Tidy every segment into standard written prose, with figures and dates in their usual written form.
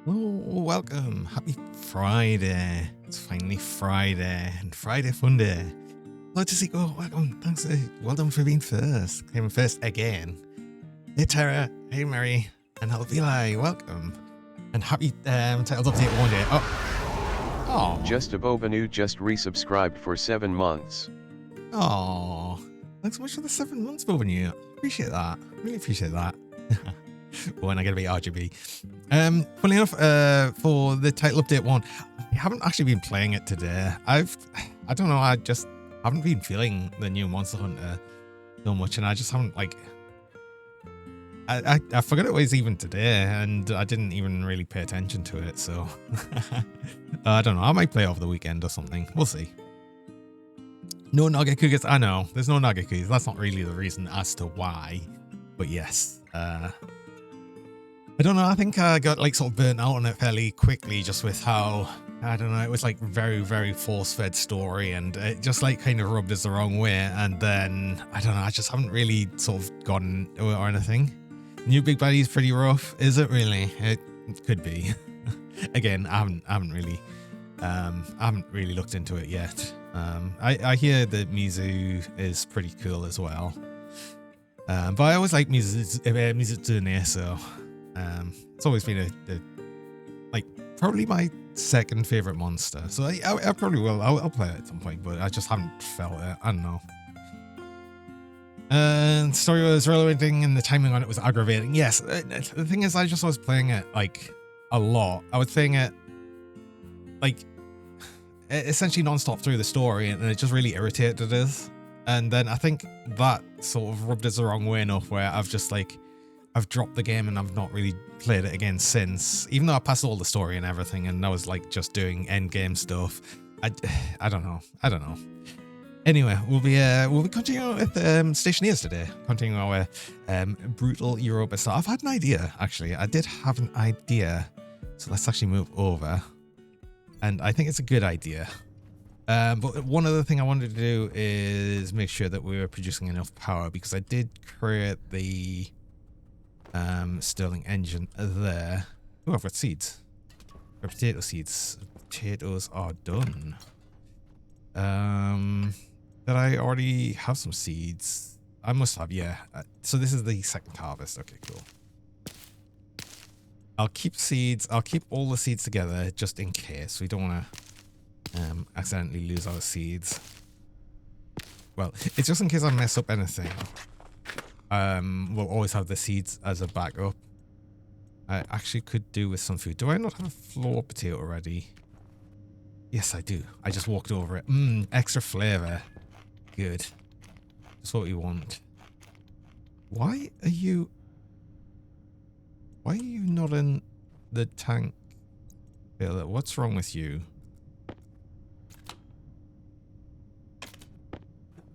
Oh, welcome. Happy Friday. It's finally Friday and Friday Funday. Hello to see you. Oh, welcome. Thanks. Well done for being first. Came first again. Hey, Tara. Hey, Mary. And Alvila. Welcome. And happy Titles Update 1 day. Oh. Just Abobanu just resubscribed for 7 months. Oh. Thanks so much for the 7 months, Bobanu. Appreciate that. Really appreciate that. When I get a bit RGB. Funny enough, for the title update 1, I haven't actually been playing it today. I don't know, I just haven't been feeling the new Monster Hunter so much, and I just haven't, like, I forgot it was even today, and I didn't even really pay attention to it, so I don't know, I might play over the weekend or something. We'll see. No Nagakugas, I know, there's no Nagakugas. That's not really the reason as to why, but yes. I don't know, I think I got like sort of burnt out on it fairly quickly, just with how, I don't know, it was like very, very force-fed story, and it just like kind of rubbed us the wrong way, and then, I don't know, I just haven't really sort of gotten it or anything. New Big Baddie is pretty rough, is it really? It could be. Again, I haven't really looked into it yet. I hear that Mizu is pretty cool as well. But I always like Mizutune, so it's always been like probably my second favorite monster. So I probably will. I'll play it at some point, but I just haven't felt it. I don't know. And story was relevant, and the timing on it was aggravating. Yes, the thing is, I just was playing it like a lot. I was playing it like essentially non-stop through the story, and it just really irritated us. And then I think that sort of rubbed us the wrong way enough where I've just like, I've dropped the game and I've not really played it again since, even though I passed all the story and everything, and I was like just doing end game stuff. I don't know. Anyway, we'll be continuing with Stationeers today, continuing our brutal Europa stuff. I've had an idea, actually. I did have an idea, so let's actually move over, and I think it's a good idea. But one other thing I wanted to do is make sure that we were producing enough power, because I did create the Stirling engine there. Oh, I've got seeds. Potato seeds. Potatoes are done. Did I already have some seeds? I must have, yeah. So this is the second harvest. Okay, cool. I'll keep seeds. I'll keep all the seeds together just in case. We don't want to accidentally lose our seeds. Well, it's just in case I mess up anything. We'll always have the seeds as a backup. I actually could do with some food. Do I not have a floor potato already? Yes, I do. I just walked over it. Extra flavor. Good. That's what we want. Why are you not in the tank? What's wrong with you?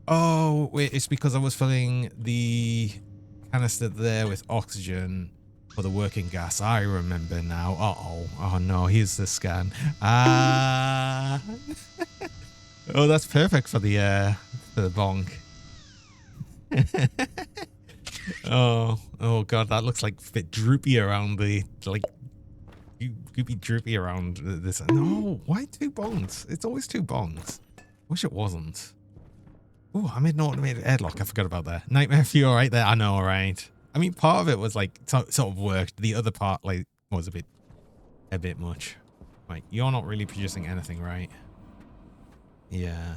Oh, wait, it's because I was filling the canister there with oxygen for the working gas. I remember now. Uh-oh. Oh, no, here's the scan. Ah. Oh, that's perfect for the bonk. Oh god, that looks like a bit droopy around the, like, goopy droopy around this. No, why 2 bongs? It's always 2 bongs. Wish it wasn't. Oh, I made an automated airlock. I forgot about that. Nightmare fuel right there. I know, right? I mean, part of it was like sort of worked. The other part like was a bit much. Right, you're not really producing anything, right? Yeah.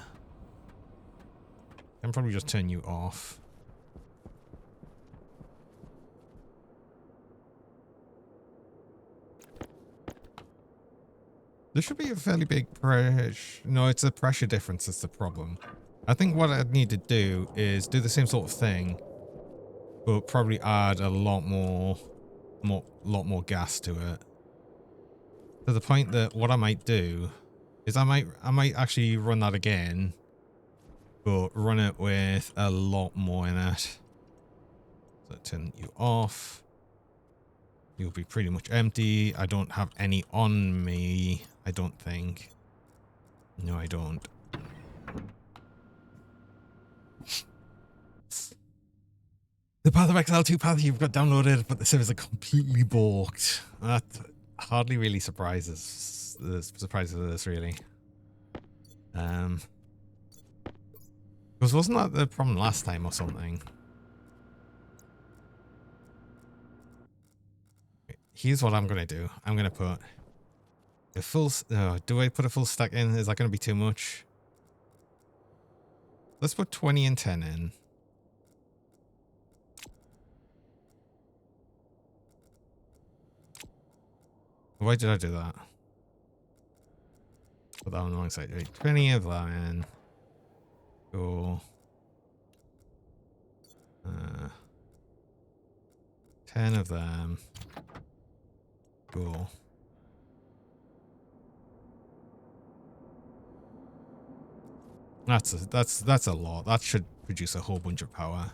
I'll probably just turn you off. There should be a fairly big pressure. No, it's a pressure difference that's the problem. I think what I'd need to do is do the same sort of thing, but probably add a lot more gas to it. To the point that what I might do is I might actually run that again, but run it with a lot more in it. So turn you off. You'll be pretty much empty. I don't have any on me, I don't think. No, I don't. The Path of Exile 2 path you've got downloaded, but the servers are completely balked. That hardly really surprises us, really. Because wasn't that the problem last time or something? Here's what I'm going to do. I'm going to put a full... do I put a full stack in? Is that going to be too much? Let's put 20 and 10 in. Why did I do that? Put that on the wrong side. Right, 20 of that in. Cool. 10 of them. Cool. That's a lot. That should produce a whole bunch of power.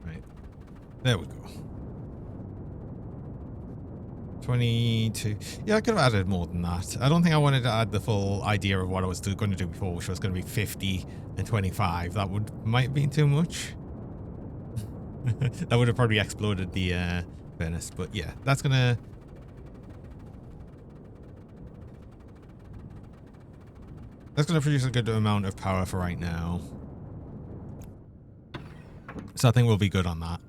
Right. There we go. 22. Yeah, I could have added more than that. I don't think I wanted to add the full idea of what I was going to do before, which was going to be 50 and 25. That might have been too much. That would have probably exploded the furnace. But yeah, that's gonna produce a good amount of power for right now. So I think we'll be good on that.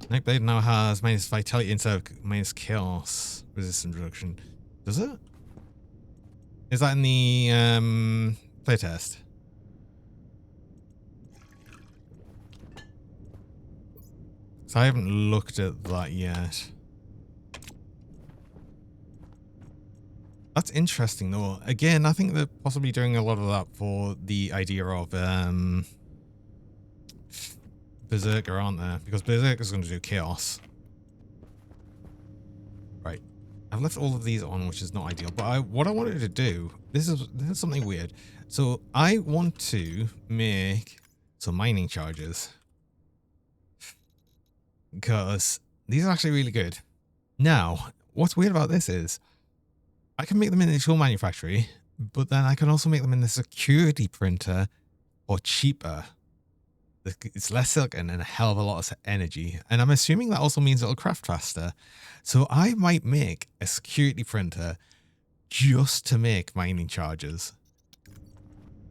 Nightblade now has minus vitality instead of minus chaos resistance reduction. Does it? Is that in the playtest? So I haven't looked at that yet. That's interesting though. Again, I think they're possibly doing a lot of that for the idea of Berserker, aren't there? Because Berserker's going to do chaos. Right. I've left all of these on, which is not ideal. But what I wanted to do, this is something weird. So I want to make some mining charges. Because these are actually really good. Now, what's weird about this is I can make them in the tool manufactory, but then I can also make them in the security printer or cheaper. It's less silicon and a hell of a lot of energy. And I'm assuming that also means it'll craft faster. So I might make a security printer just to make mining charges.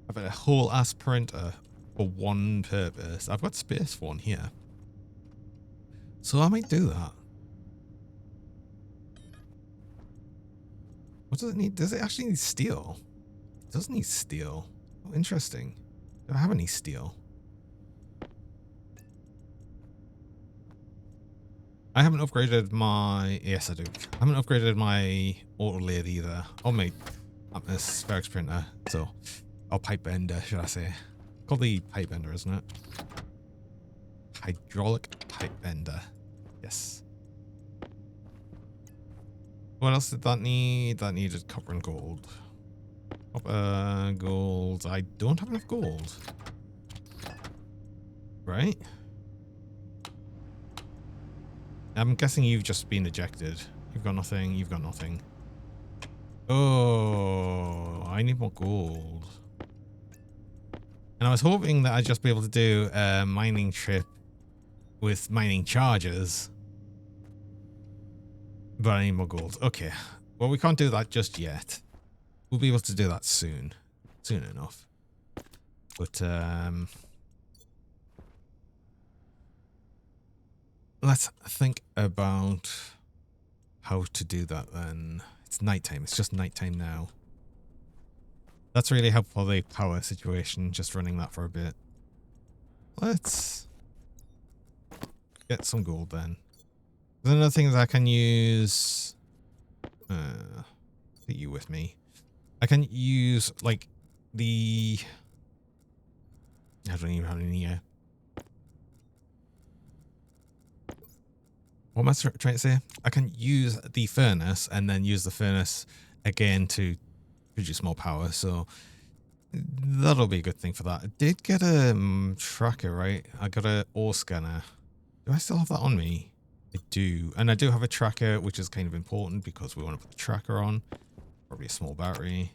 I've got a whole ass printer for one purpose. I've got space for one here. So I might do that. What does it need? Does it actually need steel? It does need steel. Oh, interesting. Do I have any steel? I haven't upgraded my... Yes, I do. I haven't upgraded my auto lathe either. Or my atmospherics printer. So, or pipe bender, should I say. Called the pipe bender, isn't it? hydraulic pipe bender. Yes. What else did that need? That needed copper and gold. Copper, gold. I don't have enough gold. Right? I'm guessing you've just been ejected. You've got nothing. You've got nothing. Oh, I need more gold. And I was hoping that I'd just be able to do a mining trip with mining charges. But I need more gold. Okay. Well, we can't do that just yet. We'll be able to do that soon. Soon enough. But, let's think about how to do that then. It's nighttime. It's just nighttime now. That's really helpful, the power situation, just running that for a bit. Let's get some gold then. There's another thing that I can use. Get you with me. I can use, like, the... I don't even have any... What am I trying to say? I can use the furnace and then use the furnace again to produce more power, so that'll be a good thing for that. I did get a tracker, right? I got an ore scanner. Do I still have that on me? I do. And I do have a tracker, which is kind of important because we want to put the tracker on. Probably a small battery.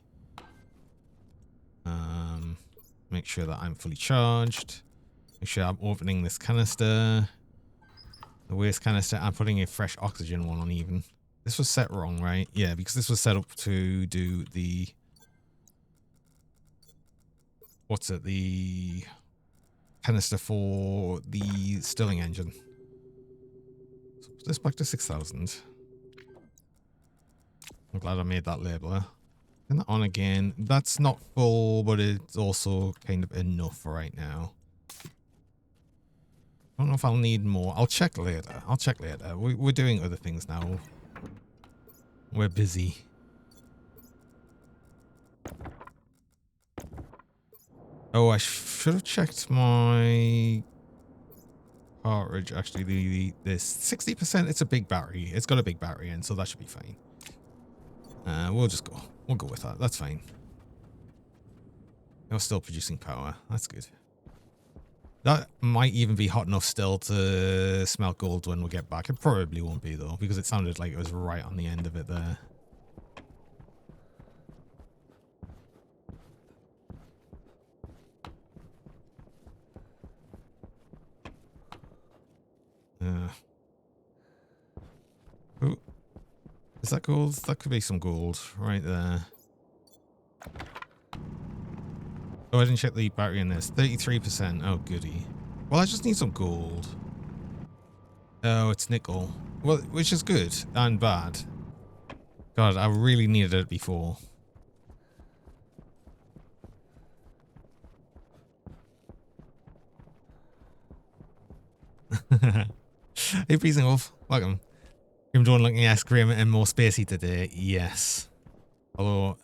Make sure that I'm fully charged. Make sure I'm opening this canister. The waste canister. I'm putting a fresh oxygen one on even. This was set wrong, right? Yeah, because this was set up to do the... What's it? The canister for the Stirling engine. So put this back to 6,000. I'm glad I made that labeler. Turn that on again. That's not full, but it's also kind of enough for right now. I don't know if I'll need more. I'll check later. I'll check later. We're doing other things now. We're busy. Oh, I should have checked my cartridge. Actually, this 60%. It's a big battery. It's got a big battery in, so that should be fine. We'll just go. We'll go with that. That's fine. You're still producing power. That's good. That might even be hot enough still to smelt gold when we get back. It probably won't be, though, because it sounded like it was right on the end of it there. Ooh. Is that gold? That could be some gold right there. Oh, I didn't check the battery in this. 33%. Oh, goody. Well, I just need some gold. Oh, it's nickel. Well, which is good and bad. God, I really needed it before. Hey, Freezing Wolf. Welcome. Grim Dawn looking at grim and more spacey today. Yes. Although,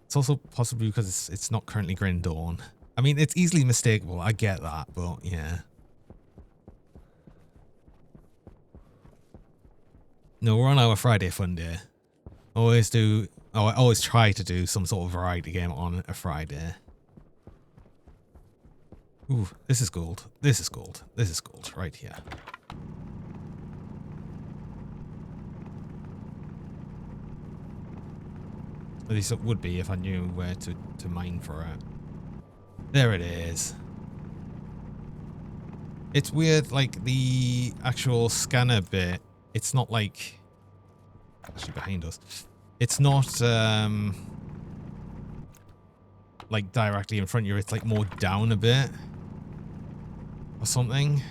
it's also possibly because it's not currently Grim Dawn. I mean, it's easily mistakable. I get that, but yeah. No, we're on our Friday Funday. I always try to do some sort of variety game on a Friday. Ooh, this is gold. This is gold. This is gold right here. At least it would be if I knew where to mine for it. There it is. It's weird, like the actual scanner bit, it's not like... Actually behind us. It's not like directly in front of you, it's like more down a bit. Or something.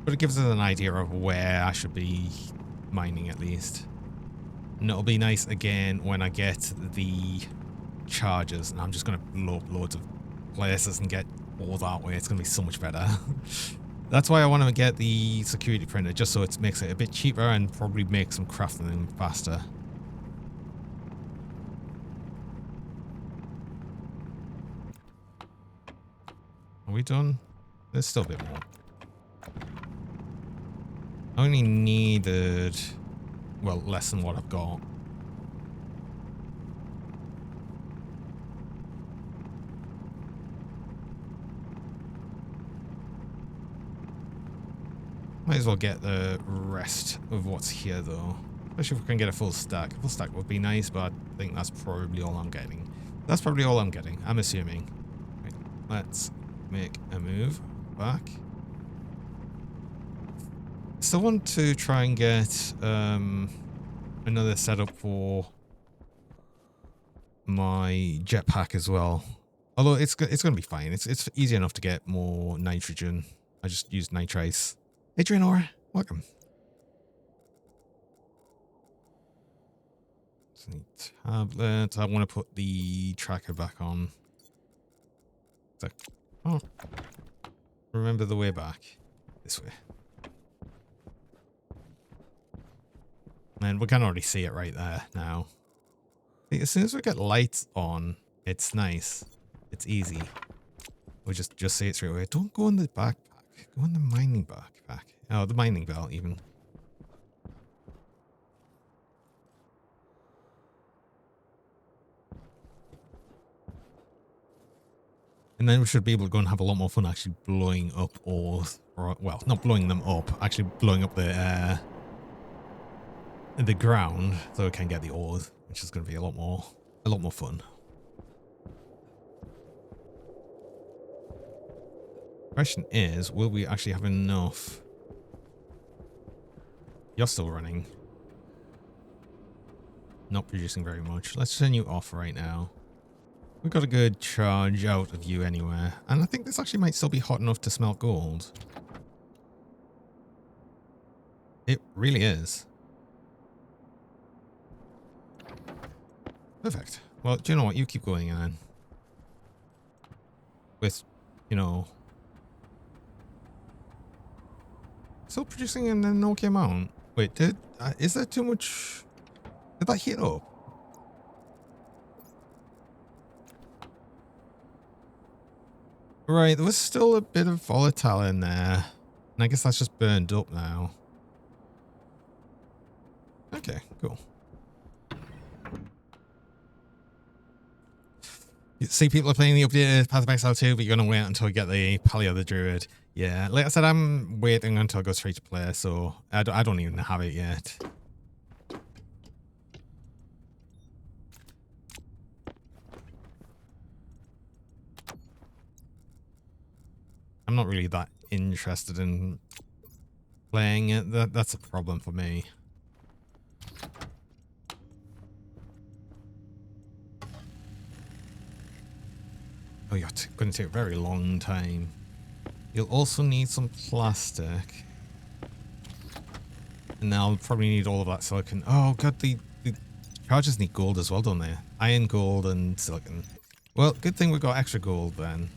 But it gives us an idea of where I should be mining at least. And it'll be nice again when I get the chargers and I'm just going to blow up loads of places and get all that way. It's going to be so much better. That's why I want to get the security printer, just so it makes it a bit cheaper and probably make some crafting faster. Are we done? There's still a bit more. I only needed, well, less than what I've got. Might as well get the rest of what's here, though. Especially if we can get a full stack. A full stack would be nice, but I think that's probably all I'm getting. That's probably all I'm getting, I'm assuming. Right, let's make a move back. Still want to try and get another setup for my jetpack as well. Although it's going to be fine. It's easy enough to get more nitrogen. I just use nitrice. Adrianora, welcome. Tablet. I want to put the tracker back on. Oh, remember the way back. This way. And we can already see it right there now. As soon as we get lights on, it's nice. It's easy. We just see it straight away. Don't go in the backpack. Go in the mining backpack. Oh, the mining belt even. And then we should be able to go and have a lot more fun actually blowing up ores. Or, well, not blowing them up. Actually blowing up the ground so we can get the ores, which is going to be a lot more fun. Question is, will we actually have enough? You're still running. Not producing very much. Let's turn you off right now. We've got a good charge out of you anywhere. And I think this actually might still be hot enough to smelt gold. It really is. Perfect. Well, do you know what? You keep going in. With, you know... Still producing an okay amount. Wait, is there too much... Did that heat up? Right, there was still a bit of volatile in there. And I guess that's just burned up now. Okay, cool. You see, people are playing the updated Path of Exile 2, but you're going to wait until you get the Paleo the Druid. Yeah, like I said, I'm waiting until I go straight to play, so I don't even have it yet. I'm not really that interested in playing it. That's a problem for me. Oh, you're going to take a very long time. You'll also need some plastic. And I'll probably need all of that silicon. Oh, God, the chargers need gold as well, don't they? Iron, gold, and silicon. Well, good thing we've got extra gold then.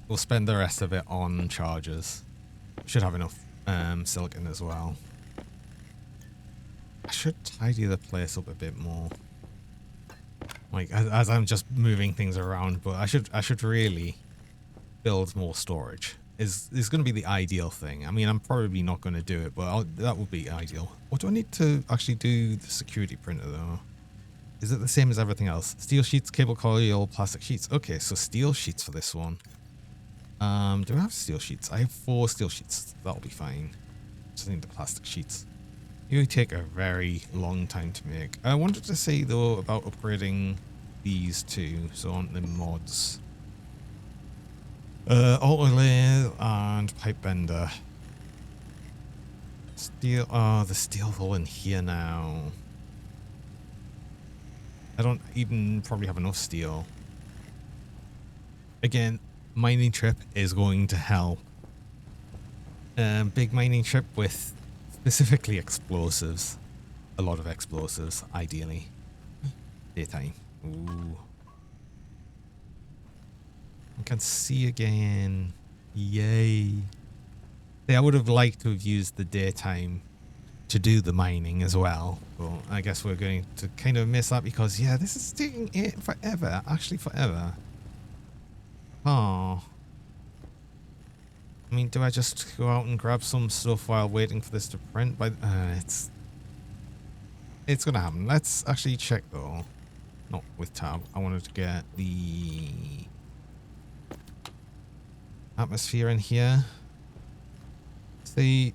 We'll spend the rest of it on chargers. Should have enough silicon as well. I should tidy the place up a bit more. Like as I'm just moving things around, but I should really build more storage. Is going to be the ideal thing. I mean, I'm probably not going to do it, but that would be ideal. What do I need to actually do the security printer though? Is it the same as everything else? Steel sheets, cable coil, plastic sheets. Okay, so steel sheets for this one. Do I have steel sheets? I have 4 steel sheets. That'll be fine. Just need the plastic sheets. You take a very long time to make. I wanted to say though about upgrading these two. So on the mods. Auto lathe and pipe bender. Steel. Oh, the steel's all in here now. I don't even probably have enough steel. Again, mining trip is going to help. Big mining trip with specifically explosives. A lot of explosives, ideally. Daytime. Ooh. I can see again. Yay. See, I would have liked to have used the daytime to do the mining as well. But I guess we're going to kind of miss that because, yeah, this is taking forever. Actually, forever. Oh. I mean, do I just go out and grab some stuff while waiting for this to print? It's gonna happen. Let's actually check though. Not with tab. I wanted to get the atmosphere in here. See,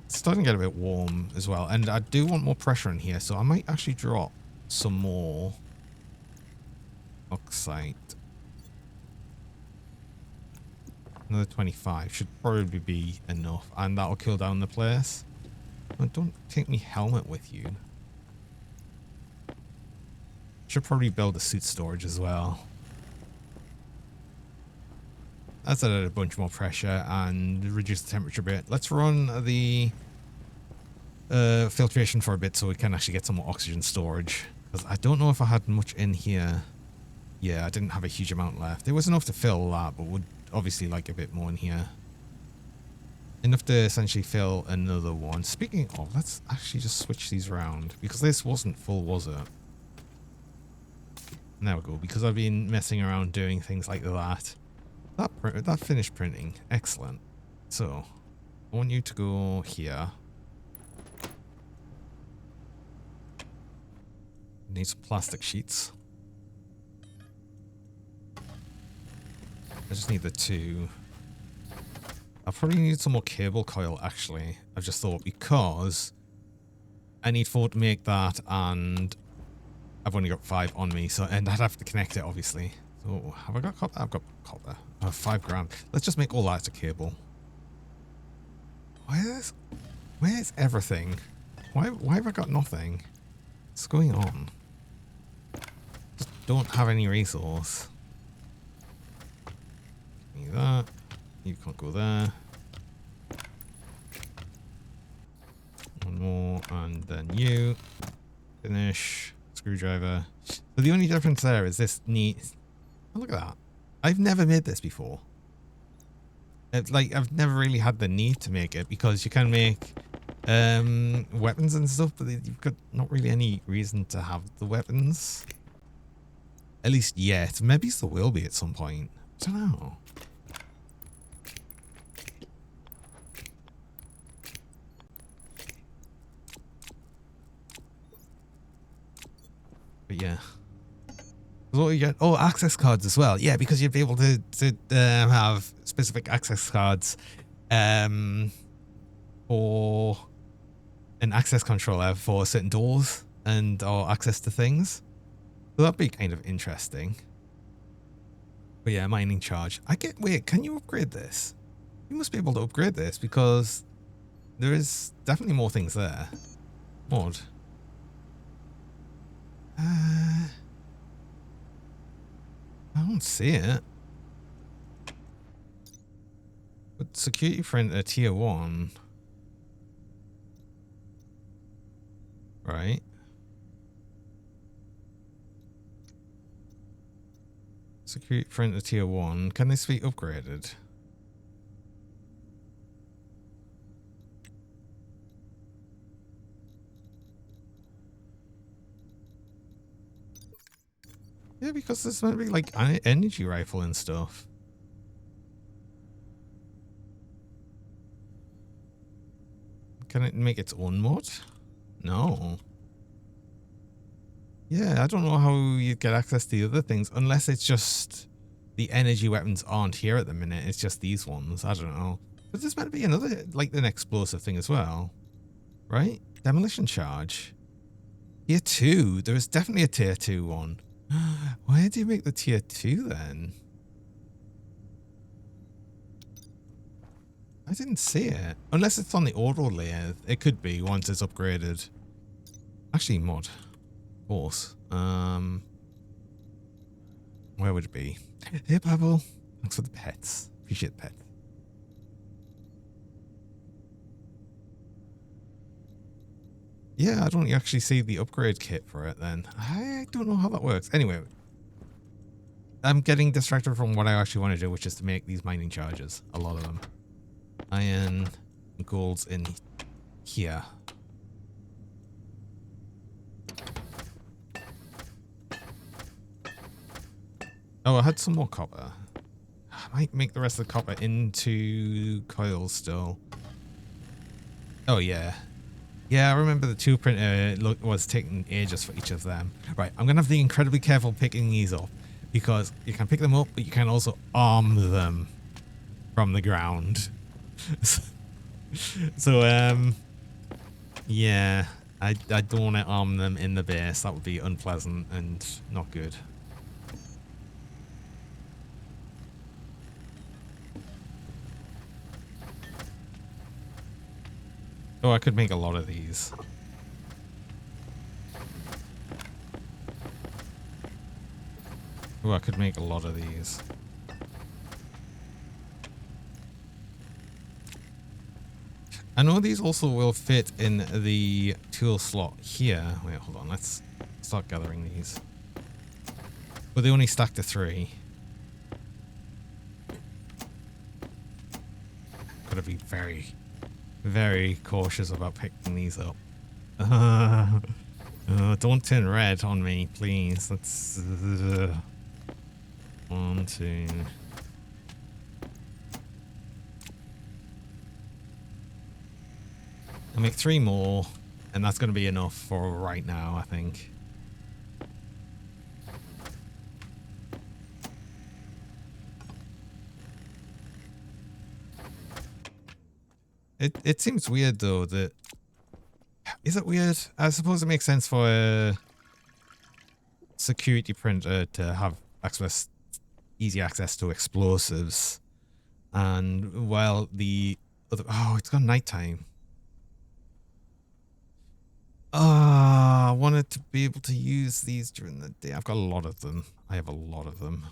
it's starting to get a bit warm as well, and I do want more pressure in here, so I might actually drop some more oxide. Another 25 should probably be enough, and that'll cool down the place. Oh, don't take me helmet with you. Should probably build a suit storage as well. That's added a bunch more pressure and reduce the temperature a bit. Let's run the filtration for a bit so we can actually get some more oxygen storage. Because I don't know if I had much in here. Yeah, I didn't have a huge amount left. It was enough to fill that, but would obviously like a bit more in here. Enough to essentially fill another one. Speaking of, let's actually just switch these around. Because this wasn't full, was it? There we go. Because I've been messing around doing things like that. That finished printing. Excellent. So, I want you to go here. Need some plastic sheets. I just need the 2. I probably need some more cable coil, actually. I've just thought, because I need 4 to make that, and I've only got 5 on me, so, and I'd have to connect it, obviously. So, have I got copper? I've got copper. I have 5 grand. Let's just make all that a cable. Where's everything? Why have I got nothing? What's going on? Just don't have any resource. Give me that. You can't go there. One more, and then you. Finish. Screwdriver. So the only difference there is this neat. Oh, look at that. I've never made this before. It's like, I've never really had the need to make it, because you can make weapons and stuff, but you've got not really any reason to have the weapons. At least yet. Maybe there will be at some point. I don't know. But yeah. What you get? Oh, access cards as well. Yeah, because you'd be able to have specific access cards for an access controller for certain doors and or access to things. So that'd be kind of interesting. But yeah, mining charge. Wait, can you upgrade this? You must be able to upgrade this because there is definitely more things there. Mod. I don't see it. But security printer tier 1. Right. Security printer tier 1. Can this be upgraded? Yeah, because there's meant to be like energy rifle and stuff. Can it make its own mod? No. Yeah, I don't know how you get access to the other things unless it's just the energy weapons aren't here at the minute. It's just these ones. I don't know. But there's meant to be another, like an explosive thing as well. Right? Demolition charge. Tier 2. There is definitely a tier 2 one. Why do you make the tier 2 then? I didn't see it. Unless it's on the auto layer. It could be once it's upgraded. Actually, mod. Of course. Where would it be? Hey, Pavel. Thanks for the pets. Appreciate the pet. Yeah, I don't actually see the upgrade kit for it then. I don't know how that works. Anyway, I'm getting distracted from what I actually want to do, which is to make these mining charges. A lot of them. Iron and gold's in here. Oh, I had some more copper. I might make the rest of the copper into coils still. Oh, yeah. Yeah, I remember the 2 printer was taking ages for each of them. Right, I'm going to have to be incredibly careful picking these up because you can pick them up, but you can also arm them from the ground. So, yeah, I don't want to arm them in the base. That would be unpleasant and not good. Oh, I could make a lot of these. Oh, I could make a lot of these. I know these also will fit in the tool slot here. Wait, hold on. Let's start gathering these. But they only stack to 3. Gotta be very, very cautious about picking these up. Don't turn red on me, please. Let's... 1, 2... I'll make 3 more, and that's going to be enough for right now, I think. It seems weird, though, that... Is it weird? I suppose it makes sense for a security printer to have easy access to explosives. And, well, the other... Oh, it's gone nighttime. I wanted to be able to use these during the day. I've got a lot of them. I have a lot of them.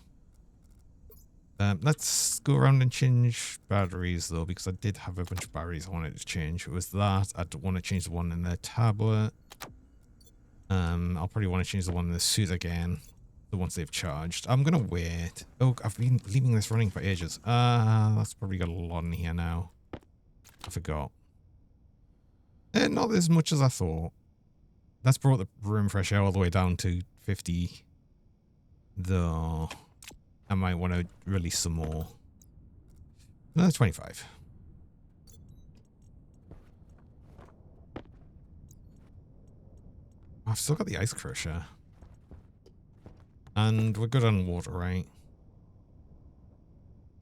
Let's go around and change batteries, though, because I did have a bunch of batteries I wanted to change. It was that. I want to change the one in the tablet. I'll probably want to change the one in the suit again. The ones they've charged. I'm going to wait. Oh, I've been leaving this running for ages. That's probably got a lot in here now. I forgot. Not as much as I thought. That's brought the room fresh air all the way down to 50. Though, I might want to release some more. Another 25. I've still got the ice crusher. And we're good on water, right?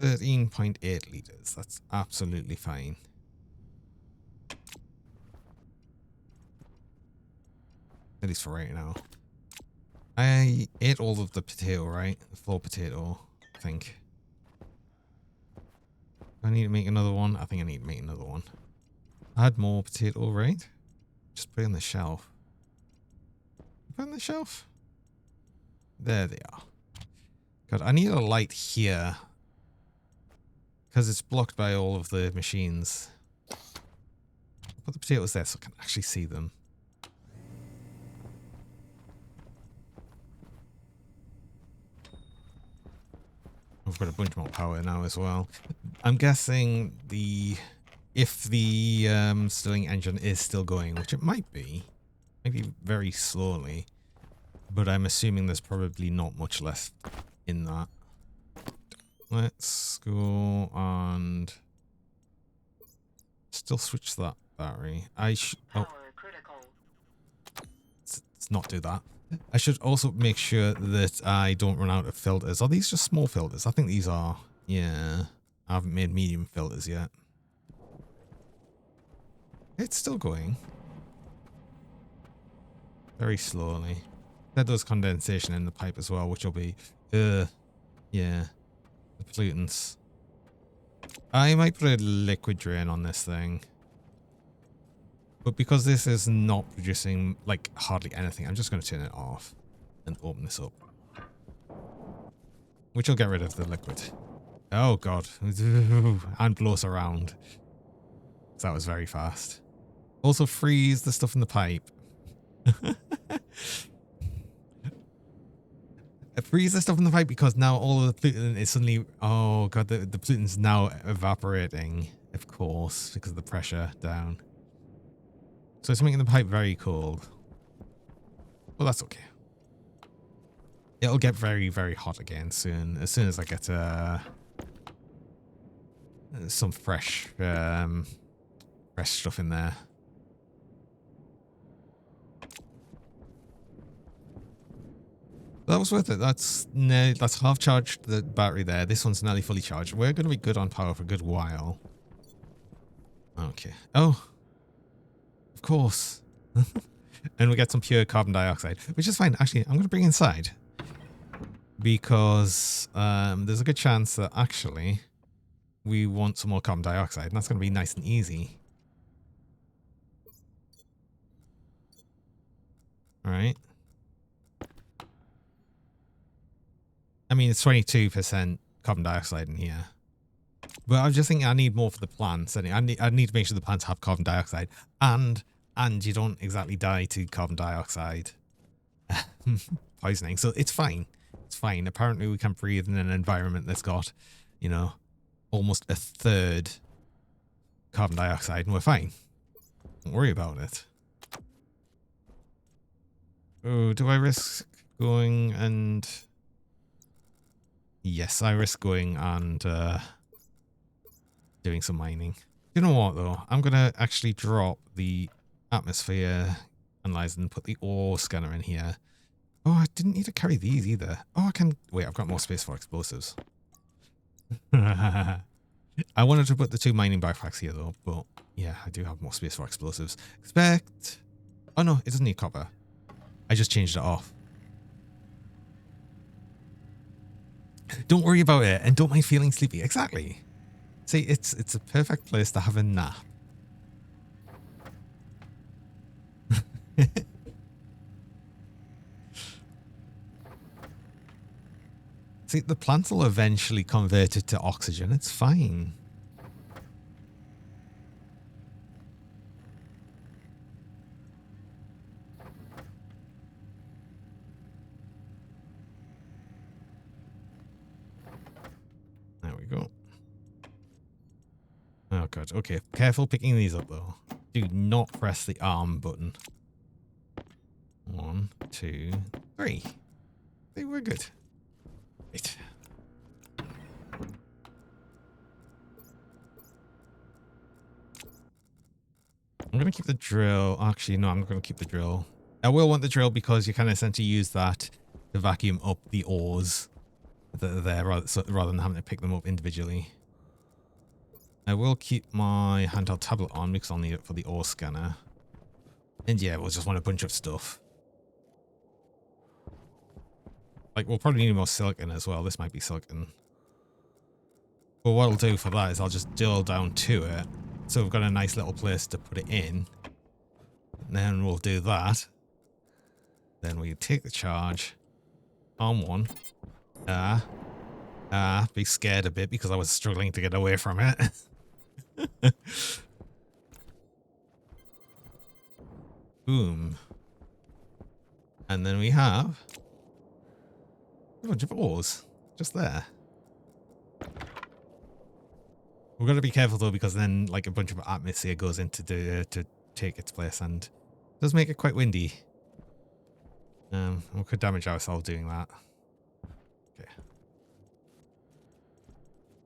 13.8 liters. That's absolutely fine. At least for right now. I ate all of the potato, right? The floor potato, I think. I need to make another one. I think I need to make another one. I had more potato, right? Just put it on the shelf. Put it on the shelf? There they are. God, I need a light here. Because it's blocked by all of the machines. I'll put the potatoes there so I can actually see them. We've got a bunch more power now as well. I'm guessing if the Stirling engine is still going, which it might be, maybe very slowly, but I'm assuming there's probably not much left in that. Let's go and still switch that battery. Let's not do that. I should also make sure that I don't run out of filters. Are these just small filters? I think these are. Yeah. I haven't made medium filters yet. It's still going. Very slowly. There does condensation in the pipe as well, which will be... yeah. The pollutants. I might put a liquid drain on this thing. But because this is not producing, like, hardly anything, I'm just going to turn it off and open this up. Which will get rid of the liquid. Oh, God. And blow us around. That was very fast. Also freeze the stuff in the pipe. Freeze the stuff in the pipe because now all of the pollutant is suddenly... Oh, God, the pollutant's now evaporating, of course, because of the pressure down. So it's making the pipe very cold. Well, that's okay. It'll get very, very hot again soon. As soon as I get some fresh stuff in there. That was worth it. That's half charged the battery there. This one's nearly fully charged. We're going to be good on power for a good while. Okay. Oh, of course. And we get some pure carbon dioxide, which is fine. Actually, I'm going to bring inside because there's a good chance that actually we want some more carbon dioxide, and that's going to be nice and easy. All right. I mean, it's 22% carbon dioxide in here. But I just think I need more for the plants. I need to make sure the plants have carbon dioxide. And you don't exactly die to carbon dioxide poisoning. So it's fine. It's fine. Apparently we can breathe in an environment that's got, you know, almost a third carbon dioxide, and we're fine. Don't worry about it. Oh, do I risk going and... Yes, I risk going and doing some mining. You know what, though? I'm going to actually drop the atmosphere analyzer and put the ore scanner in here. Oh, I didn't need to carry these either. Oh, I can... Wait, I've got more space for explosives. I wanted to put the 2 mining backpacks here, though, but yeah, I do have more space for explosives. Expect... Oh, no, it doesn't need copper. I just changed it off. Don't worry about it, and don't mind feeling sleepy. Exactly. See, it's a perfect place to have a nap. See, the plants will eventually convert it to oxygen. It's fine. There we go. Oh, God. Okay, careful picking these up, though. Do not press the arm button. 1, 2, 3. They were good. Right. I'm going to keep the drill. Actually, no, I'm not going to keep the drill. I will want the drill because you can essentially use that to vacuum up the ores that are there rather than having to pick them up individually. I will keep my handheld tablet on because I'll need it for the ore scanner. And yeah, we'll just want a bunch of stuff. Like, we'll probably need more silicon as well. This might be silicon. But what I'll do for that is I'll just drill down to it. So we've got a nice little place to put it in. And then we'll do that. Then we take the charge. On one. Be scared a bit because I was struggling to get away from it. Boom. And then we have a bunch of ores just there. We're going to be careful though, because then like a bunch of atmosphere goes into to take its place, and it does make it quite windy. We could damage ourselves doing that. Okay.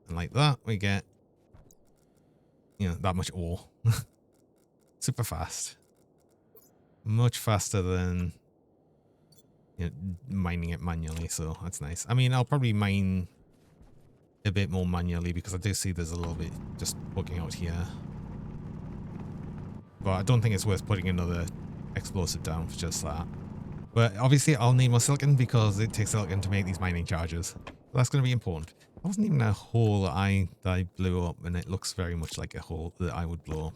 And like that, we get, you know, that much ore. Super fast. Much faster than, you know, mining it manually, so that's nice. I mean, I'll probably mine a bit more manually because I do see there's a little bit just poking out here. But I don't think it's worth putting another explosive down for just that. But obviously I'll need more silicon because it takes silicon to make these mining charges. So that's going to be important. That wasn't even a hole that I blew up, and it looks very much like a hole that I would blow up.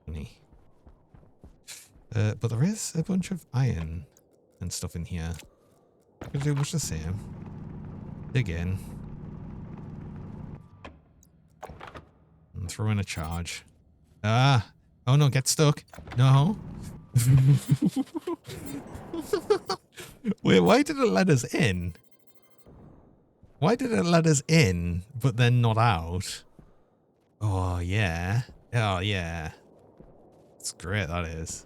Funny. But there is a bunch of iron and stuff in here. I'm going to do much the same. Dig in. And throw in a charge. Ah! Oh no, get stuck. No. Wait, why did it let us in? Why did it let us in, but then not out? Oh, yeah. Oh, yeah. It's great, that is.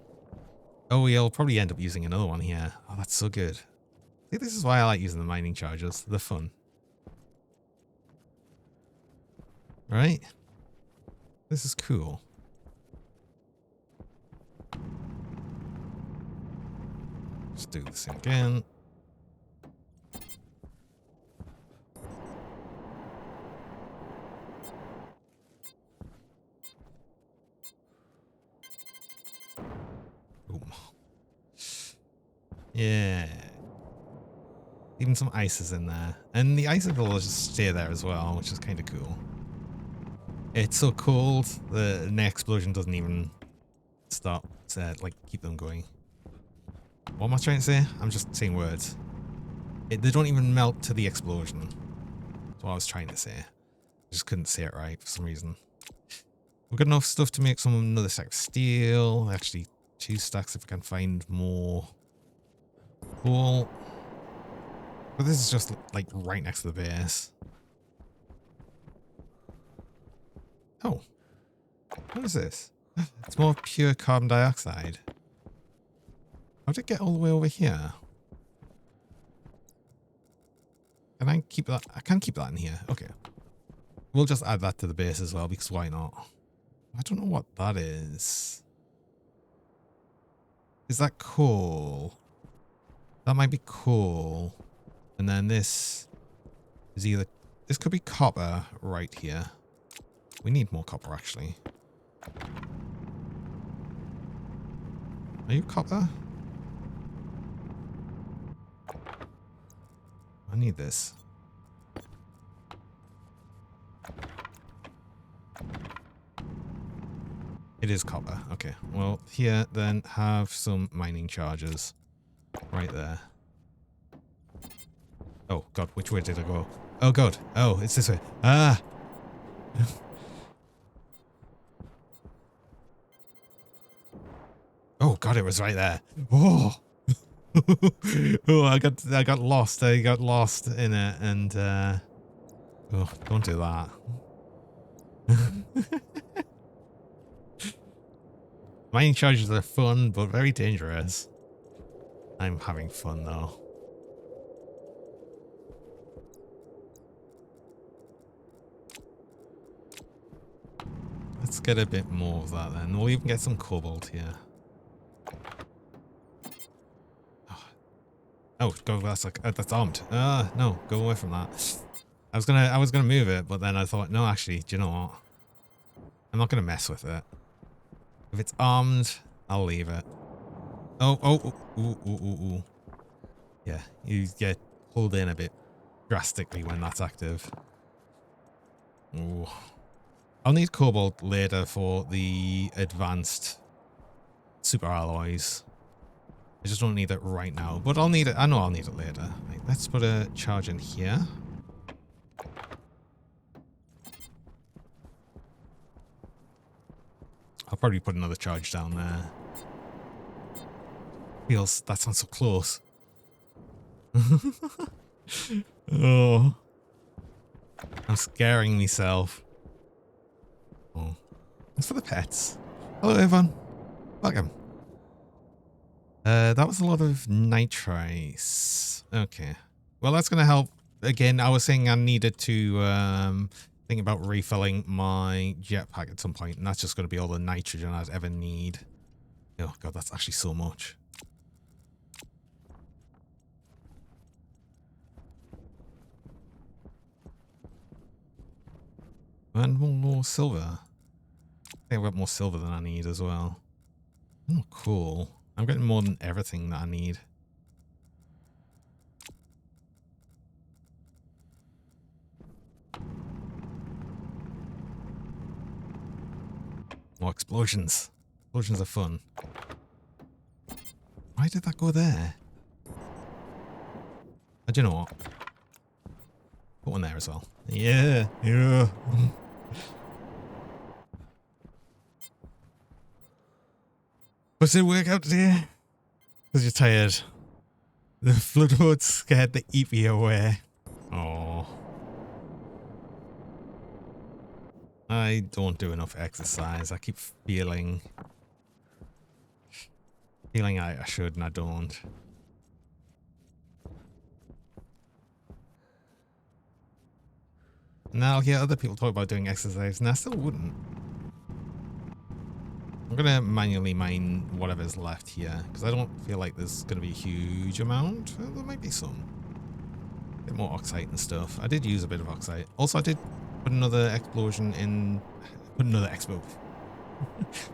Oh, we'll probably end up using another one here. Oh, that's so good. See, this is why I like using the mining charges. They're fun. Right? This is cool. Let's do this again. Boom. Yeah. Even some ice is in there. And the icicle will just stay there as well, which is kind of cool. It's so cold, the next explosion doesn't even stop to, like, keep them going. What am I trying to say? I'm just saying words. They don't even melt to the explosion. That's what I was trying to say. I just couldn't say it right for some reason. We've got enough stuff to make another stack of steel. Actually, 2 stacks if we can find more coal. But this is just, like, right next to the base. Oh. What is this? It's more pure carbon dioxide. How did it get all the way over here? Can I keep that? I can keep that in here. Okay. We'll just add that to the base as well, because why not? I don't know what that is. Is that coal? That might be coal. And then this is either... This could be copper right here. We need more copper, actually. Are you copper? I need this. It is copper. Okay. Well, here then have some mining charges. Right there. Oh, God. Which way did I go? Oh, God. Oh, it's this way. Ah! Oh, God, it was right there. Oh! Oh, I got lost. I got lost in it, and oh, don't do that. Mining charges are fun, but very dangerous. I'm having fun though. Let's get a bit more of that then. We'll even get some cobalt here. Oh, go! That's like that's armed. No, go away from that. I was gonna move it, but then I thought, no, actually, do you know what? I'm not gonna mess with it. If it's armed, I'll leave it. Oh. Yeah, you get pulled in a bit drastically when that's active. Ooh. I'll need cobalt later for the advanced super alloys. I just don't need it right now, but I'll need it. I know I'll need it later. Right, let's put a charge in here. I'll probably put another charge down there. Feels that sounds so close. Oh, I'm scaring myself. Oh, it's for the pets. Hello, everyone. Welcome. That was a lot of nitrice. Okay. Well, that's going to help. Again, I was saying I needed to think about refilling my jetpack at some point, and that's just going to be all the nitrogen I'd ever need. Oh, God, that's actually so much. And more silver. I think I've got more silver than I need as well. Oh, cool. I'm getting more than everything that I need. More explosions. Explosions are fun. Why did that go there? Oh, do you know what? Put one there as well. Yeah. Does it work out today? Because you're tired. The floodboat's scared to eat me away. Oh. I don't do enough exercise. I keep feeling I should and I don't. And I'll hear other people talk about doing exercise, and I still wouldn't. I'm going to manually mine whatever's left here, because I don't feel like there's going to be a huge amount. Well, there might be some. A bit more oxide and stuff. I did use a bit of oxide. Also, I did put another explosion in... Put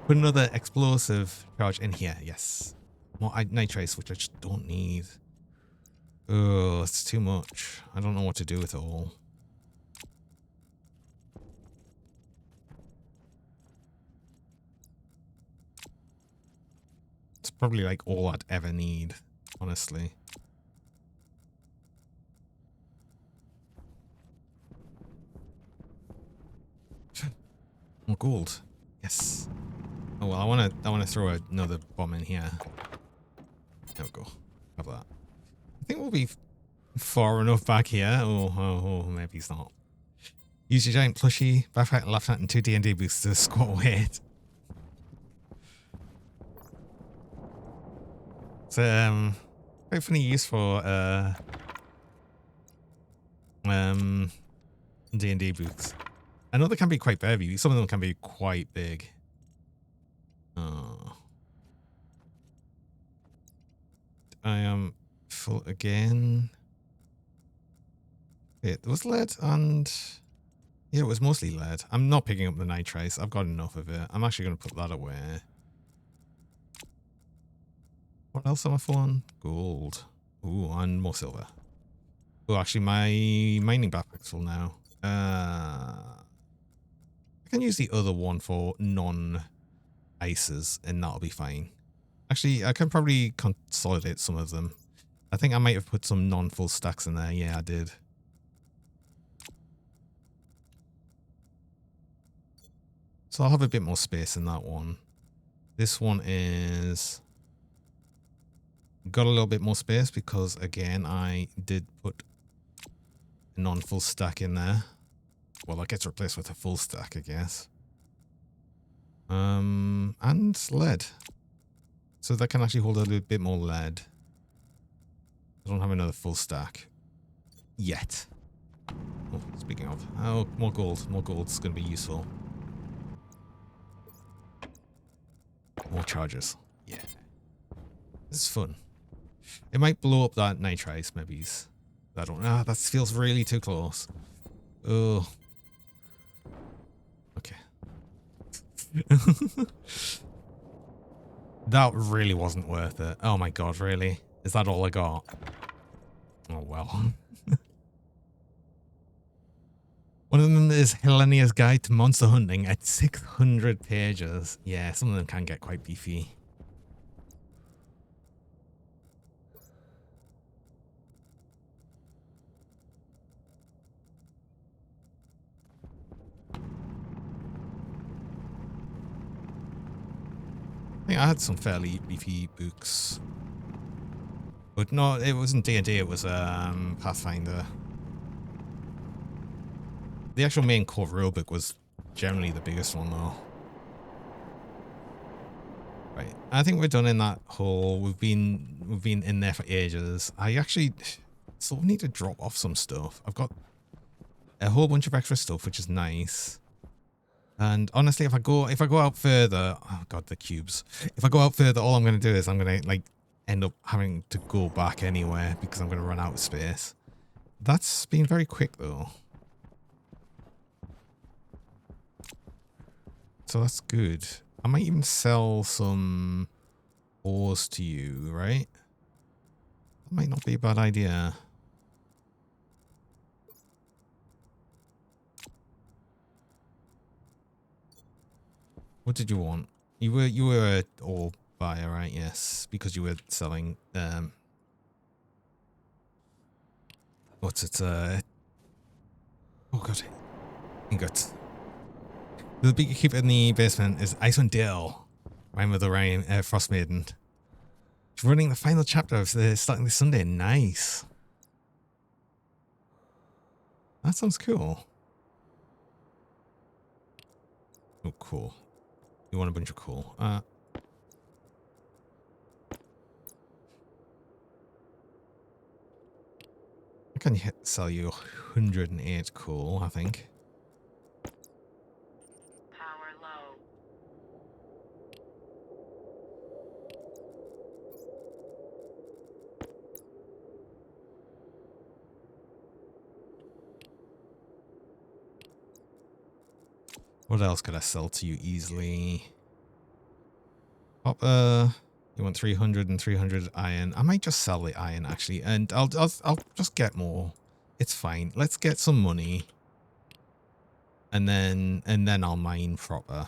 another explosive charge in here, yes. More nitrates, which I just don't need. Oh, it's too much. I don't know what to do with it all. It's probably like all I'd ever need, honestly. More gold. Yes. Oh well, I wanna throw another bomb in here. There we go. Have that. I think we'll be far enough back here. Oh, maybe it's not. Use your giant plushie, backpack, and left hand, and 2 D&D boosts to squat weight. It's quite funny use for D&D boots. I know they can be quite heavy. Some of them can be quite big. Oh. I am full again. Wait, there was lead and... Yeah, it was mostly lead. I'm not picking up the nitrates. I've got enough of it. I'm actually going to put that away. What else am I full on? Gold. Ooh, and more silver. Oh, actually, my mining backpack's full now. I can use the other one for non-ices, and that'll be fine. Actually, I can probably consolidate some of them. I think I might have put some non-full stacks in there. Yeah, I did. So I'll have a bit more space in that one. This one is... Got a little bit more space because, again, I did put a non-full stack in there. Well, that gets replaced with a full stack, I guess. And lead. So that can actually hold a little bit more lead. I don't have another full stack. Yet. Oh, speaking of. Oh, more gold. More gold's going to be useful. More charges. Yeah. This is fun. It might blow up that nitrite, maybe. I don't know. That feels really too close. Oh. Okay. That really wasn't worth it. Oh my god, really? Is that all I got? Oh well. One of them is Helenia's Guide to Monster Hunting at 600 pages. Yeah, some of them can get quite beefy. I think I had some fairly beefy books. But no, it wasn't D&D, it was Pathfinder. The actual main core rulebook was generally the biggest one though. Right, I think we're done in that hole. We've been in there for ages. I actually sort of need to drop off some stuff. I've got a whole bunch of extra stuff, which is nice. And honestly, if I go out further, oh god, the cubes. If I go out further, all I'm going to do is I'm going to like end up having to go back anywhere because I'm going to run out of space. That's been very quick though. So that's good. I might even sell some ores to you, right? That might not be a bad idea. What did you want? You were a ore buyer, right? Yes, because you were selling what's it oh god. Ingots. The beekeeper in the basement is Icewind Dale, Rhyme of the Rhyme, Frost Maiden. She's running the final chapter of starting this Sunday. Nice. That sounds cool. Oh, cool. You want a bunch of cool. I can sell you 108 cool, I think. What else could I sell to you easily? Copper. You want 300 and 300 iron. I might just sell the iron actually, and I'll just get more. It's fine. Let's get some money, and then I'll mine proper.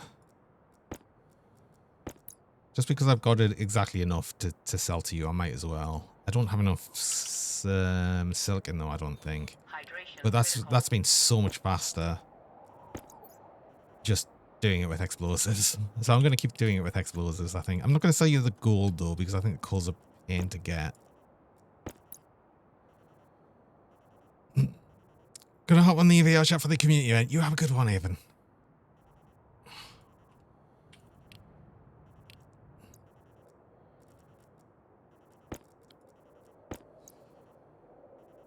Just because I've got it exactly enough to sell to you, I might as well. I don't have enough silicon though, I don't think. But that's been so much faster. Just doing it with explosives. So I'm going to keep doing it with explosives, I think. I'm not going to sell you the gold though, because I think the gold's a pain to get. Gonna hop on the EVR chat for the community event. You have a good one, Evan.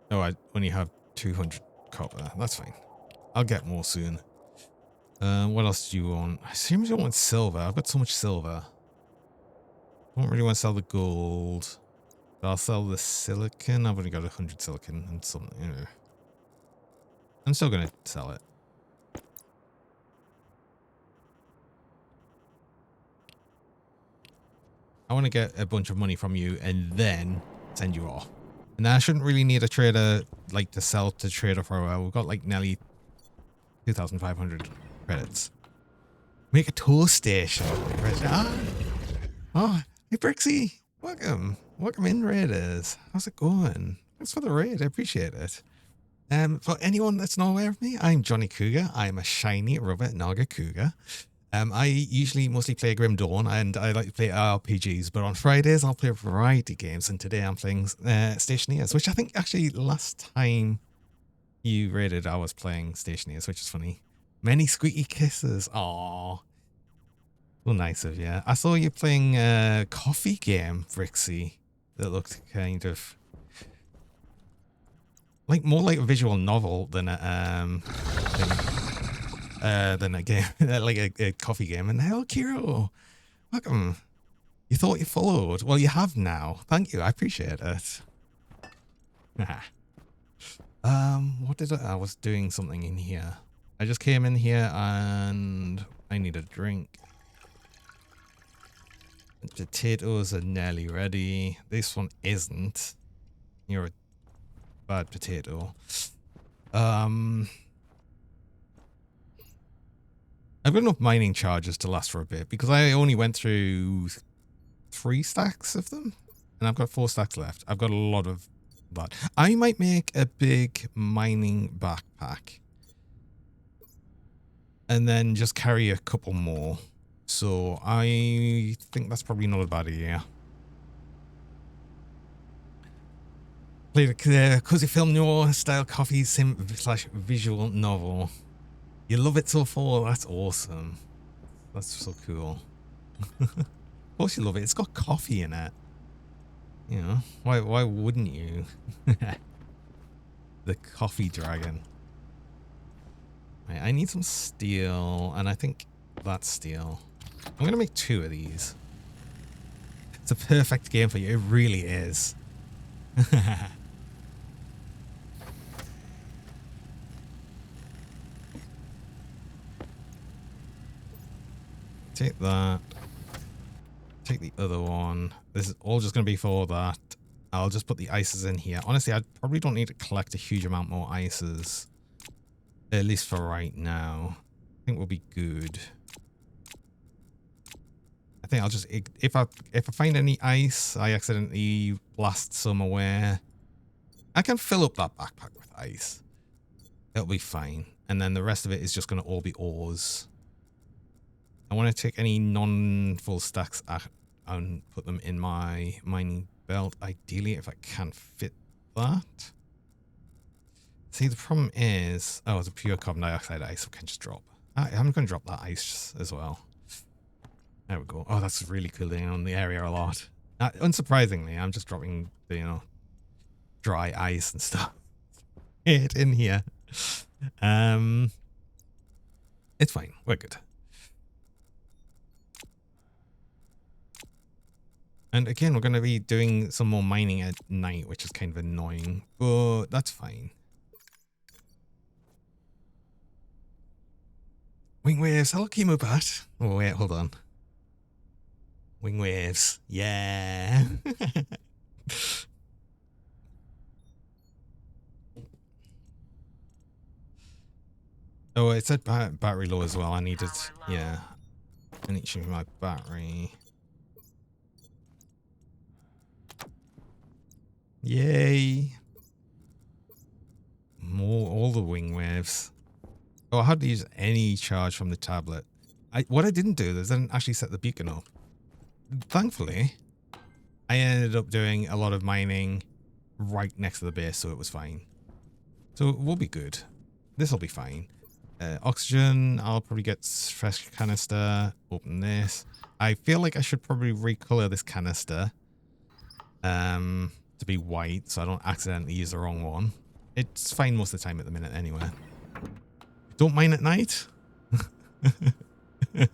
Oh, I only have 200 copper. That's fine. I'll get more soon. What else do you want? I assume you don't want silver. I've got so much silver. I don't really want to sell the gold. But I'll sell the silicon. I've only got 100 silicon and something. You know. I'm still going to sell it. I want to get a bunch of money from you and then send you off. And I shouldn't really need a trader like to sell to trader for a while. We've got like nearly 2,500 credits. Make a tour station. Ah. Oh, hey Brixie. Welcome. Welcome in, Raiders. How's it going? Thanks for the raid. I appreciate it. For anyone that's not aware of me, I'm Johnny Cougar. I'm a shiny Robert Naga Cougar. I usually mostly play Grim Dawn and I like to play RPGs, but on Fridays I'll play a variety games, and today I'm playing Stationeers, which I think actually last time you raided I was playing Stationeers, which is funny. Many squeaky kisses. Aww. Well, nice of you. I saw you playing a coffee game, Brixie, that looked kind of like more like a visual novel than a game, like a coffee game. And hello, Kiro. Welcome. You thought you followed? Well, you have now. Thank you. I appreciate it. What did I was doing something in here. I just came in here and I need a drink. Potatoes are nearly ready. This one isn't. You're a bad potato. I've got enough mining charges to last for a bit because I only went through 3 stacks of them and I've got 4 stacks left. I've got a lot of that. I might make a big mining backpack and then just carry a couple more. So I think that's probably not a bad idea. Played a cozy film noir style coffee sim / visual novel. You love it so far? That's awesome. That's so cool. Of course you love it. It's got coffee in it. You know, why wouldn't you? The coffee dragon. Right, I need some steel, and I think that's steel. I'm going to make 2 of these. It's a perfect game for you. It really is. Take that. Take the other one. This is all just going to be for that. I'll just put the ices in here. Honestly, I probably don't need to collect a huge amount more ices. At least for right now. I think we'll be good. I think I'll just, if I find any ice, I accidentally blast some away, I can fill up that backpack with ice. It'll be fine. And then the rest of it is just going to all be ores. I want to take any non-full stacks out and put them in my mining belt. Ideally, if I can fit that. See, the problem is, oh, it's a pure carbon dioxide ice. I can just drop. I'm going to drop that ice as well. There we go. Oh, that's really cooling on the area a lot. Unsurprisingly, I'm just dropping, you know, dry ice and stuff in here. It's fine. We're good. And again, we're going to be doing some more mining at night, which is kind of annoying, but that's fine. Wing waves. Hello, Chemopat. Oh, wait, hold on. Wing waves. Yeah. Oh, it said battery low as well. I needed, yeah. I need to change my battery. Yay. More, all the wing waves. Oh, I had to use any charge from the tablet. What I didn't do is I didn't actually set the beacon up. Thankfully, I ended up doing a lot of mining right next to the base, so it was fine. So we'll be good. This will be fine. Oxygen, I'll probably get fresh canister. Open this. I feel like I should probably recolor this canister to be white, so I don't accidentally use the wrong one. It's fine most of the time at the minute anyway. Don't mine at night. I'm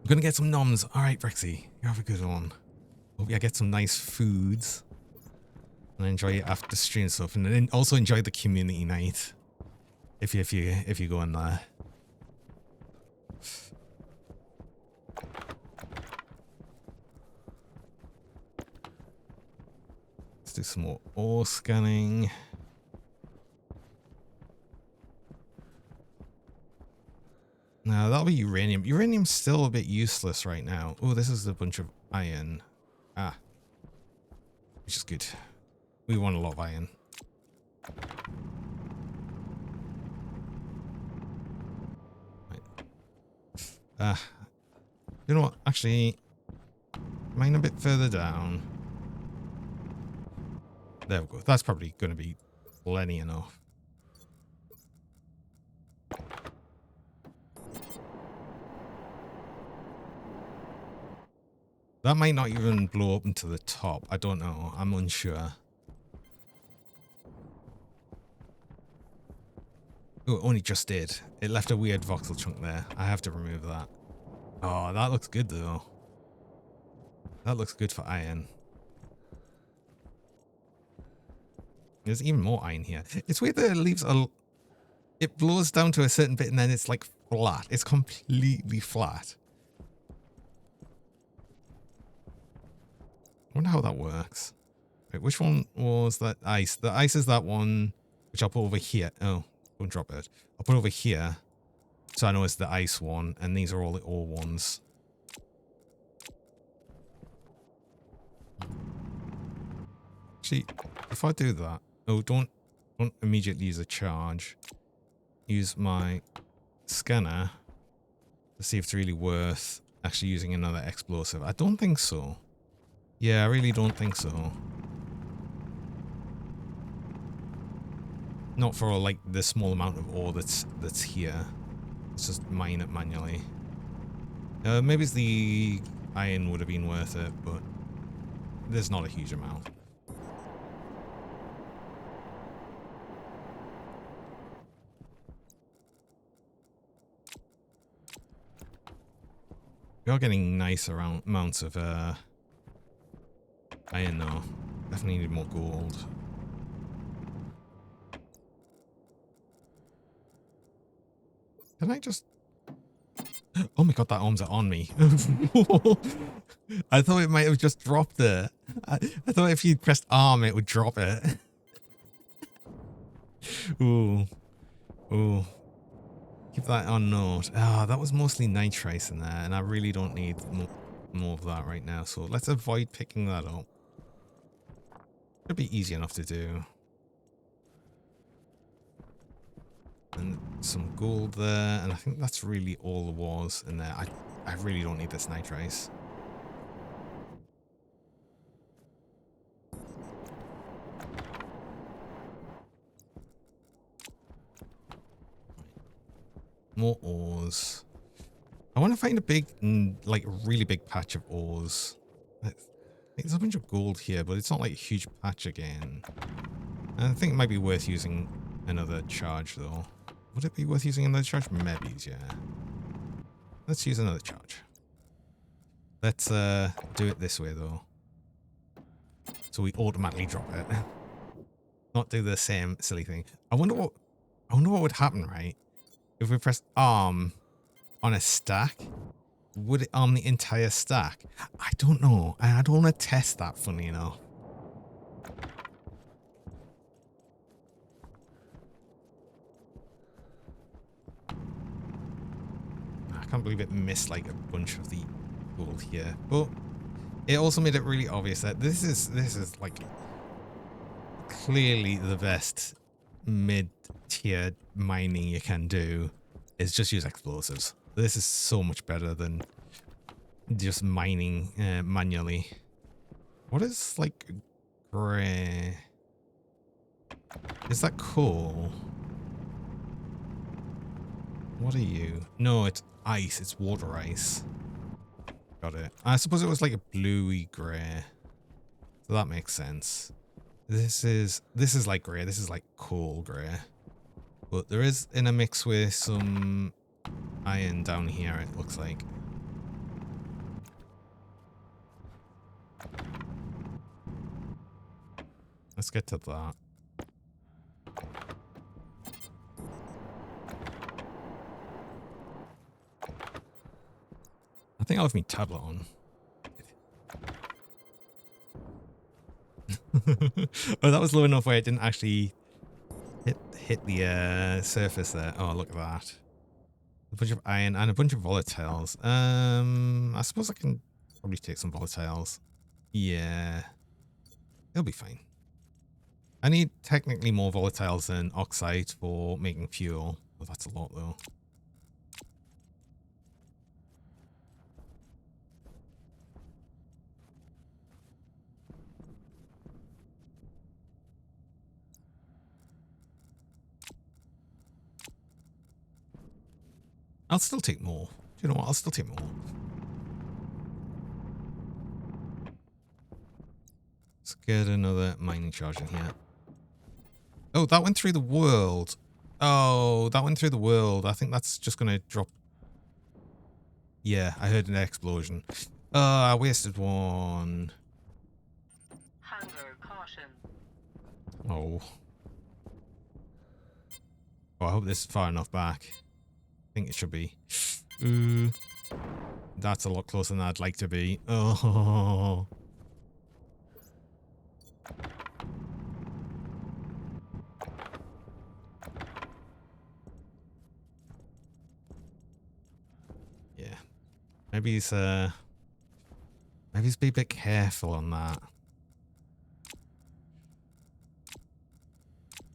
gonna get some noms. All right, Brexy, you have a good one. Hope I get some nice foods and enjoy it after stream stuff, and then also enjoy the community night if you go in there. Let's do some more ore scanning. No, that'll be uranium. Uranium's still a bit useless right now. Oh, this is a bunch of iron. Ah. Which is good. We want a lot of iron. Right. You know what? Actually, mine a bit further down. There we go. That's probably going to be plenty enough. That might not even blow up into the top. I don't know. I'm unsure. Oh, it only just did. It left a weird voxel chunk there. I have to remove that. Oh, that looks good though. That looks good for iron. There's even more iron here. It's weird that it leaves a... It blows down to a certain bit and then it's like flat. It's completely flat. I wonder how that works. Wait, which one was that ice? The ice is that one, which I'll put over here. Oh, don't drop it. I'll put over here. So I know it's the ice one, and these are all the ore ones. Actually, if I do that... Oh, don't immediately use a charge. Use my scanner to see if it's really worth actually using another explosive. I don't think so. Yeah, I really don't think so. Not for like the small amount of ore that's here. Let's just mine it manually. Maybe it's the iron would have been worth it, but there's not a huge amount. We are getting nice amounts of iron though. Definitely need more gold. Can I just... Oh my god, that arms are on me. I thought it might have just dropped it. I thought if you pressed arm, it would drop it. Ooh. Ooh. Keep that on note. Ah, that was mostly nitrice in there, and I really don't need more of that right now, so let's avoid picking that up. It'll be easy enough to do. And some gold there, and I think that's really all there was in there. I really don't need this nitrice. More ores. I want to find a big, like, really big patch of ores. There's a bunch of gold here, but it's not like a huge patch again. And I think it might be worth using another charge, though. Would it be worth using another charge? Maybe, yeah. Let's use another charge. Let's do it this way, though. So we automatically drop it. Not do the same silly thing. I wonder what I wonder what would happen, right? If we press arm on a stack, would it arm the entire stack? I don't know. I don't want to test that, funny enough. I can't believe it missed like a bunch of the gold here. But it also made it really obvious that this is like clearly the best mid-tier mining you can do is just use explosives. This is so much better than just mining manually. What is like gray? Is that coal? What are you? No, it's ice. It's water ice. Got it. I suppose it was like a bluey gray. So that makes sense. This is like grey. This is like coal grey. But there is in a mix with some iron down here, it looks like. Let's get to that. I think I'll have my tablet on. Oh, that was low enough where it didn't actually hit the surface there. Oh, look at that. A bunch of iron and a bunch of volatiles. I suppose I can probably take some volatiles. Yeah. It'll be fine. I need technically more volatiles than oxide for making fuel. Oh, that's a lot though. I'll still take more. You know what? I'll still take more. Let's get another mining charge in here. Oh, that went through the world. Oh, that went through the world. I think that's just going to drop. Yeah, I heard an explosion. I wasted one. Hunger caution. Oh. Oh, I hope this is far enough back. I think it should be. Ooh. That's a lot closer than I'd like to be. Oh. Yeah. Maybe he's be a bit careful on that.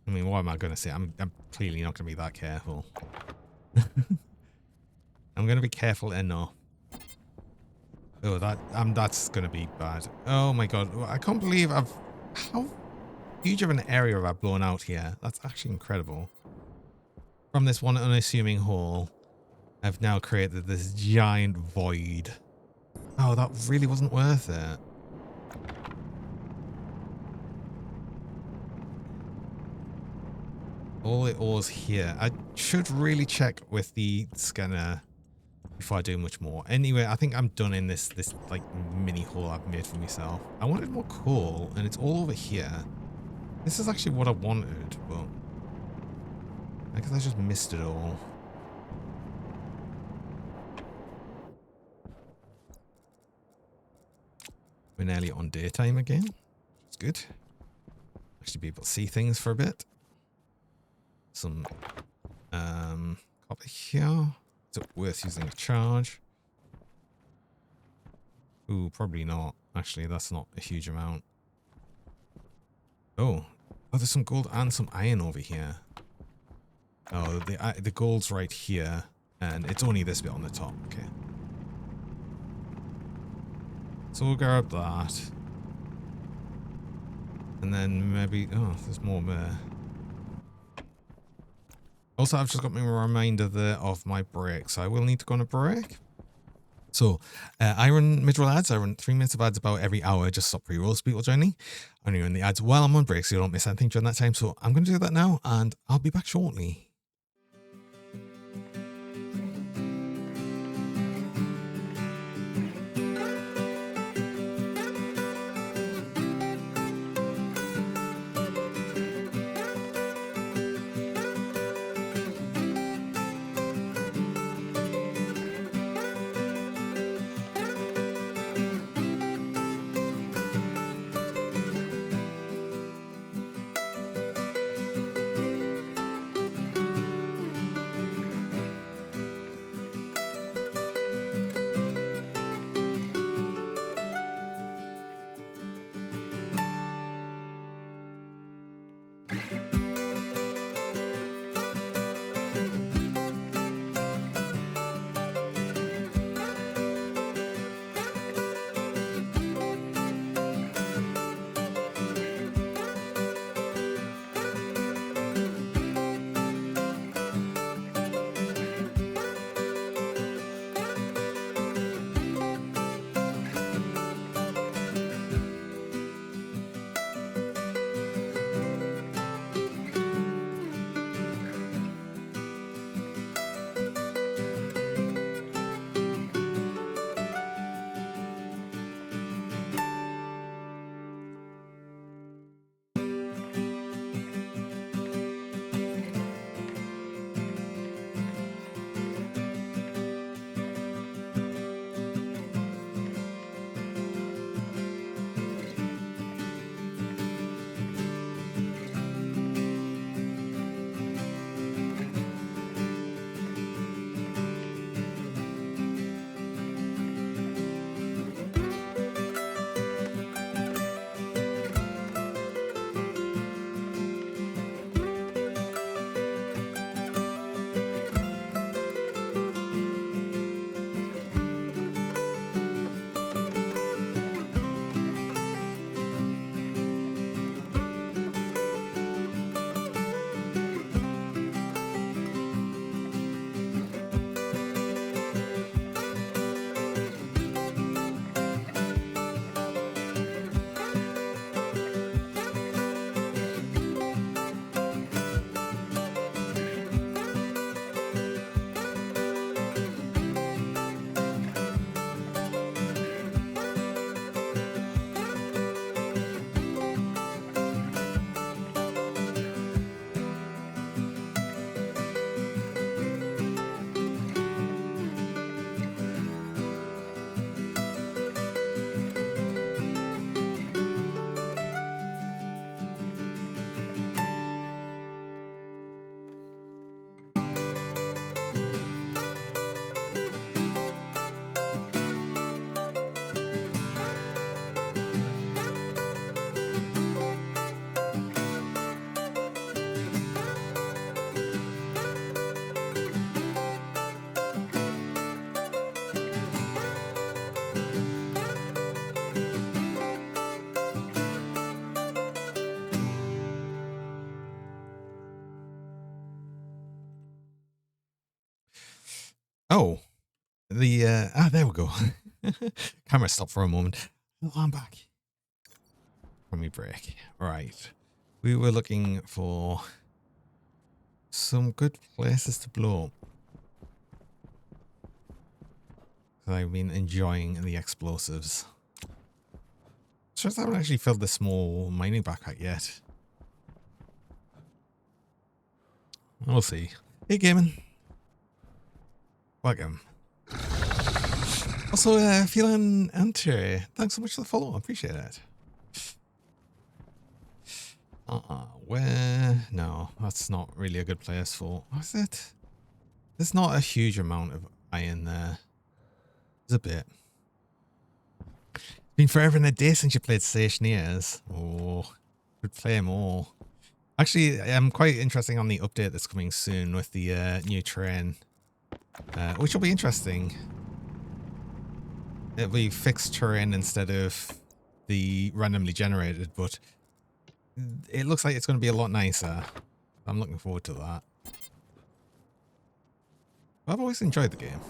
I mean, what am I going to say? I'm clearly not going to be that careful. I'm going to be careful enough. Oh, that's going to be bad. Oh my god. I can't believe how huge of an area have I blown out here? That's actually incredible. From this one unassuming hole, I've now created this giant void. Oh, that really wasn't worth it. All the ores here. I should really check with the scanner before I do much more. Anyway, I think I'm done in this like mini hole I've made for myself. I wanted more coal, and it's all over here. This is actually what I wanted, but I guess I just missed it all. We're nearly on daytime again. It's good. Actually be able to see things for a bit. Some copper here. Is it worth using a charge? Ooh, probably not. Actually, that's not a huge amount. Oh, there's some gold and some iron over here. Oh, the gold's right here, and it's only this bit on the top. Okay. So we'll grab that. And then maybe... Oh, there's more there. Also, I've just got my reminder there of my break, so I will need to go on a break. So, I run mid-roll ads. I run 3 minutes of ads about every hour, just stop pre-rolls people joining. I only run the ads while I'm on break, so you don't miss anything during that time. So I'm going to do that now, and I'll be back shortly. Oh, there we go. Camera stopped for a moment. Oh, I'm back. Let me break. Right. We were looking for some good places to blow up. I've been enjoying the explosives. Just haven't actually filled the small mining backpack yet. We'll see. Hey, Gaming. Welcome. Also, feeling Enter. Thanks so much for the follow. I appreciate it. Where? No, that's not really a good place for. What's it? There's not a huge amount of iron there. There's a bit. Been forever and a day since you played Stationeers. Oh, could play more. Actually, I'm quite interesting on the update that's coming soon with the new train, which will be interesting. It'll be fixed terrain instead of the randomly generated, but it looks like it's going to be a lot nicer. I'm looking forward to that. I've always enjoyed the game.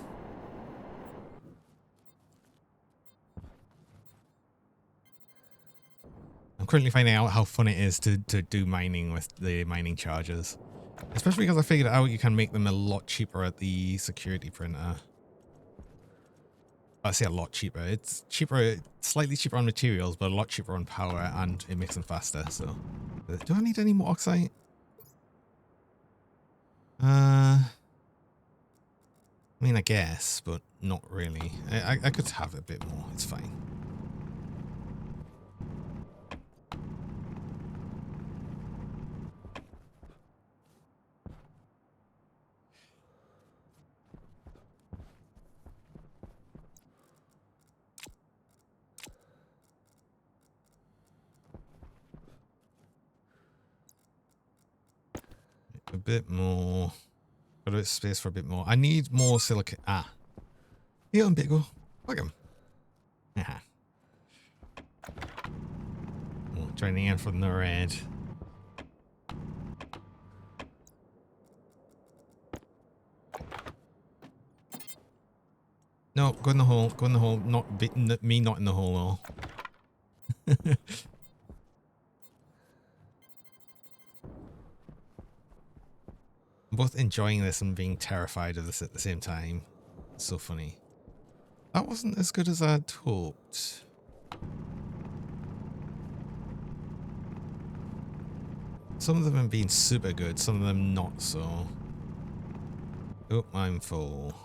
I'm currently finding out how fun it is to do mining with the mining charges. Especially because I figured out you can make them a lot cheaper at the security printer. I say a lot cheaper. It's cheaper, slightly cheaper on materials, but a lot cheaper on power, and it makes them faster. So, do I need any more oxide? I mean, I guess, but not really. I could have a bit more. It's fine. A bit more. Got a bit of space for a bit more. I need more silica. Ah. Here on Biggle. Welcome. Yeah. Oh, joining in from the red. No, go in the hole. Go in the hole. Me not in the hole, though. I'm both enjoying this and being terrified of this at the same time. It's so funny. That wasn't as good as I'd hoped. Some of them have been super good, some of them not so. Oh, I'm full.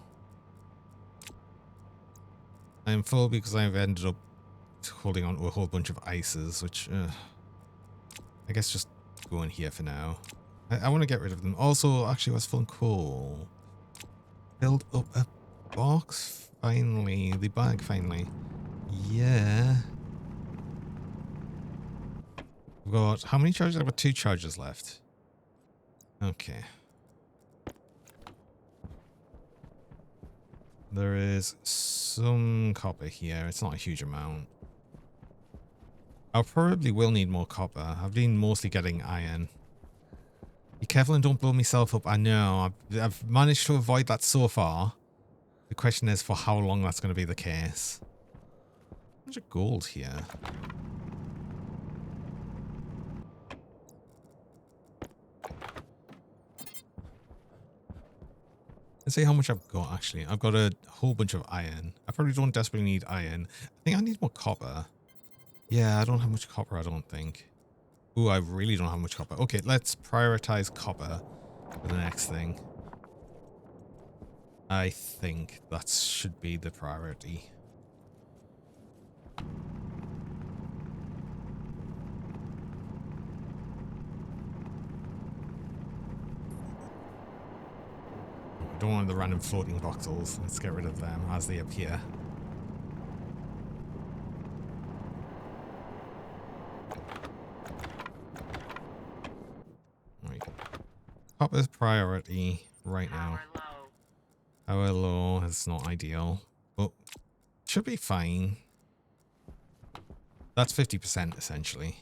I'm full because I've ended up holding on to a whole bunch of ices, which I guess just go in here for now. I want to get rid of them. Also, actually, what's fun? Cool. Build up a box. Finally. The bag, finally. Yeah. I've got, how many charges? I've got 2 charges left. Okay. There is some copper here. It's not a huge amount. I probably will need more copper. I've been mostly getting iron. Be careful and don't blow myself up. I know. I've managed to avoid that so far. The question is for how long that's going to be the case. There's a gold here. Let's see how much I've got, actually. I've got a whole bunch of iron. I probably don't desperately need iron. I think I need more copper. Yeah, I don't have much copper, I don't think. Ooh, I really don't have much copper. Okay, let's prioritize copper for the next thing. I think that should be the priority. I don't want the random floating voxels. Let's get rid of them as they appear. Right. Copper's priority right now. Power low. That's not ideal, but should be fine. That's 50% essentially.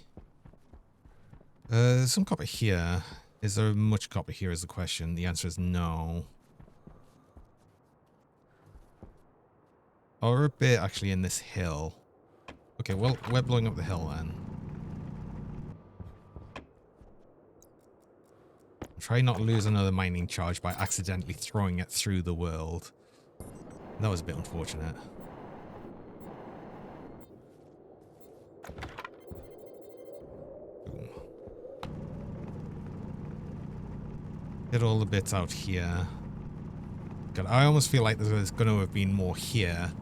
Some copper here. Is there much copper here is the question. The answer is no. Or a bit actually in this hill. Okay, well, we're blowing up the hill then. Try not to lose another mining charge by accidentally throwing it through the world. That was a bit unfortunate. Boom. Get all the bits out here. God, I almost feel like there's going to have been more here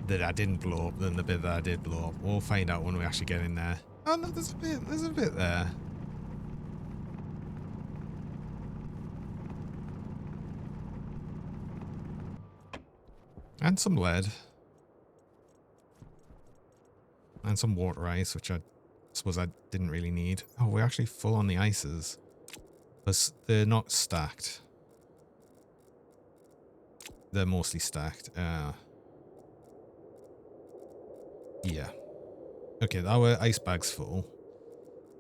that I didn't blow up than the bit that I did blow up. We'll find out when we actually get in there. Oh no, there's a bit there. And some lead. And some water ice, which I suppose I didn't really need. Oh, we're actually full on the ices. But they're not stacked. They're mostly stacked. Yeah. Okay, our ice bag's full.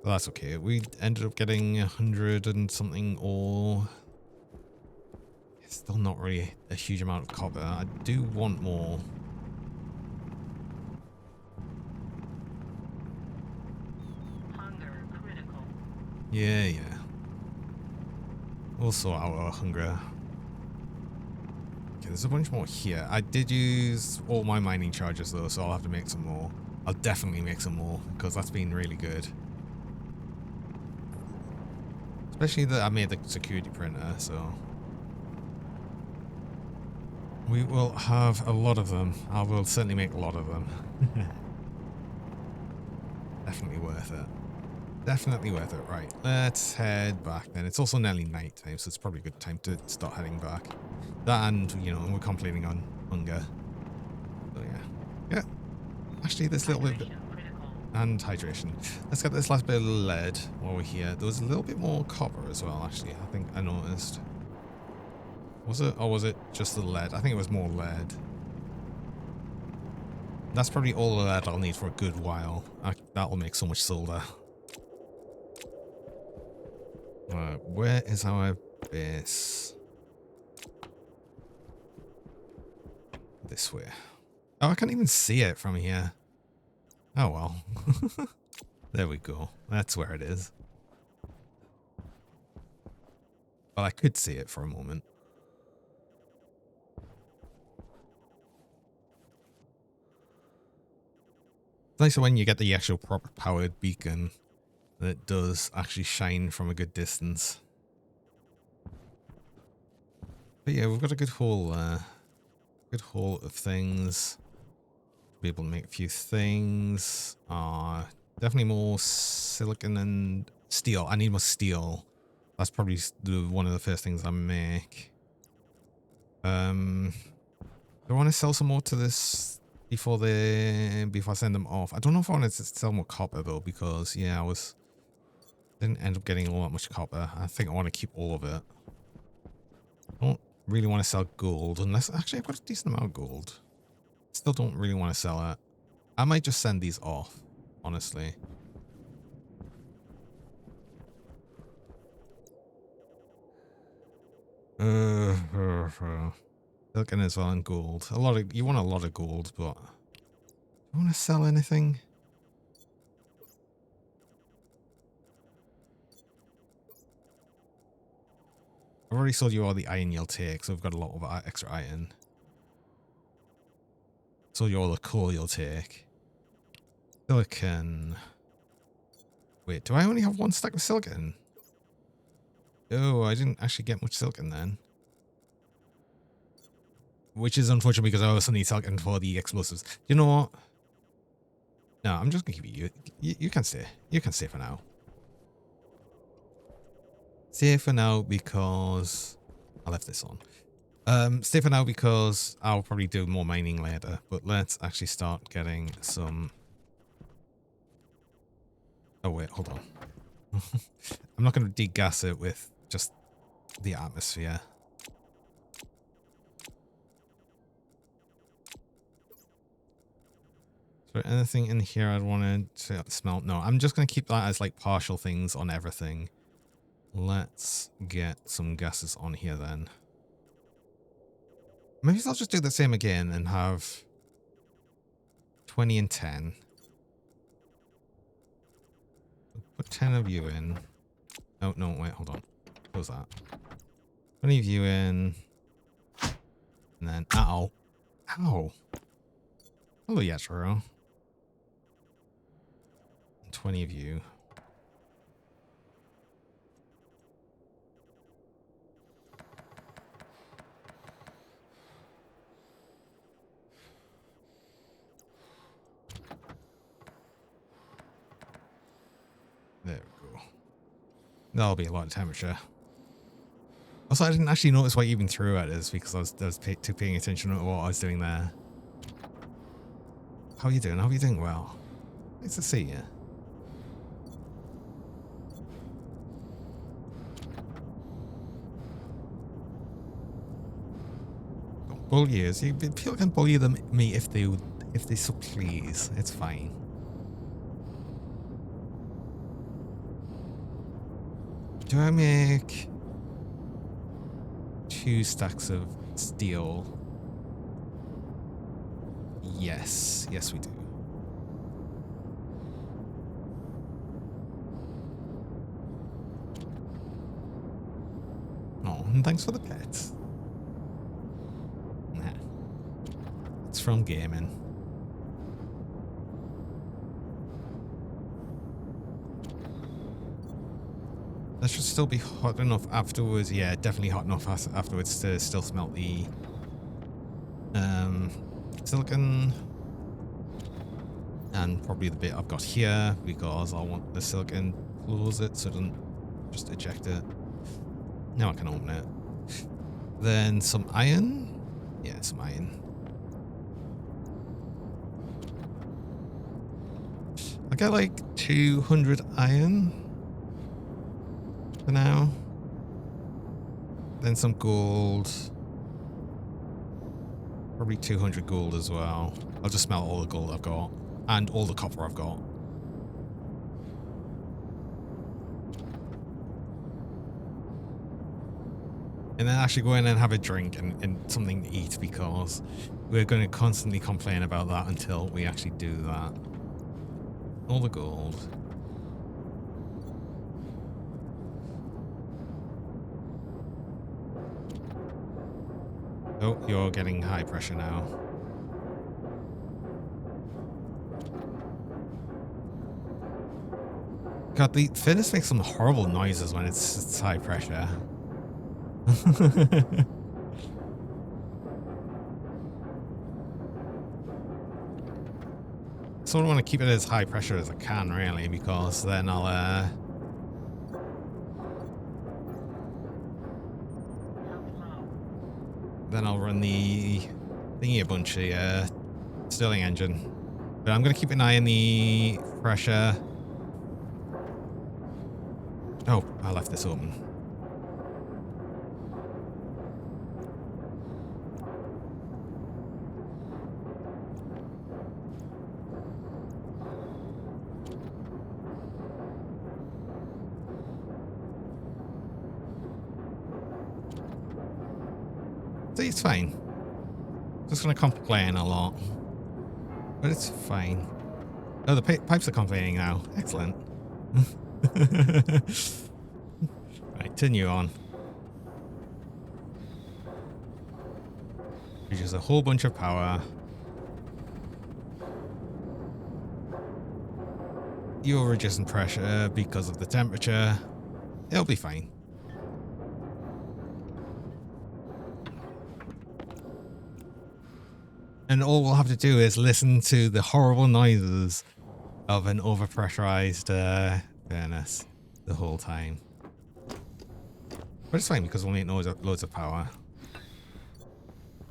Well, that's okay. We ended up getting 100 and something ore. It's still not really a huge amount of copper. I do want more. Hunger critical. Yeah. We'll sort out our hunger. Okay, there's a bunch more here. I did use all my mining charges though, so I'll have to make some more. I'll definitely make some more because that's been really good. Especially that I made the security printer, so we will have a lot of them. I will certainly make a lot of them. Definitely worth it. Definitely worth it. Right, let's head back then. It's also nearly night time, so it's probably a good time to start heading back. That and, you know, we're complaining on hunger. So yeah. Actually, this little bit... And hydration. Let's get this last bit of lead while we're here. There was a little bit more copper as well, actually. I think I noticed. Was it? Or was it just the lead? I think it was more lead. That's probably all the lead I'll need for a good while. That'll make so much silver. Where is our base? This way. Oh, I can't even see it from here. Oh well. There we go. That's where it is. Well, I could see it for a moment. It's nice when you get the actual proper powered beacon that does actually shine from a good distance. But yeah, we've got a good haul of things. Be able to make a few things. Definitely more silicon and steel. I need more steel. That's probably one of the first things I make. Do I want to sell some more to this before I send them off? I don't know if I want to sell more copper though, because yeah, didn't end up getting all that much copper. I think I want to keep all of it. I don't really want to sell gold unless actually I've got a decent amount of gold. Still don't really want to sell it. I might just send these off, honestly. Silicon as well and gold. You want a lot of gold, but do you want to sell anything? I've already sold you all the iron you'll take, so we've got a lot of extra iron. Sold you all the coal you'll take. Silicon. Wait, do I only have one stack of silicon? Oh, I didn't actually get much silicon then. Which is unfortunate because I also need silicon for the explosives. You know what? No, I'm just gonna keep you. You can stay. You can stay for now. Stay for now because I left this on. Stay for now because I'll probably do more mining later. But let's actually start getting some. Oh wait, hold on. I'm not gonna degas it with just the atmosphere. Is there anything in here I'd want to smelt? No, I'm just going to keep that as like partial things on everything. Let's get some gases on here then. Maybe I'll just do the same again and have 20 and 10. Put 10 of you in. Oh, no, wait, hold on. What was that? 20 of you in. And then, ow. Ow. Hello, Yatro. 20 of you. There we go. That'll be a lot of temperature. Also, I didn't actually notice what even threw at us because I was paying attention to what I was doing there. How are you doing? I hope you're doing well. Nice to see you. Don't bully us. People can bully me if they so please. It's fine. Do I make 2 stacks of steel? Yes. Yes, we do. Oh, and thanks for the pets. Nah. It's from gaming. That should still be hot enough afterwards. Yeah, definitely hot enough afterwards to still smelt the silicon. And probably the bit I've got here, because I want the silicon to close it so it doesn't just eject it. Now I can open it. Then some iron. Yeah, some iron. I got like 200 iron for now. Then some gold. Probably 200 gold as well. I'll just smelt all the gold I've got. And all the copper I've got. And then actually go in and have a drink and something to eat, because we're going to constantly complain about that until we actually do that. All the gold. Oh, you're getting high pressure now. God, the furnace makes some horrible noises when it's high pressure. Sort of want to keep it as high pressure as I can, really, because then I'll run the thingy a bunch, the Stirling engine. But I'm going to keep an eye on the pressure. Oh, I left this open. See, it's fine. Just going to complain a lot. But it's fine. Oh, the pipes are complaining now. Excellent. Right, turn you on. Produce a whole bunch of power. You're reducing pressure because of the temperature. It'll be fine. And all we'll have to do is listen to the horrible noises of an overpressurized furnace the whole time. But it's fine because we'll need loads of power.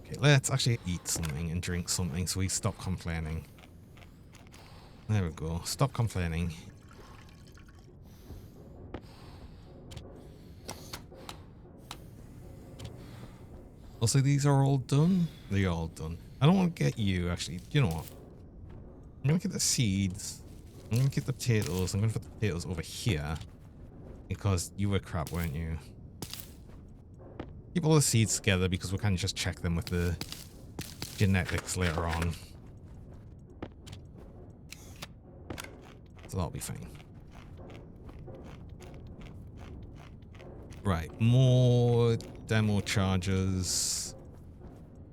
Okay, let's actually eat something and drink something so we stop complaining. There we go. Stop complaining. Also, these are all done? They're all done. I don't want to get you, actually. You know what? I'm going to get the seeds. I'm going to get the potatoes. I'm going to put the potatoes over here. Because you were crap, weren't you? Keep all the seeds together because we can just check them with the genetics later on. So that'll be fine. Right, more demo charges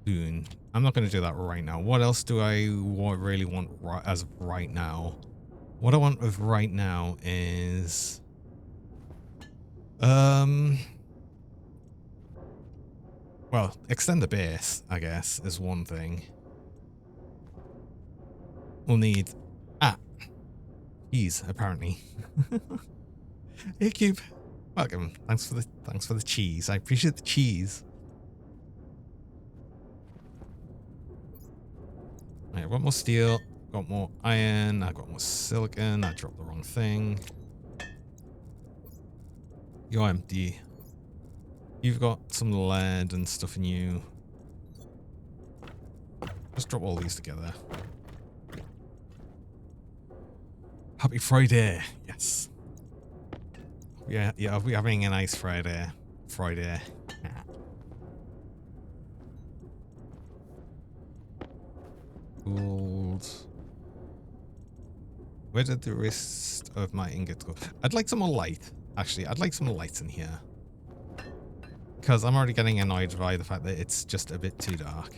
soon. I'm not going to do that right now. What else do I really want as of right now? What I want of right now is... well, extend the base, I guess, is one thing. We'll need... ah! Keys, apparently. Hey, Cube. Welcome. Thanks for the cheese. I appreciate the cheese. Right, I've got more steel, got more iron, I've got more silicon, I dropped the wrong thing. You're empty. You've got some lead and stuff in you. Just drop all these together. Happy Friday. Yes. Yeah, I'll be having a nice Friday. Gold. Where did the rest of my ingots go? I'd like some more light. Actually, I'd like some more lights in here. Because I'm already getting annoyed by the fact that it's just a bit too dark.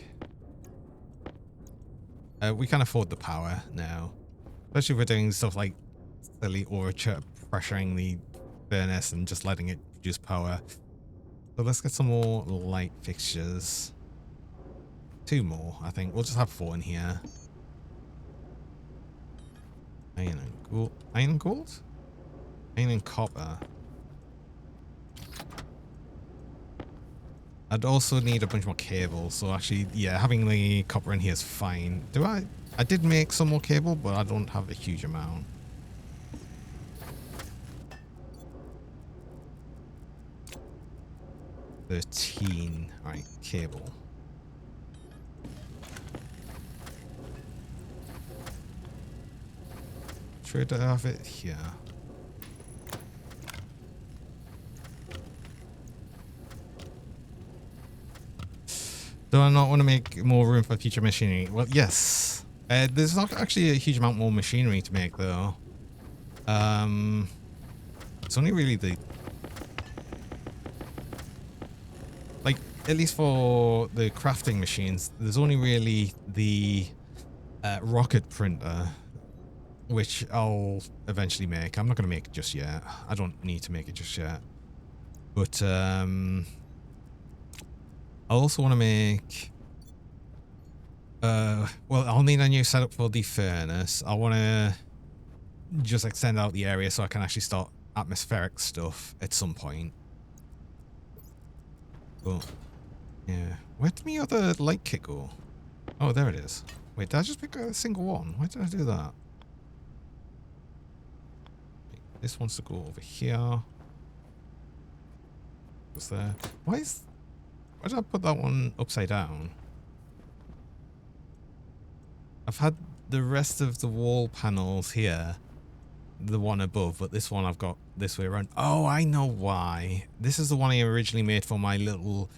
We can afford the power now. Especially if we're doing stuff like silly orchard pressuring the furnace and just letting it produce power. So let's get some more light fixtures. 2 more, I think. We'll just have 4 in here. Iron and gold. Iron and gold? Iron and copper. I'd also need a bunch more cable, so actually, yeah, having the copper in here is fine. I did make some more cable, but I don't have a huge amount. $13. Alright, cable. Should I have it here? Do I not want to make more room for future machinery? Well, yes. There's not actually a huge amount more machinery to make, though. It's only really the... like, at least for the crafting machines, there's only really the rocket printer, which I'll eventually make. I'm not going to make it just yet. I don't need to make it just yet. But, I also want to make... well, I'll need a new setup for the furnace. I want to just extend out the area so I can actually start atmospheric stuff at some point. But, yeah. Where did my other light kit go? Oh, there it is. Wait, did I just pick a single one? Why did I do that? This wants to go over here. What's there? Why did I put that one upside down? I've had the rest of the wall panels here, the one above, but this one I've got this way around. Oh, I know why. This is the one I originally made for my little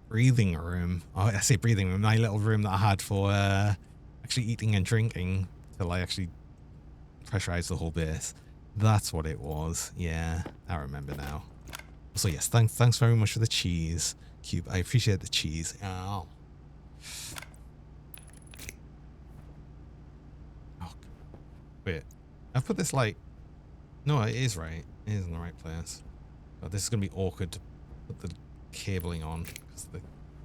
breathing room. Oh, I say breathing room, my little room that I had for actually eating and drinking till I actually pressurized the whole base. That's what it was. Yeah, I remember now. So yes, thanks very much for the cheese, Cube. I appreciate the cheese. Oh. Oh. Wait, I've put this like... no, it is right. It is in the right place. But this is going to be awkward to put the cabling on because the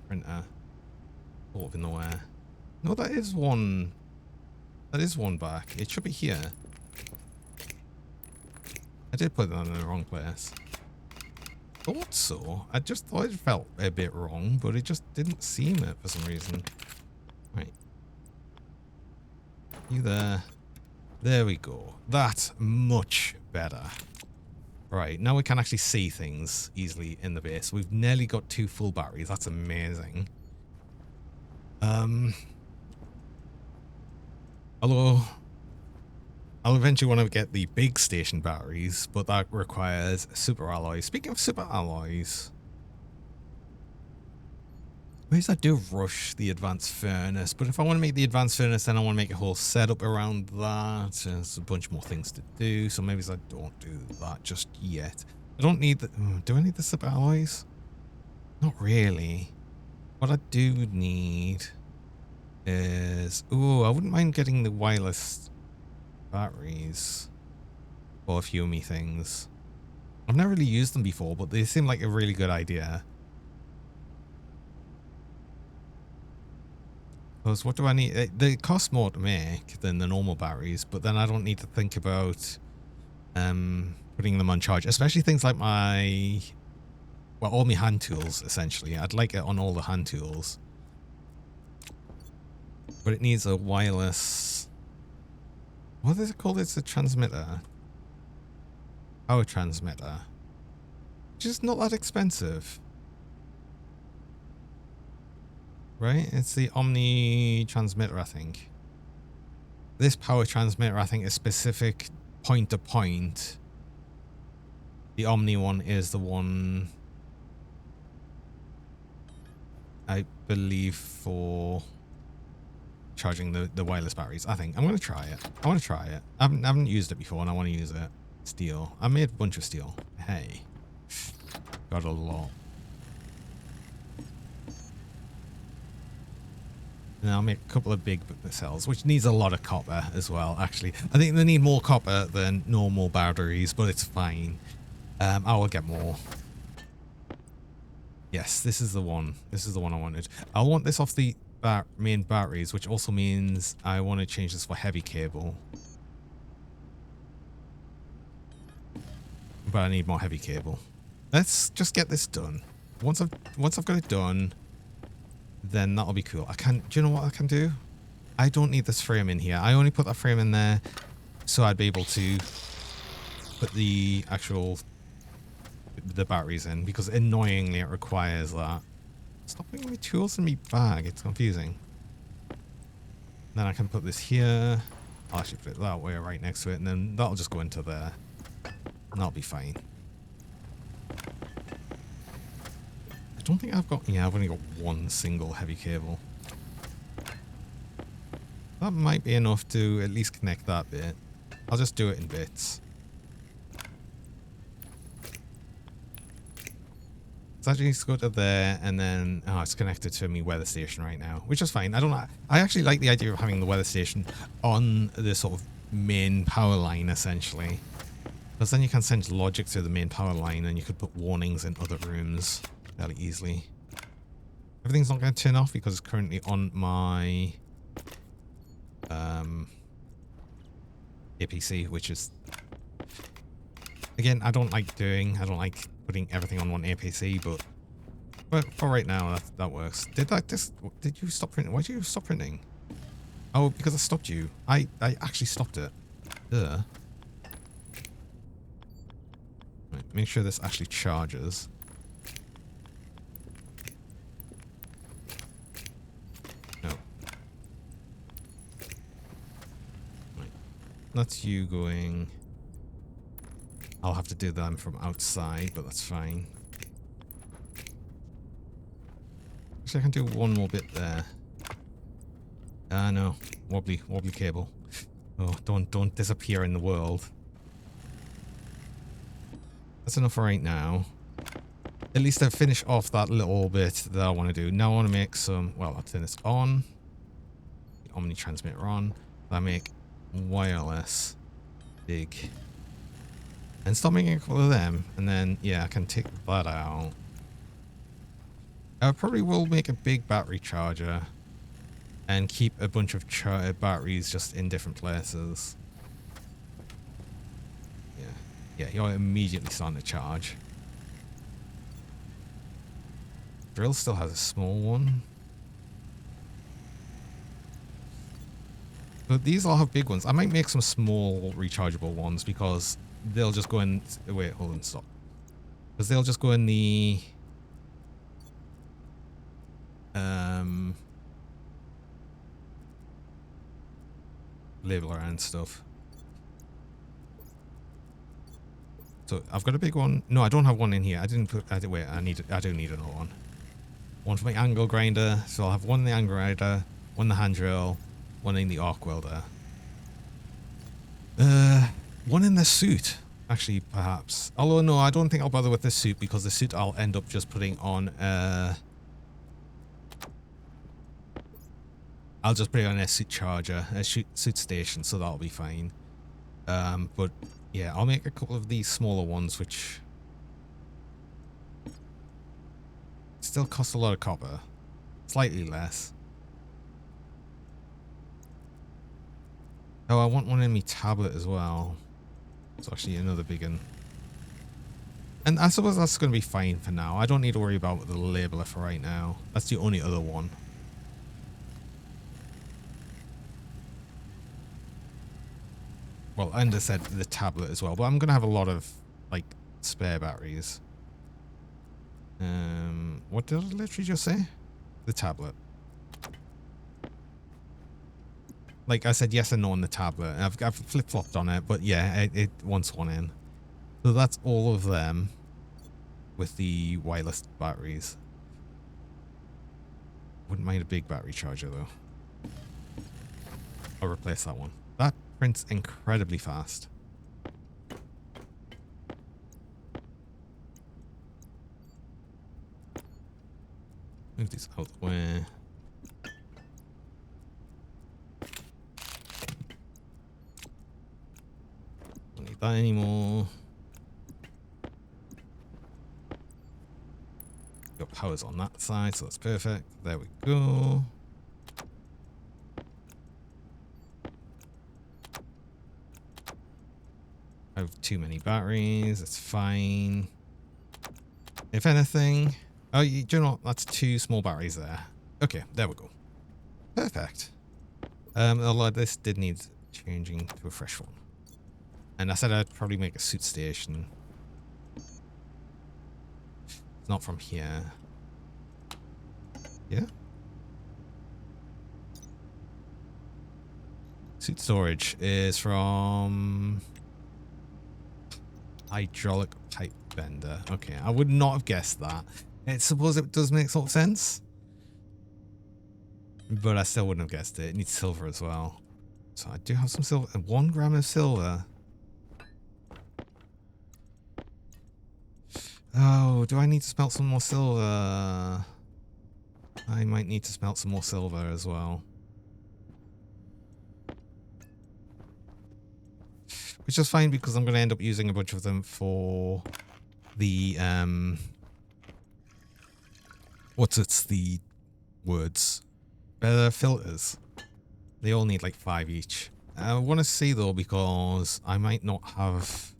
printer sort of in the way. No, that is one. That is one back. It should be here. I did put that in the wrong place. Thought so. I just thought it felt a bit wrong, but it just didn't seem it for some reason. Right. You there. There we go. That's much better. Right, now we can actually see things easily in the base. We've nearly got 2 full batteries. That's amazing. Although I'll eventually want to get the big station batteries, but that requires super alloys. Speaking of super alloys, Ways I do rush the advanced furnace, but if I want to make the advanced furnace, then I want to make a whole setup around that. So there's a bunch more things to do, so maybe I don't do that just yet. I don't need the... do I need the sub alloys? Not really. What I do need is... Oh, I wouldn't mind getting the wireless batteries for a few of me things. I've never really used them before, but they seem like a really good idea. Because what do I need? They cost more to make than the normal batteries, but then I don't need to think about putting them on charge, especially things like my... Well, all my hand tools, essentially. I'd like it on all the hand tools. But it needs a wireless... What is it called? It's a transmitter. Power transmitter. Which is not that expensive. Right? It's the Omni transmitter, I think. This power transmitter, I think, is specific point to point. The Omni one is the one, I believe, for charging the wireless batteries. I think. I'm going to try it. I want to try it. I haven't used it before and I want to use it. Steel. I made a bunch of steel. Hey. Got a lot. And I'll make a couple of big cells, which needs a lot of copper as well, actually. I think they need more copper than normal batteries, but it's fine. I will get more. Yes, this is the one. This is the one I wanted. I want this off the main batteries, which also means I want to change this for heavy cable. But I need more heavy cable. Let's just get this done. Once I've got it done, then that'll be cool. Do you know what I can do? I don't need this frame in here. I only put that frame in there so I'd be able to put the batteries in, because annoyingly it requires that. Stop putting my tools in my bag. It's confusing. Then I can put this here. I'll actually put it that way right next to it, and then that'll just go into there. And that'll be fine. I don't think I've got... Yeah, I've only got one single heavy cable. That might be enough to at least connect that bit. I'll just do it in bits. It's actually just go to there, and then... Oh, it's connected to my weather station right now, which is fine. I actually like the idea of having the weather station on the sort of main power line, essentially. Because then you can send logic through the main power line, and you could put warnings in other rooms fairly easily. Everything's not going to turn off because it's currently on my APC, which is, again, I don't like putting everything on one APC, but for right now that works. Did you stop printing? Why did you stop printing? Oh, because I stopped you. I actually stopped it. Right, make sure this actually charges. No. Right. That's you going. I'll have to do them from outside, but that's fine. Actually, I can do one more bit there. No. Wobbly cable. Oh, don't disappear in the world. That's enough for right now. At least I've finished off that little bit that I want to do. Now I want to make some... Well, I'll turn this on. The Omni transmitter on. I make wireless big. And start making a couple of them. And then, yeah, I can take that out. I probably will make a big battery charger. And keep a bunch of batteries just in different places. Yeah, you're immediately starting to charge. Drill still has a small one. But these all have big ones. I might make some small rechargeable ones because they'll just go in... Wait, hold on, stop. Because they'll just go in the... labeler and stuff. So I've got a big one. No, I don't have one in here. I didn't put... wait, I do need another one. one for my angle grinder. So I'll have one in the angle grinder, one in the hand drill, one in the arc welder. One in the suit, actually, perhaps. Although, no, I don't think I'll bother with the suit because the suit I'll end up just putting on, I'll just put it on a suit charger, a suit station, so that'll be fine. But yeah, I'll make a couple of these smaller ones, which still cost a lot of copper. Slightly less. Oh, I want one in me tablet as well. It's actually another big one. And I suppose that's going to be fine for now. I don't need to worry about the labeler for right now. That's the only other one. Well, and I said the tablet as well, but I'm going to have a lot of, like, spare batteries. What did I literally just say? The tablet. Like I said, yes and no on the tablet. I've flip-flopped on it, but yeah, it wants one in. So that's all of them with the wireless batteries. Wouldn't mind a big battery charger, though. I'll replace that one. That prints incredibly fast. Move these out of the way. Don't need that anymore. Got powers on that side, so that's perfect. There we go. I have too many batteries. It's fine. If anything... Oh, you know what? That's 2 small batteries there. Okay, there we go. Perfect. Although this did need changing to a fresh one. And I said I'd probably make a suit station. It's not from here. Yeah? Suit storage is from... hydraulic pipe bender. Okay, I would not have guessed that. I suppose it does make sort of sense. But I still wouldn't have guessed it. It needs silver as well. So I do have some silver. 1 gram of silver. Oh, do I need to smelt some more silver? I might need to smelt some more silver as well. Which is fine because I'm going to end up using a bunch of them for the, the words? Better filters. They all need like 5 each. I want to see though because I might not have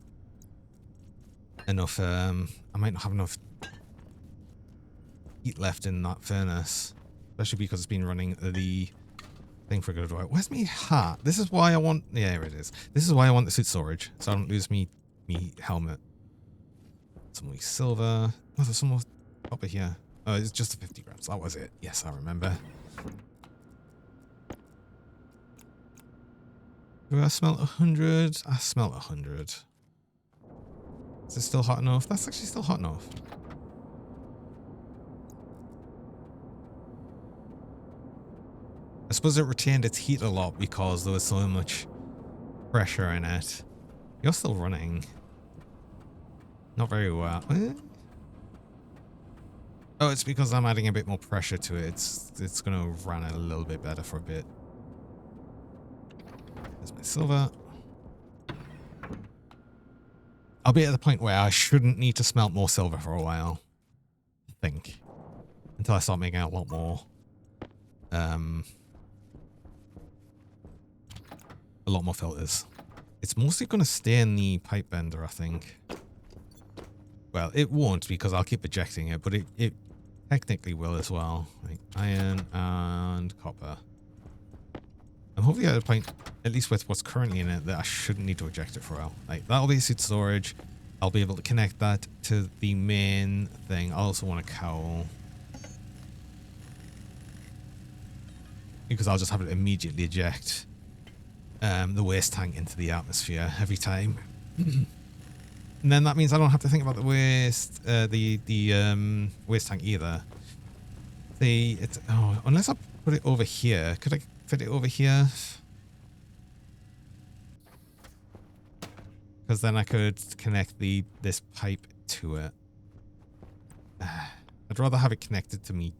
enough, I might not have enough heat left in that furnace. Especially because it's been running the thing for a good while. Where's my hat? This is why I want... Yeah, here it is. This is why I want the suit storage. So I don't lose me helmet. Some more silver. Oh, there's some more copper here. Oh, it's just the 50 grams. That was it. Yes, I remember. Do I smelt 100? I smelt 100. Is it still hot enough? That's actually still hot enough. I suppose it retained its heat a lot because there was so much pressure in it. You're still running. Not very well. Oh, it's because I'm adding a bit more pressure to it. It's going to run a little bit better for a bit. There's my silver. I'll be at the point where I shouldn't need to smelt more silver for a while. I think. Until I start making a lot more. A lot more filters. It's mostly going to stay in the pipe bender, I think. Well, it won't because I'll keep ejecting it, but it technically will as well. Like iron and copper. I'm hopefully at a point, at least with what's currently in it, that I shouldn't need to eject it for a while. Like, that'll be suit storage. I'll be able to connect that to the main thing. I also want a cowl. Because I'll just have it immediately eject the waste tank into the atmosphere every time. And then that means I don't have to think about the waste, waste tank either. See, it's... Oh, unless I put it over here. Could I fit it over here? Because then I could connect this pipe to it. I'd rather have it connected to me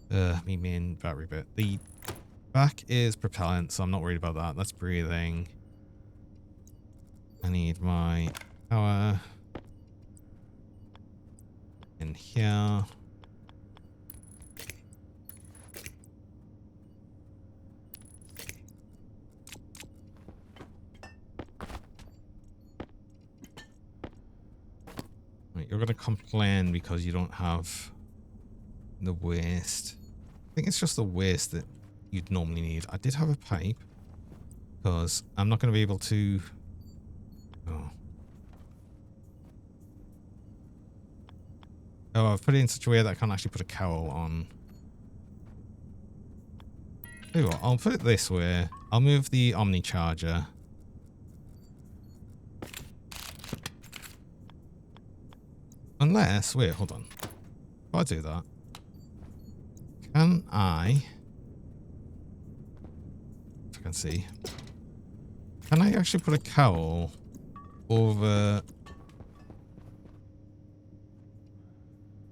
main battery bit. The back is propellant, so I'm not worried about that. That's breathing. I need my power in here. Right, you're gonna complain because you don't have the waste. I think it's just the waste that you'd normally need. I did have a pipe because I'm not going to be able to... Oh. Oh, I've put it in such a way that I can't actually put a cowl on. Tell you what, I'll put it this way. I'll move the Omni charger. Unless... Wait, hold on. If I do that... Can I... If I can see... Can I actually put a cowl over...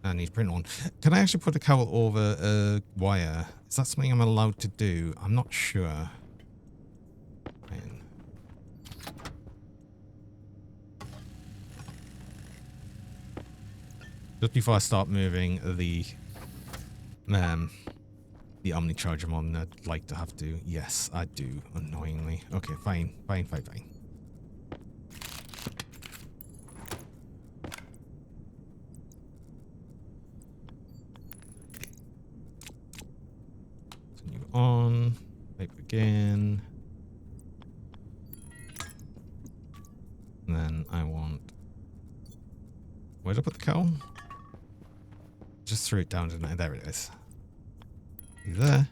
I need to print one. Can I actually put a cowl over a wire? Is that something I'm allowed to do? I'm not sure. Just before I start moving the Omni charger mod, I'd like to have to. Yes, I do, annoyingly. Okay, fine. Continue on. Pipe again. And then I want... Where did I put the cowl? Just threw it down, didn't I? There it is. You there?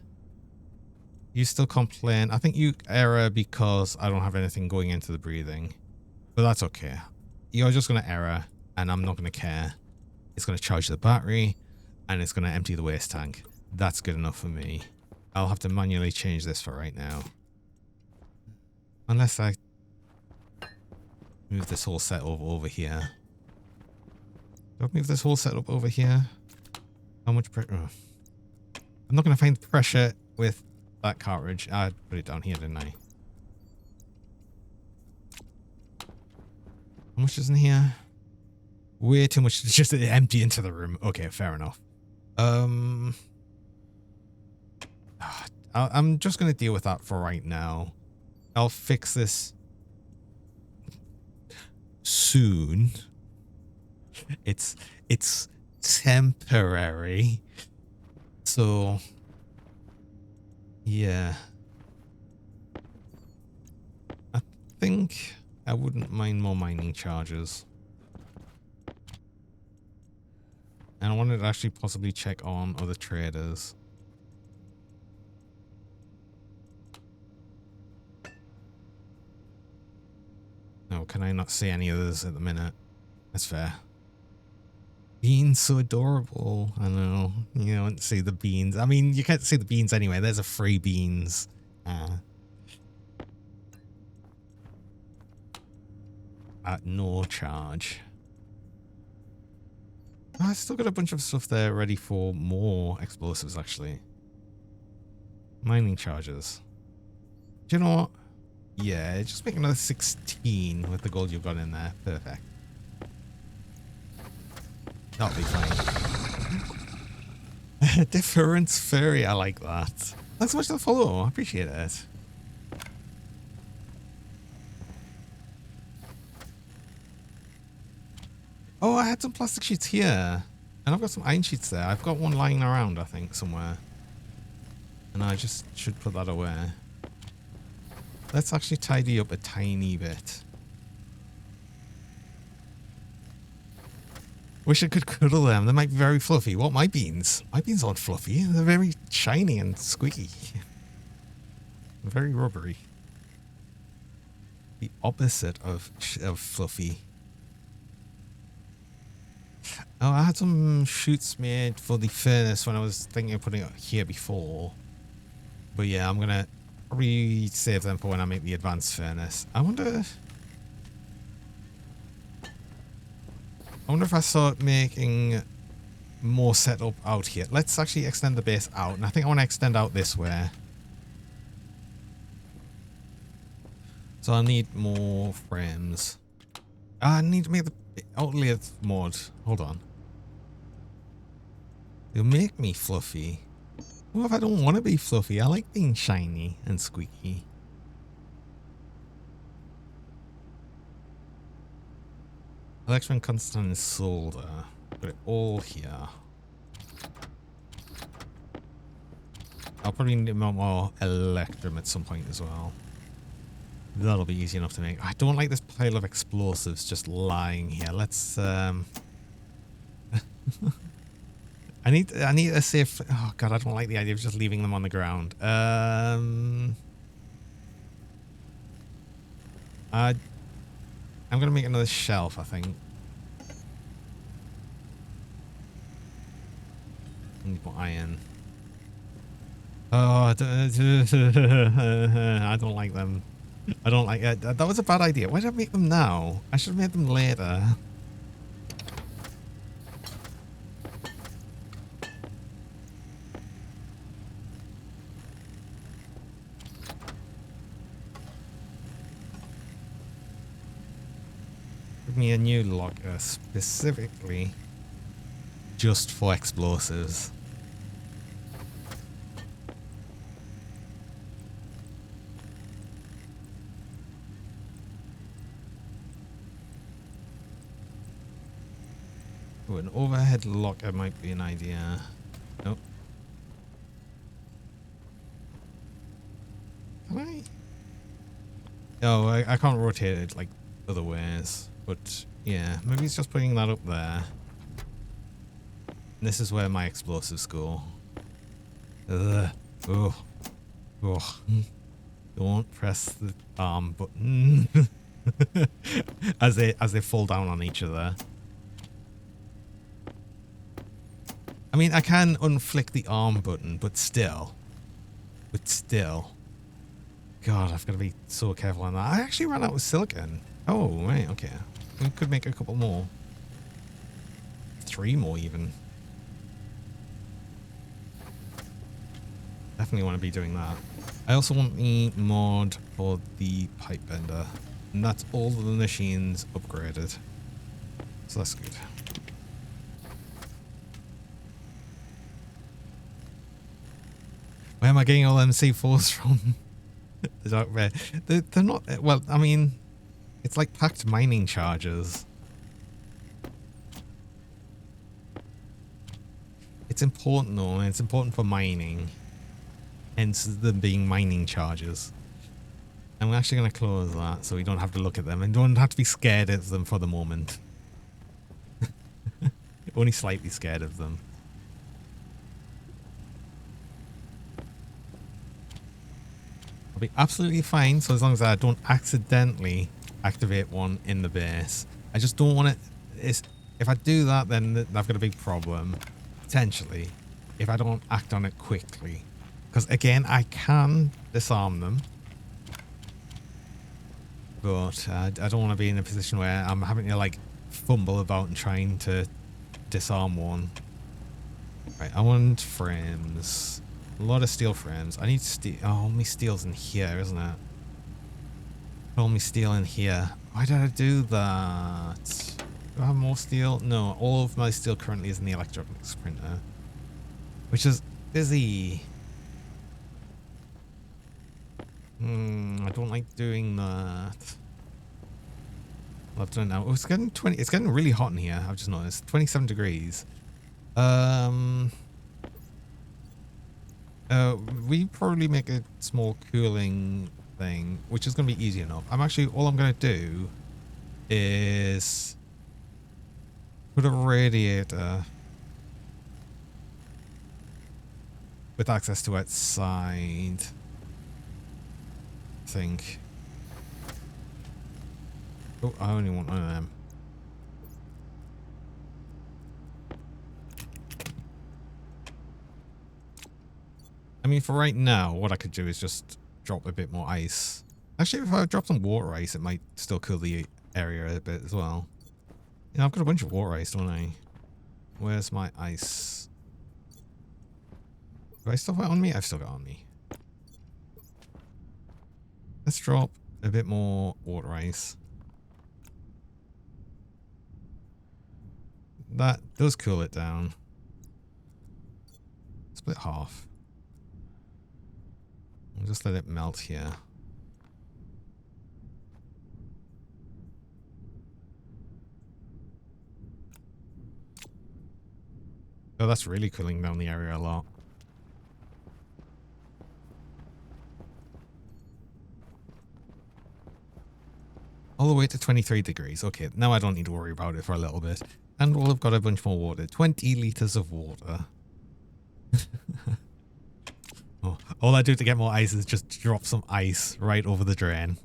You still complain. I think you error because I don't have anything going into the breathing. But that's okay. You're just going to error, and I'm not going to care. It's going to charge the battery, and it's going to empty the waste tank. That's good enough for me. I'll have to manually change this for right now. Unless I move this whole setup over here. Do I move this whole setup over here? How much pressure? Oh. I'm not going to find pressure with that cartridge. I put it down here, didn't I? How much is in here? Way too much to just empty into the room. Okay, fair enough. I'm just going to deal with that for right now. I'll fix this soon. It's temporary. So, yeah. I think I wouldn't mind more mining charges. And I wanted to actually possibly check on other traders. No, can I not see any others at the minute? That's fair. Beans, so adorable. I know. You don't see the beans. I mean, you can't see the beans anyway. There's a free beans. At no charge. I still got a bunch of stuff there ready for more explosives, actually. Mining charges. Do you know what? Yeah, just make another 16 with the gold you've got in there. Perfect. That'll be fine. Difference furry, I like that. Thanks so much for the follow. I appreciate it. Oh, I had some plastic sheets here. And I've got some iron sheets there. I've got one lying around, I think, somewhere. And I just should put that away. Let's actually tidy up a tiny bit. Wish I could cuddle them. They might be very fluffy. What, my beans? My beans aren't fluffy. They're very shiny and squeaky. Very rubbery. The opposite of fluffy. Oh, I had some chutes made for the furnace when I was thinking of putting it here before. But yeah, I'm going to re-save them for when I make the advanced furnace. I wonder if I start making more setup out here. Let's actually extend the base out. And I think I want to extend out this way. So I need more frames. I need to make the outlays mod. Hold on. You'll make me fluffy. What if I don't want to be fluffy? I like being shiny and squeaky. Electron constant and solder. Put it all here. I'll probably need more electrum at some point as well. That'll be easy enough to make. I don't like this pile of explosives just lying here. Let's I need a safe. Oh god, I don't like the idea of just leaving them on the ground. I'm gonna make another shelf, I think. Need more iron. Oh, I don't like them. I don't like it. That was a bad idea. Why did I make them now? I should have made them later. Give me a new locker specifically just for explosives. Oh, an overhead locker might be an idea. Nope. Can I? Oh, I can't rotate it like other ways. But yeah, maybe it's just putting that up there. And this is where my explosives go. Ugh. Oh. Oh. Don't press the arm button. as they fall down on each other. I mean, I can unflick the arm button, but still. God, I've got to be so careful on that. I actually ran out of silicon. Oh, right, okay. We could make a couple more. 3 more, even. Definitely want to be doing that. I also want the mod for the pipe bender. And that's all of the machines upgraded. So that's good. Where am I getting all them C4s from? The dark red. They're not... Well, I mean... It's like packed mining charges. It's important though, and it's important for mining. Hence them being mining charges. I'm actually going to close that so we don't have to look at them and don't have to be scared of them for the moment. Only slightly scared of them. I'll be absolutely fine so as long as I don't accidentally activate one in the base. I just don't want it. If I do that, then I've got a big problem. Potentially. If I don't act on it quickly. Because again, I can disarm them. But I don't want to be in a position where I'm having to like fumble about and trying to disarm one. Right, I want frames. A lot of steel frames. I need steel. Oh, only steel's in here, isn't it? Only steel in here. Why did I do that? Do I have more steel? No, all of my steel currently is in the electronics printer. Which is busy. I don't like doing that. Well, I've done it now. Oh, it's getting 20. It's getting really hot in here. I've just noticed 27 degrees. We probably make a small cooling thing, which is going to be easy enough. All I'm going to do is put a radiator with access to outside. I think. Oh, I only want one of them. mean, for right now, what I could do is just drop a bit more ice. Actually, if I drop some water ice, it might still cool the area a bit as well. Yeah, I've got a bunch of water ice, don't I? Where's my ice? Do I still have it on me? I've still got it on me. Let's drop a bit more water ice. That does cool it down. Split half. I'll just let it melt here. Oh, that's really cooling down the area a lot. All the way to 23 degrees. Okay, now I don't need to worry about it for a little bit. And we'll have got a bunch more water. 20 litres of water. Oh, all I do to get more ice is just drop some ice right over the drain.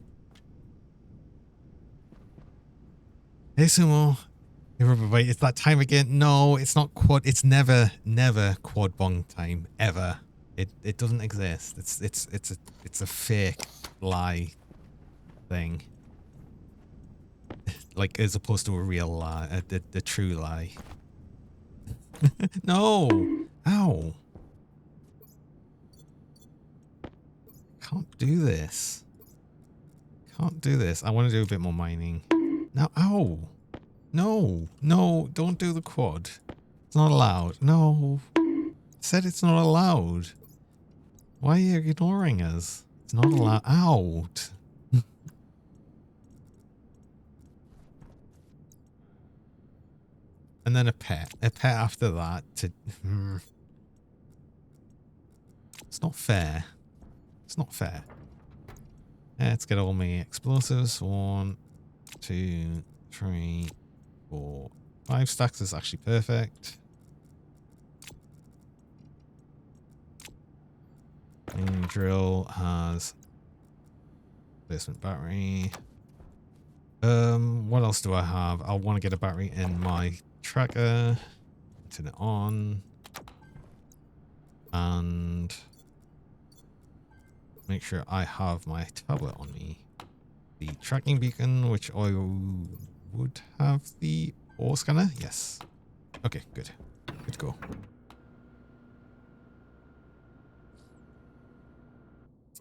Hey, Sumo. Hey, everybody, it's that time again. No, it's not quad. It's never quad bong time ever. It doesn't exist. It's a fake lie thing. Like, as opposed to a real lie, a true lie. No! Ow! Can't do this. Can't do this. I want to do a bit more mining. Now, ow! No! No! Don't do the quad. It's not allowed. No! Said it's not allowed. Why are you ignoring us? It's not allowed. Out! And then a pet. A pet after that to... It's not fair. It's not fair. Let's get all my explosives. 1, 2, 3, 4, 5 stacks is actually perfect. And drill has replacement battery. What else do I have? I want to get a battery in my tracker. Turn it on. And make sure I have my tablet on me. The tracking beacon, which I would have the ore scanner. Yes. Okay, good. Good to go.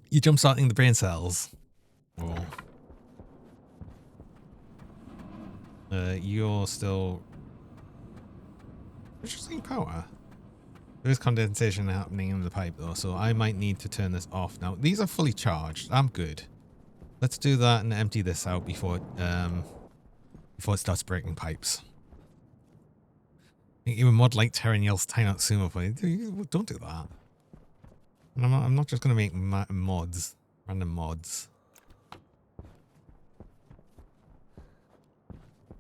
You jump starting the brain cells. Oh. You're still interesting power. There is condensation happening in the pipe though, so I might need to turn this off now. These are fully charged. I'm good. Let's do that and empty this out before it starts breaking pipes. Even mod like Terran yells tiny out sumo play. Don't do that. And I'm not just gonna make mods, random mods.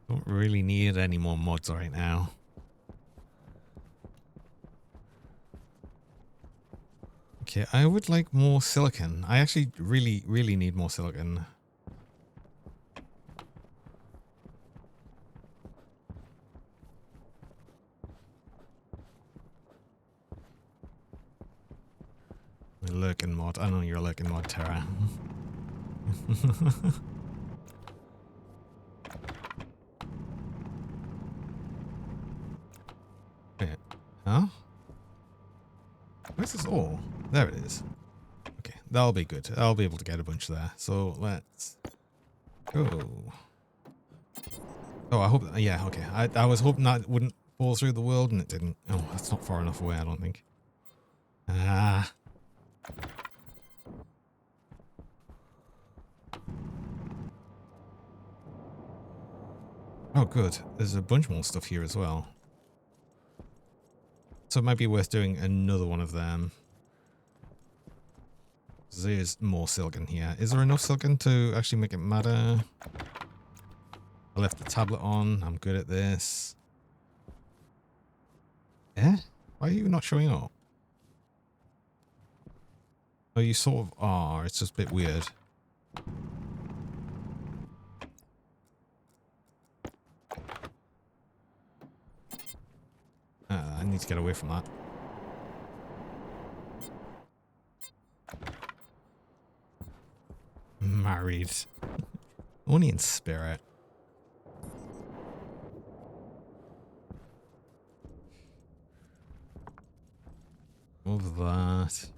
Don't really need any more mods right now. Okay, I would like more silicon. I actually really need more silicon. Lurking mod. I know you're a lurking mod, Terra. Wait, huh? Where's this ore? There it is. Okay, that'll be good. I'll be able to get a bunch there. So let's go. Oh, I hope. Yeah, okay. I was hoping that wouldn't fall through the world, and it didn't. Oh, that's not far enough away, I don't think. Ah. Oh, good. There's a bunch more stuff here as well. So it might be worth doing another one of them. There's more silicon here. Is there enough silicon to actually make it matter? I left the tablet on. I'm good at this. Eh? Why are you not showing up? Oh, you sort of are. It's just a bit weird. I need to get away from that. married. Only in spirit. Move that.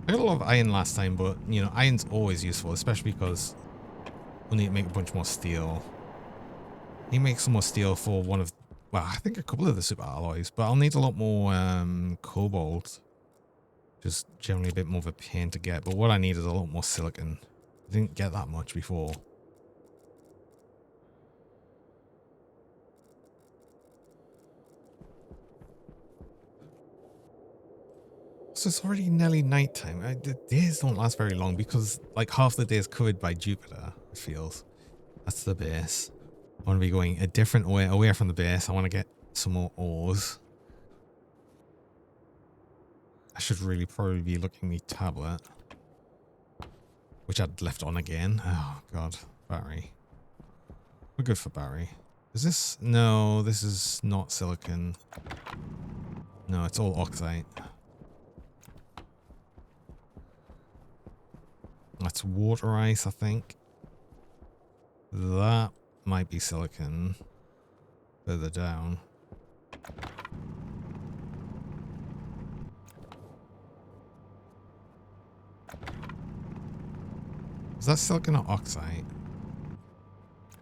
I got a lot of iron last time, but, you know, iron's always useful, especially because we'll need to make a bunch more steel. He makes some more steel for one of, well, I think a couple of the super alloys, but I'll need a lot more cobalt. Just generally a bit more of a pain to get, but what I need is a lot more silicon. I didn't get that much before. So it's already nearly nighttime. The days don't last very long because like half the day is covered by Jupiter, it feels. That's the base. I want to be going a different way away from the base. I want to get some more ores. I should really probably be looking at the tablet, which I'd left on again. Oh god, battery. We're good for battery. Is this? No, this is not silicon. No, it's all oxide. That's water ice, I think. That might be silicon. Further down. Is that silicon or oxide?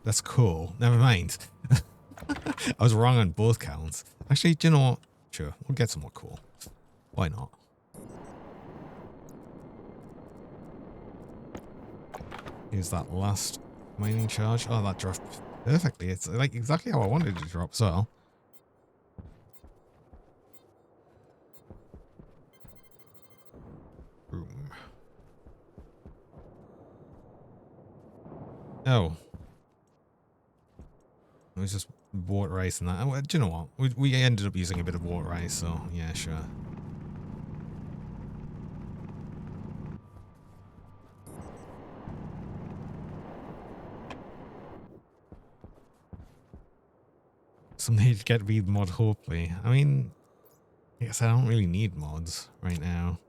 That's cool. Never mind. I was wrong on both counts. Actually, do you know what? Sure, we'll get some more coal. Why not? Use that last mining charge. Oh, that dropped perfectly. It's like exactly how I wanted it to drop, so. Boom. Oh. It was just water ice and that. Do you know what? We ended up using a bit of water ice, so yeah, sure. Someday to get Read mod, hopefully. I mean, I guess I don't really need mods right now.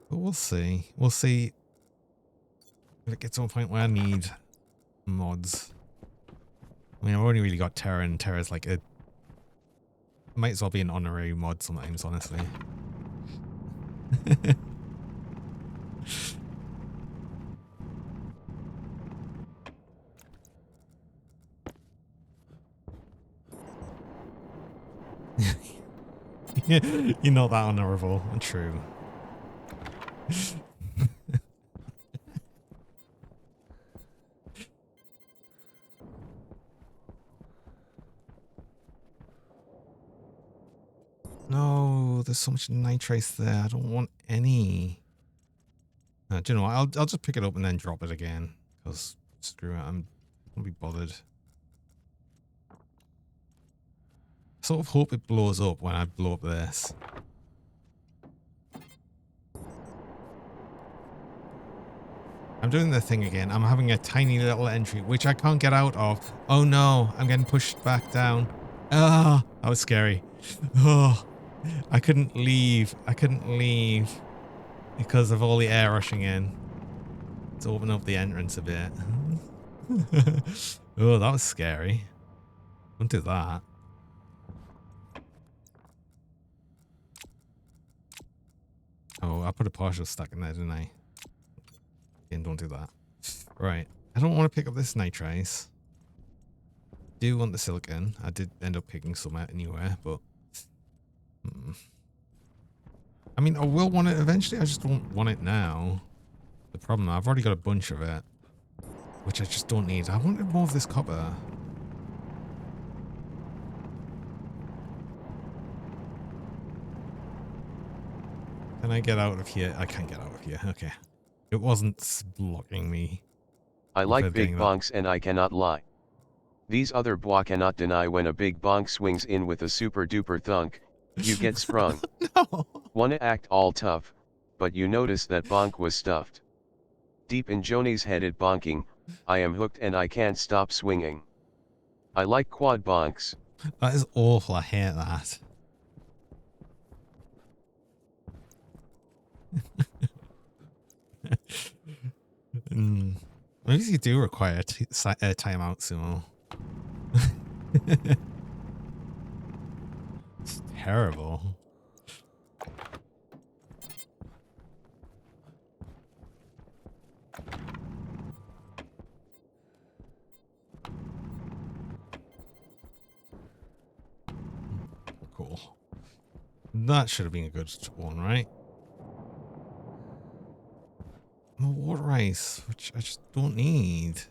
But we'll see. We'll see if it gets to a point where I need mods. I mean, I've only really got Terra, and Terra's like a... Might as well be an honorary mod sometimes, honestly. You're not that honorable. True. No, there's so much nitrates there. I don't want any. Do you know what? I'll just pick it up and then drop it again. Because screw it, I'm gonna be bothered. I sort of hope it blows up when I blow up this. I'm doing the thing again. I'm having a tiny little entry, which I can't get out of. Oh no, I'm getting pushed back down. Ah, that was scary. Oh, I couldn't leave. I couldn't leave because of all the air rushing in. Let's open up the entrance a bit. Oh, that was scary. Don't do that. Oh, I put a partial stack in there, didn't I? Again, don't do that. Right. I don't want to pick up this nitrace. Do want the silicon. I did end up picking some out anywhere, but... I mean, I will want it eventually. I just don't want it now. The problem, I've already got a bunch of it, which I just don't need. I wanted more of this copper. Can I get out of here? I can't get out of here. Okay. It wasn't blocking me. I like big bonks and I cannot lie. These other bois cannot deny when a big bonk swings in with a super duper thunk, you get sprung. No. Wanna act all tough, but you notice that bonk was stuffed. Deep in Joni's head it bonking, I am hooked and I can't stop swinging. I like quad bonks. That is awful. I hate that. Maybe you do require a timeout, Sumo. It's terrible. Cool. That should have been a good one, right? More water ice, which I just don't need.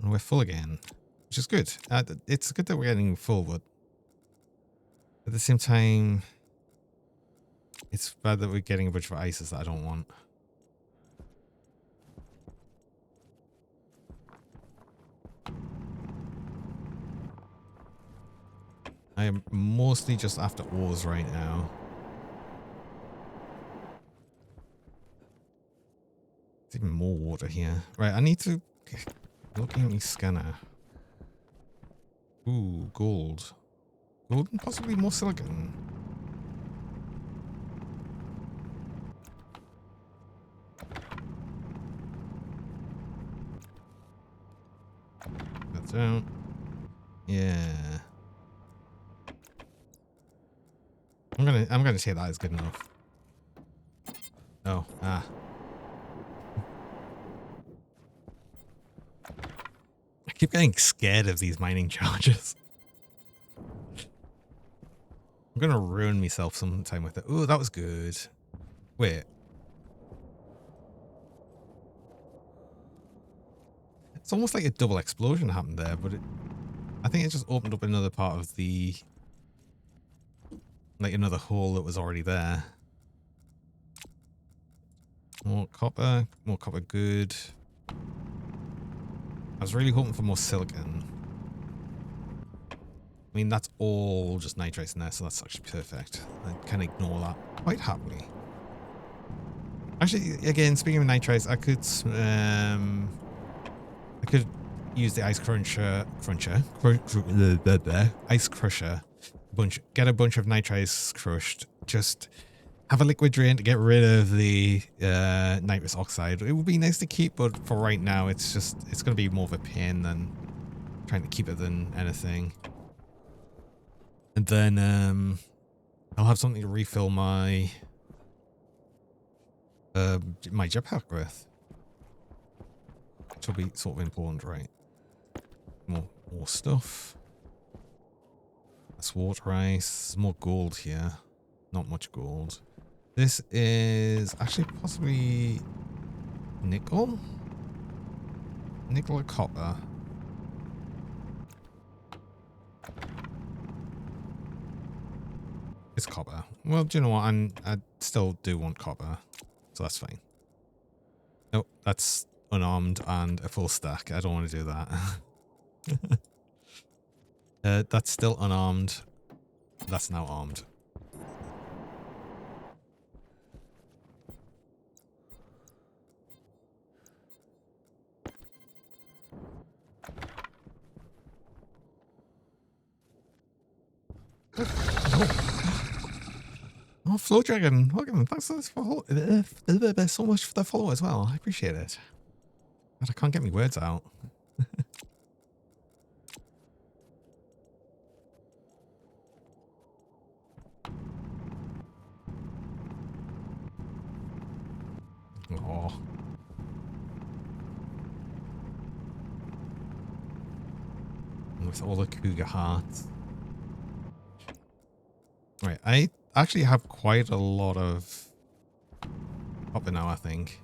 And we're full again, which is good. It's good that we're getting full, but at the same time, it's bad that we're getting a bunch of ices that I don't want. I am mostly just after ores right now. There's even more water here. Right, I need to... Looking at my scanner. Ooh, gold. Gold and possibly more silicon. That's out. Yeah. I'm gonna say that is good enough. Oh, ah. I keep getting scared of these mining charges. I'm gonna ruin myself sometime with it. Ooh, that was good. Wait. It's almost like a double explosion happened there, but I think it just opened up another part of the... Like another hole that was already there. More copper good. I was really hoping for more silicon. I mean, that's all just nitrates in there, so that's actually perfect. I can ignore that quite happily. Actually, again, speaking of nitrates, I could use the ice ice crusher, get a bunch of nitrates crushed, just have a liquid drain to get rid of the nitrous oxide. It would be nice to keep, but for right now, it's going to be more of a pain than trying to keep it than anything. And then I'll have something to refill my my jetpack with, which will be sort of important, right? More stuff. That's water ice. More gold here. Not much gold. This is actually possibly nickel? Nickel or copper? It's copper. Well, do you know what? I still do want copper, so that's fine. Nope, that's unarmed and a full stack. I don't want to do that. That's still unarmed. That's now armed. Oh, Flow Dragon, welcome. Thanks so much for the follow as well. I appreciate it. But I can't get my words out. Oh. With all the cougar hearts. Right, I actually have quite a lot of copper now, I think.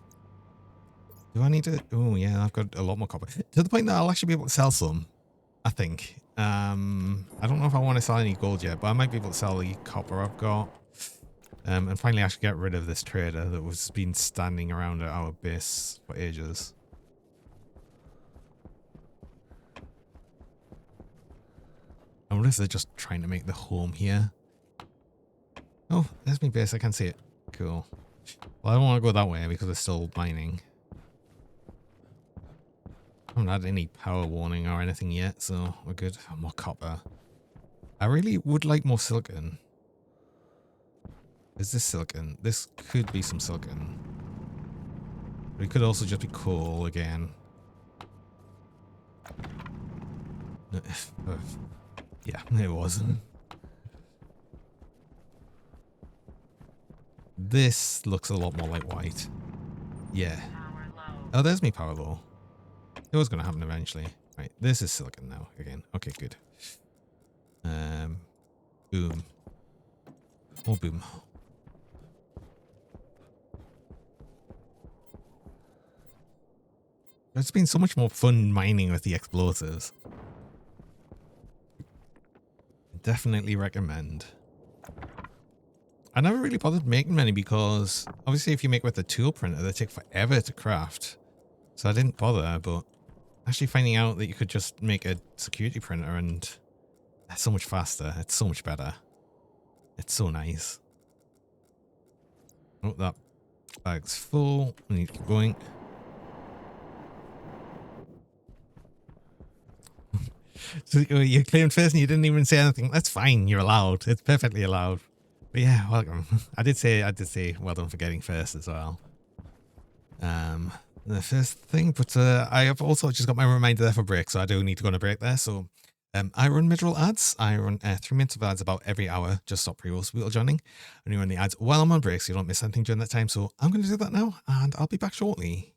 Do I need to? Oh, yeah, I've got a lot more copper. To the point that I'll actually be able to sell some, I think. I don't know if I want to sell any gold yet, but I might be able to sell the copper I've got. And finally actually get rid of this trader that was been standing around at our base for ages. I wonder if they're just trying to make the home here. Oh, there's my base. I can see it. Cool. Well, I don't want to go that way because it's still mining. I haven't had any power warning or anything yet, so we're good. More copper. I really would like more silicon. Is this silicon? This could be some silicon. But it could also just be coal again. Yeah, it was. This looks a lot more like white. Yeah. Oh, there's me power low. It was going to happen eventually. Right, this is silicon now again. Okay, good. Boom. More boom. It's been so much more fun mining with the explosives. Definitely recommend. I never really bothered making many because obviously if you make with a tool printer, they take forever to craft. So I didn't bother, but actually finding out that you could just make a security printer and it's so much faster. It's so much better. It's so nice. Oh, that bag's full. We need to keep going. So you claimed first and you didn't even say anything. That's fine. You're allowed. It's perfectly allowed. But yeah, welcome. I did say well done for getting first as well. The first thing, but I have also just got my reminder there for break, so I do need to go on a break there. So I run mid-roll ads. I run 3 minutes of ads about every hour. Just stop pre-rolls while joining. And you run the ads while I'm on break, so you don't miss anything during that time. So I'm going to do that now, and I'll be back shortly.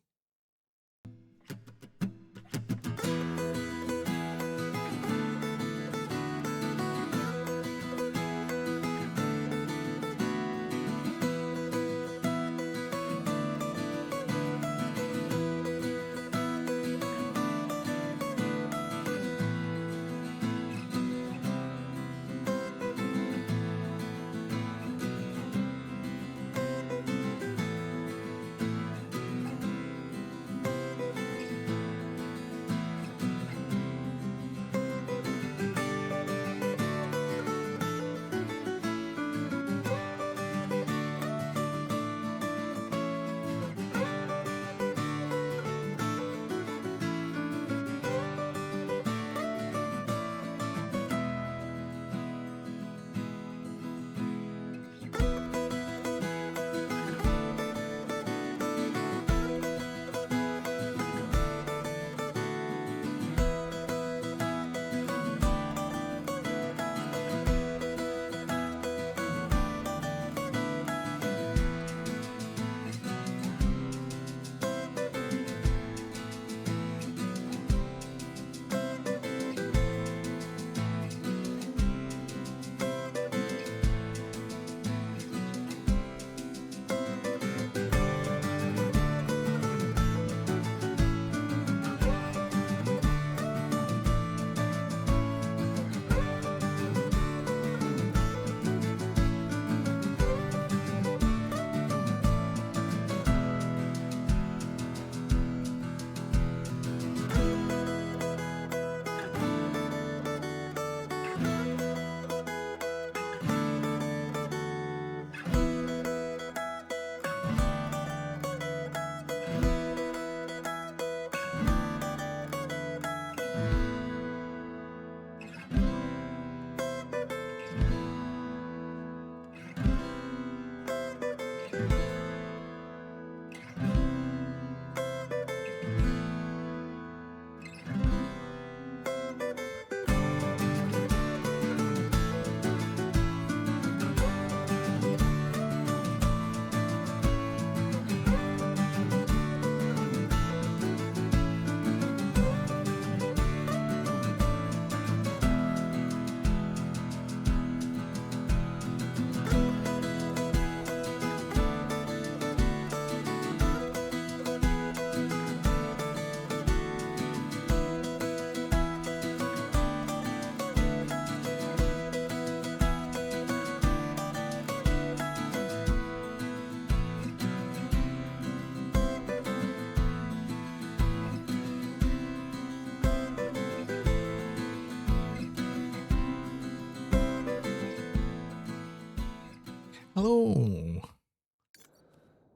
Hello.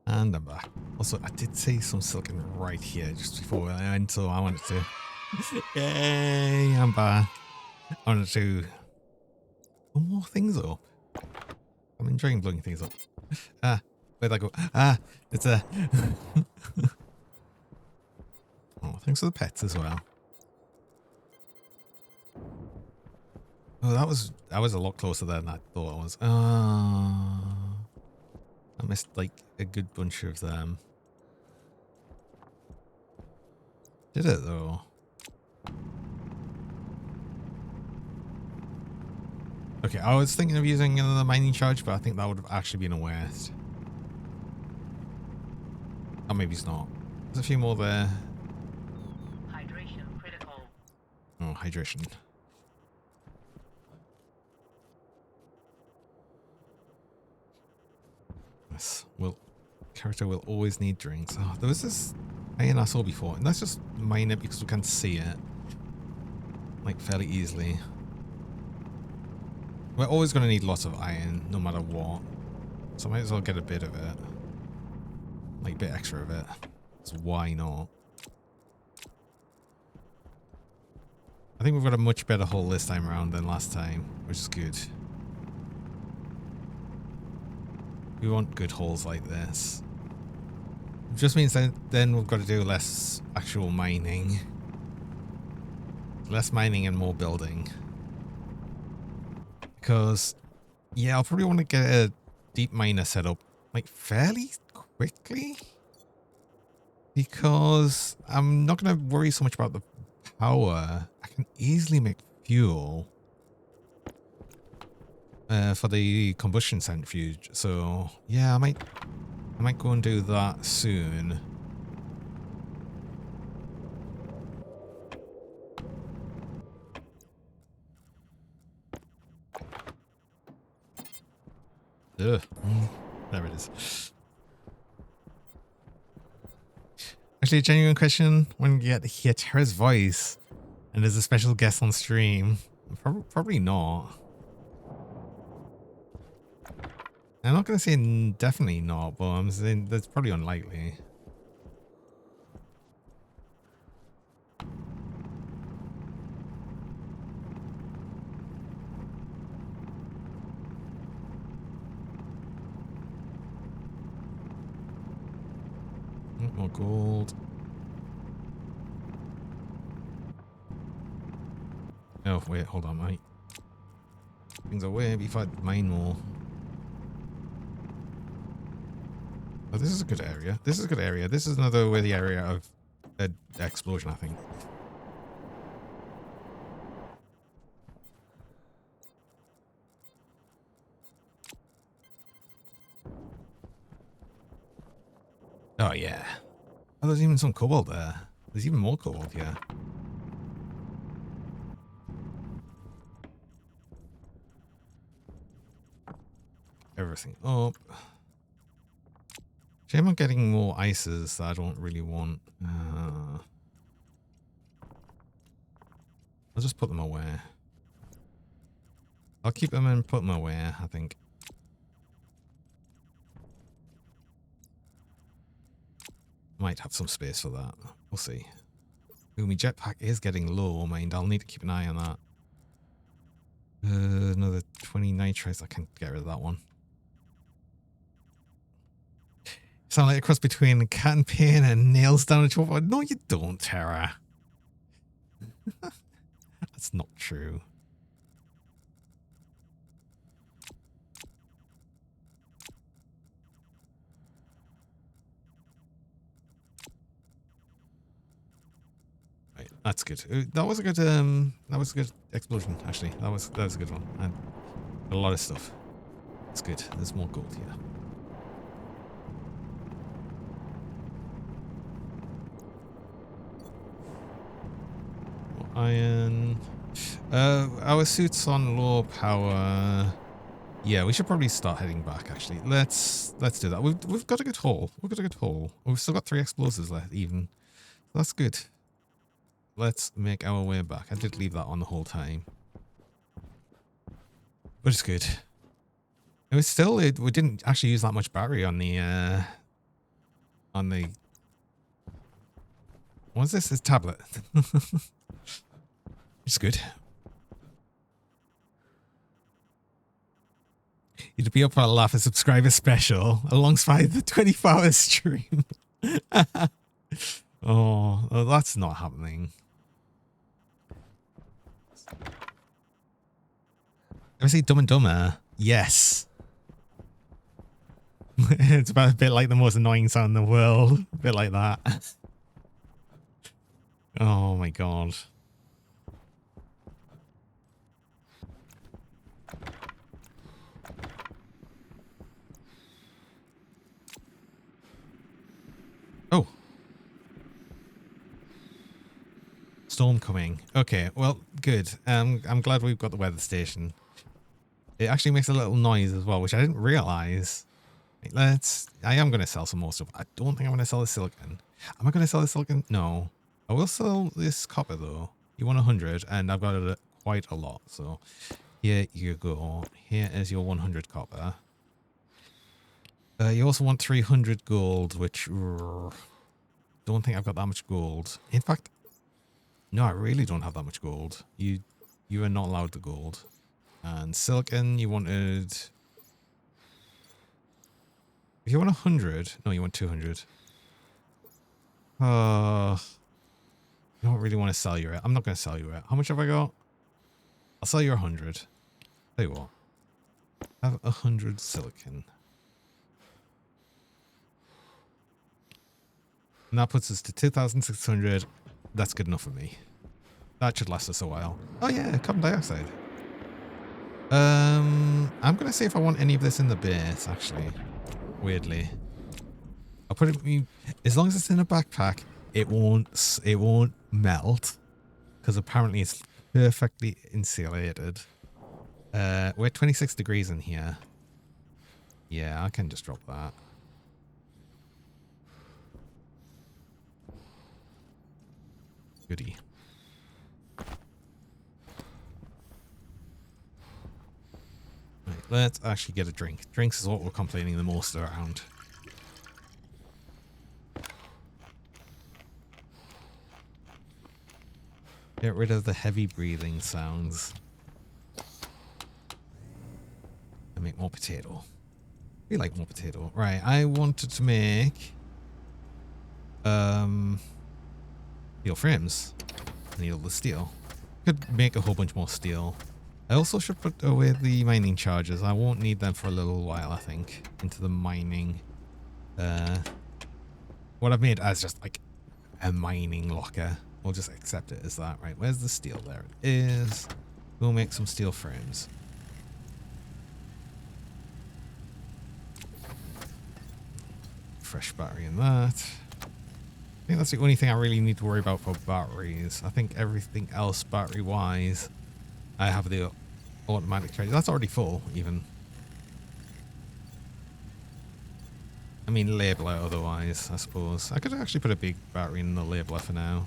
And I'm back. Also, I did see some silicon right here just before I went, so I wanted to... Yay, I'm back. I wanted to... blow more things up. I'm enjoying blowing things up. Where'd I go? It's a... Oh, thanks for the pets as well. Oh, that was a lot closer than I thought it was. I missed like a good bunch of them. Did it though? Okay, I was thinking of using another mining charge, but I think that would have actually been a waste. Or maybe it's not. There's a few more there. Hydration critical. Oh, hydration. Yes, well, character will always need drinks. Oh, there was this iron I saw before, and let's just mine it because we can see it, like, fairly easily. We're always going to need lots of iron, no matter what. So I might as well get a bit of it. Like, a bit extra of it. So why not? I think we've got a much better hull this time around than last time, which is good. We want good hulls like this. It just means that then we've got to do less actual mining. Less mining and more building. Because, yeah, I'll probably want to get a deep miner set up, like, fairly quickly. Because I'm not going to worry so much about the power. I can easily make fuel for the combustion centrifuge. So, yeah, I might go and do that soon. Ugh. There it is. Actually, a genuine question. When you get to hear Tara's voice and there's a special guest on stream, probably not. I'm not going to say definitely not, but I'm saying that's probably unlikely. More gold. Oh, wait, hold on, mate. Things are way before I mine more. Oh, this is a good area. This is a good area. This is another worthy area of an explosion, I think. Oh, yeah. Oh, there's even some cobalt there. There's even more cobalt here. Everything up. Shame I'm getting more ices that I don't really want. I'll just put them away. I'll keep them and put them away, I think. Might have some space for that. We'll see. Ooh, my jetpack is getting low, mind. I'll need to keep an eye on that. Another 20 nitrites. I can't get rid of that one. Sound like a cross between cat and pain and nails down a chalkboard. No, you don't, Tara. That's not true. Right, that's good. That was a good explosion, actually. That was a good one. And a lot of stuff. It's good. There's more gold here. Iron. Our suit's on low power. Yeah, we should probably start heading back. Actually, let's do that. We've got a good haul. We've got a good haul. We've still got 3 explosives left, even. That's good. Let's make our way back. I did leave that on the whole time, but it's good. It was still. We didn't actually use that much battery on the. What's this? It's tablet. It's good. be up for a laugh, a subscriber special alongside the 24-hour stream. Oh, well, that's not happening. Ever see Dumb and Dumber? Yes. It's about a bit like the most annoying sound in the world. A bit like that. Oh my god. Oh. Storm coming. Okay, well, good. I'm glad we've got the weather station. It actually makes a little noise as well, which I didn't realize. I am going to sell some more stuff. I don't think I'm going to sell the silicon. Am I going to sell the silicon? No. I will sell this copper though. You want 100 and I've got it quite a lot. So here you go. Here is your 100 copper. You also want 300 gold, which don't think I've got that much gold. In fact, no, I really don't have that much gold. You are not allowed the gold. And silicon, you wanted... If you want 100... No, you want 200. I don't really want to sell you it. I'm not going to sell you it. How much have I got? I'll sell you 100. Tell you what. Have 100 silicon. And that puts us to 2,600. That's good enough for me. That should last us a while. Oh yeah, carbon dioxide. I'm going to see if I want any of this in the base, actually. Weirdly. I'll put it... As long as it's in a backpack, it won't melt. Because apparently it's perfectly insulated. We're 26 degrees in here. Yeah, I can just drop that. Goody. Right, let's actually get a drink. Drinks is what we're complaining the most around. Get rid of the heavy breathing sounds. And make more potato. We like more potato. Right, I wanted to make steel frames. I need all the steel. Could make a whole bunch more steel. I also should put away the mining charges. I won't need them for a little while, I think. Into the mining. What I've made as just like a mining locker. We'll just accept it as that. Right, where's the steel? There it is. We'll make some steel frames. Fresh battery in that. I think that's the only thing I really need to worry about for batteries. I think everything else battery-wise, I have the automatic charge. That's already full, even. I mean, labeler otherwise, I suppose. I could actually put a big battery in the labeler for now.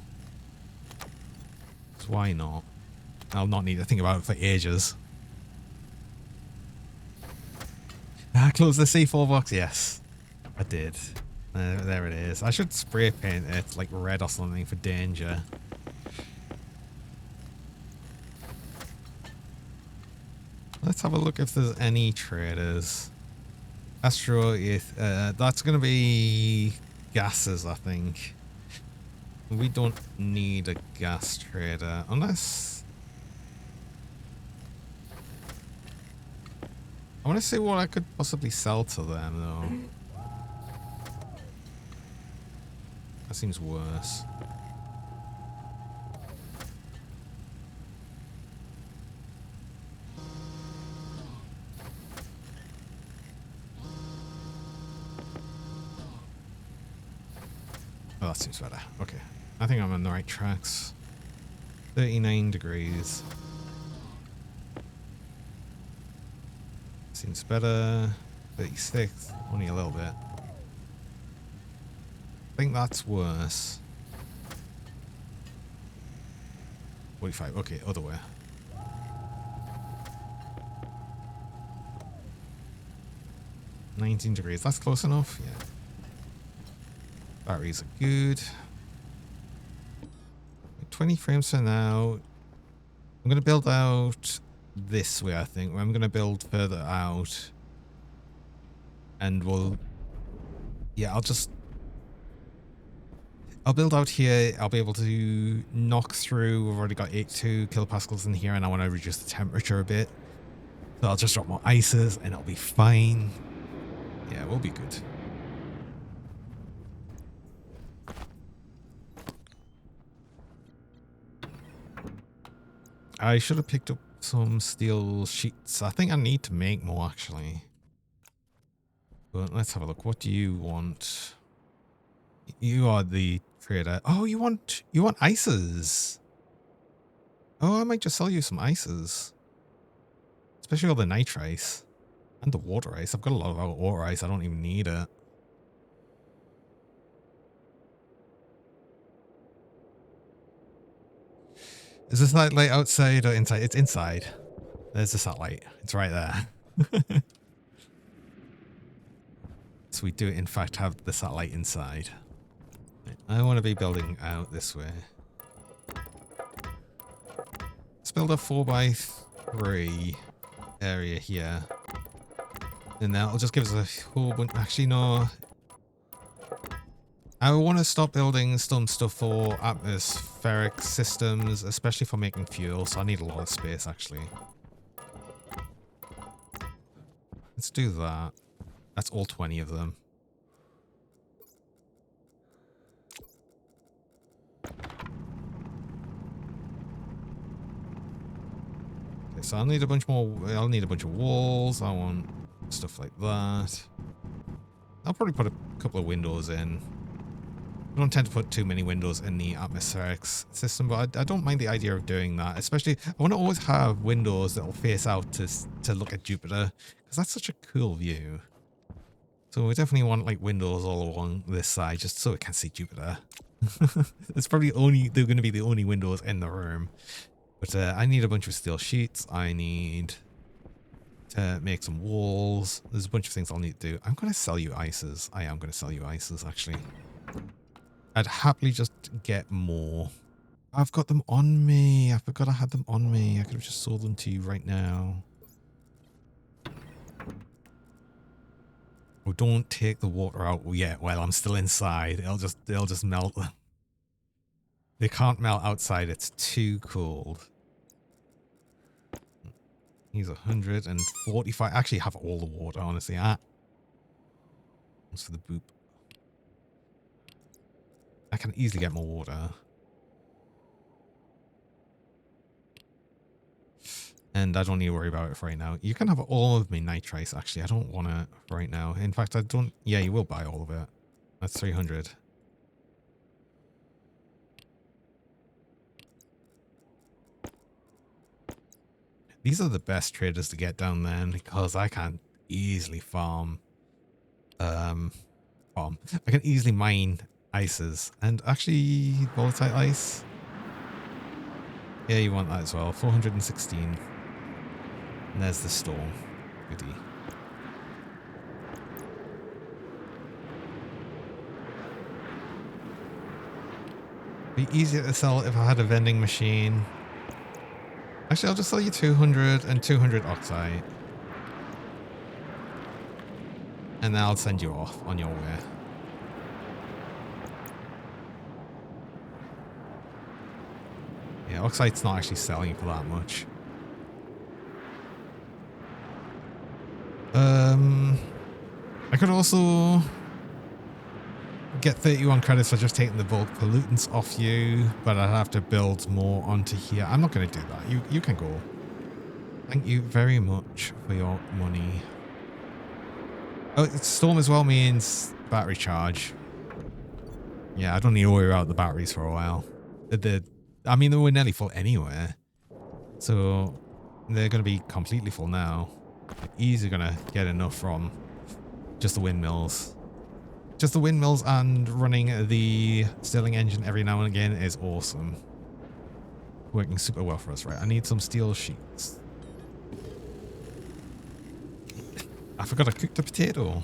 So why not? I'll not need to think about it for ages. Close the C4 box? Yes, I did. There it is. I should spray paint it like red or something for danger. Let's have a look if there's any traders. Astro, that's going to be gases, I think. We don't need a gas trader unless... I want to see what I could possibly sell to them though. That seems worse. Oh, that seems better. Okay. I think I'm on the right tracks. 39 degrees. Seems better. 36. Only a little bit. I think that's worse. 45. Okay, other way. $19 degrees. That's close enough. Yeah. Batteries are good. 20 frames for now. I'm going to build out this way, I think. I'm going to build further out And yeah, I'll build out here. I'll be able to knock through. We've already got 82 kilopascals in here, and I want to reduce the temperature a bit. So I'll just drop more ices, and it'll be fine. Yeah, we'll be good. I should have picked up some steel sheets. I think I need to make more, actually. But let's have a look. What do you want? You are the trader. Oh, you want ices. Oh, I might just sell you some ices. Especially all the nitre ice. And the water ice. I've got a lot of water ice. I don't even need it. Is this satellite outside or inside? It's inside. There's the satellite. It's right there. So we do, in fact, have the satellite inside. I want to be building out this way. Let's build a 4x3 area here. And that'll just give us a whole bunch. Actually, no. I want to stop building some stuff for atmospheric systems, especially for making fuel. So I need a lot of space, actually. Let's do that. That's all 20 of them. Okay, so I'll need a bunch more. I'll need a bunch of walls. I want stuff like that. I'll probably put a couple of windows in. I don't tend to put too many windows in the atmospheric system, but I don't mind the idea of doing that. Especially, I want to always have windows that will face out to look at Jupiter, because that's such a cool view. So we definitely want like windows all along this side, just so we can see Jupiter. It's probably they're going to be the only windows in the room. But I need a bunch of steel sheets. I need to make some walls. There's a bunch of things I'll need to do. I'm going to sell you ices. I am going to sell you ices, actually. I'd happily just get more. I've got them on me. I forgot I had them on me. I could have just sold them to you right now. Oh, don't take the water out yet while I'm still inside. They'll just melt. They can't melt outside. It's too cold. He's 145. I actually have all the water, honestly. What's for the boop? I can easily get more water. And I don't need to worry about it for right now. You can have all of my nitrice, actually. I don't want it right now. In fact, I don't... Yeah, you will buy all of it. That's 300. These are the best traders to get down there because I can easily farm. I can easily mine ices. And actually, volatile ice. Yeah, you want that as well. 416. And there's the storm. Goodie. Be easier to sell if I had a vending machine. Actually, I'll just sell you 200 and 200 oxide. And then I'll send you off on your way. Yeah, oxide's not actually selling for that much. I could also get 31 credits for just taking the bulk pollutants off you, but I'd have to build more onto here. I'm not going to do that. You can go. Thank you very much for your money. Oh, storm as well means battery charge. Yeah, I don't need to worry about the batteries for a while. I mean, they were nearly full anyway. So they're going to be completely full now. Easily going to get enough from just the windmills. Just the windmills and running the Stirling engine every now and again is awesome. Working super well for us, right? I need some steel sheets. I forgot to cook the potato.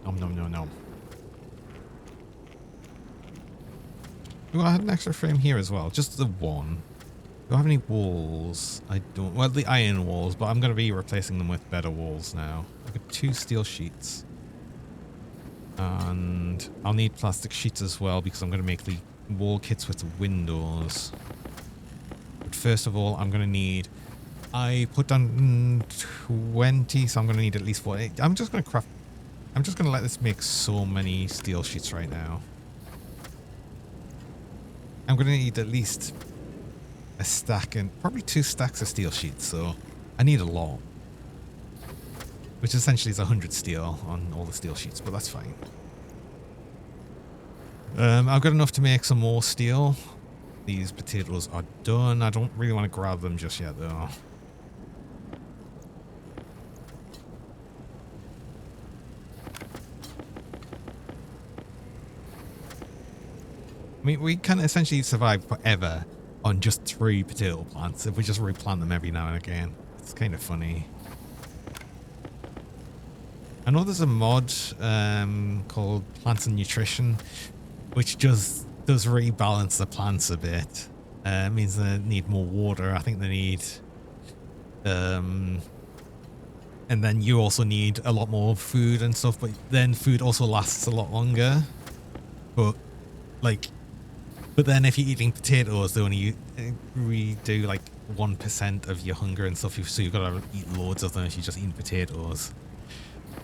Nom nom nom nom. Oh, I had an extra frame here as well. Just the one. Do I have any walls? I don't. Well, the iron walls, but I'm going to be replacing them with better walls now. I've got 2 steel sheets. And I'll need plastic sheets as well because I'm going to make the wall kits with the windows. But first of all, I'm going to need... I put down 20, so I'm going to need at least 40. I'm just going to craft... I'm just going to let this make so many steel sheets right now. I'm going to need at least a stack and probably 2 stacks of steel sheets, so I need a lot. Which essentially is 100 steel on all the steel sheets, but that's fine. I've got enough to make some more steel. These potatoes are done. I don't really want to grab them just yet, though. I mean, we can essentially survive forever on just 3 potato plants if we just replant them every now and again. It's kind of funny. I know there's a mod called Plants and Nutrition, which just does rebalance the plants a bit. It means they need more water. I think they need... and then you also need a lot more food and stuff, but then food also lasts a lot longer. But, like... But then if you're eating potatoes, they only do like 1% of your hunger and stuff, so you've got to eat loads of them if you're just eating potatoes.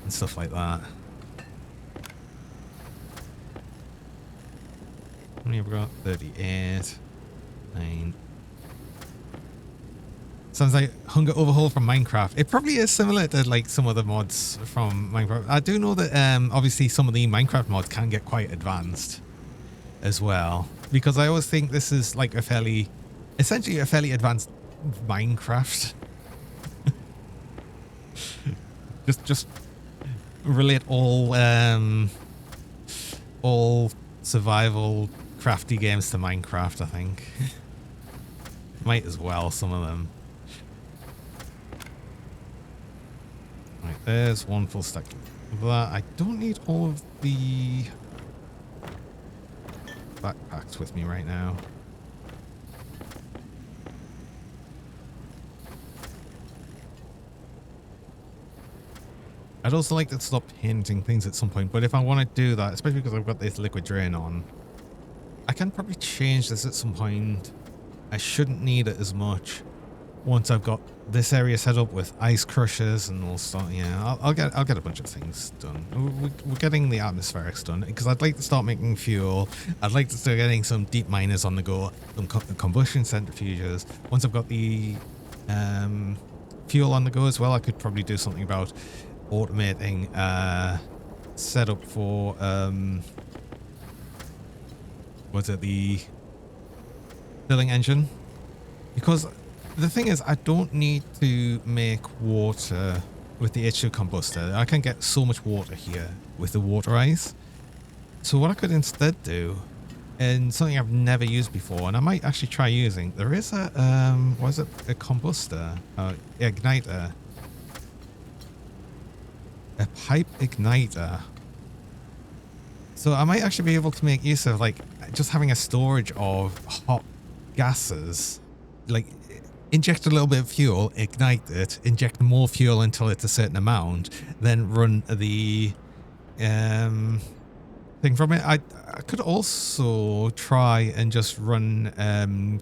And stuff like that. How many have we got? 38. 9. Sounds like Hunger Overhaul from Minecraft. It probably is similar to like some of the mods from Minecraft. I do know that obviously some of the Minecraft mods can get quite advanced as well. Because I always think this is like essentially a fairly advanced Minecraft. just relate all survival crafty games to Minecraft, I think. Might as well, some of them. Right, there's one full stack of that. I don't need all of the backpacks with me right now. I'd also like to stop painting things at some point, but if I want to do that, especially because I've got this liquid drain on, I can probably change this at some point. I shouldn't need it as much once I've got this area set up with ice crushers and all stuff. Yeah, I'll get a bunch of things done. We're getting the atmospherics done because I'd like to start making fuel. I'd like to start getting some deep miners on the go, some combustion centrifuges. Once I've got the fuel on the go as well, I could probably do something about automating setup for was it the filling engine? Because the thing is, I don't need to make water with the H2 combustor. I can get so much water here with the water ice. So what I could instead do, and something I've never used before, and I might actually try using, there is a what is it, a combustor, igniter. A pipe igniter. So I might actually be able to make use of like just having a storage of hot gases, like inject a little bit of fuel, ignite it, inject more fuel until it's a certain amount, then run the thing from it. I could also try and just run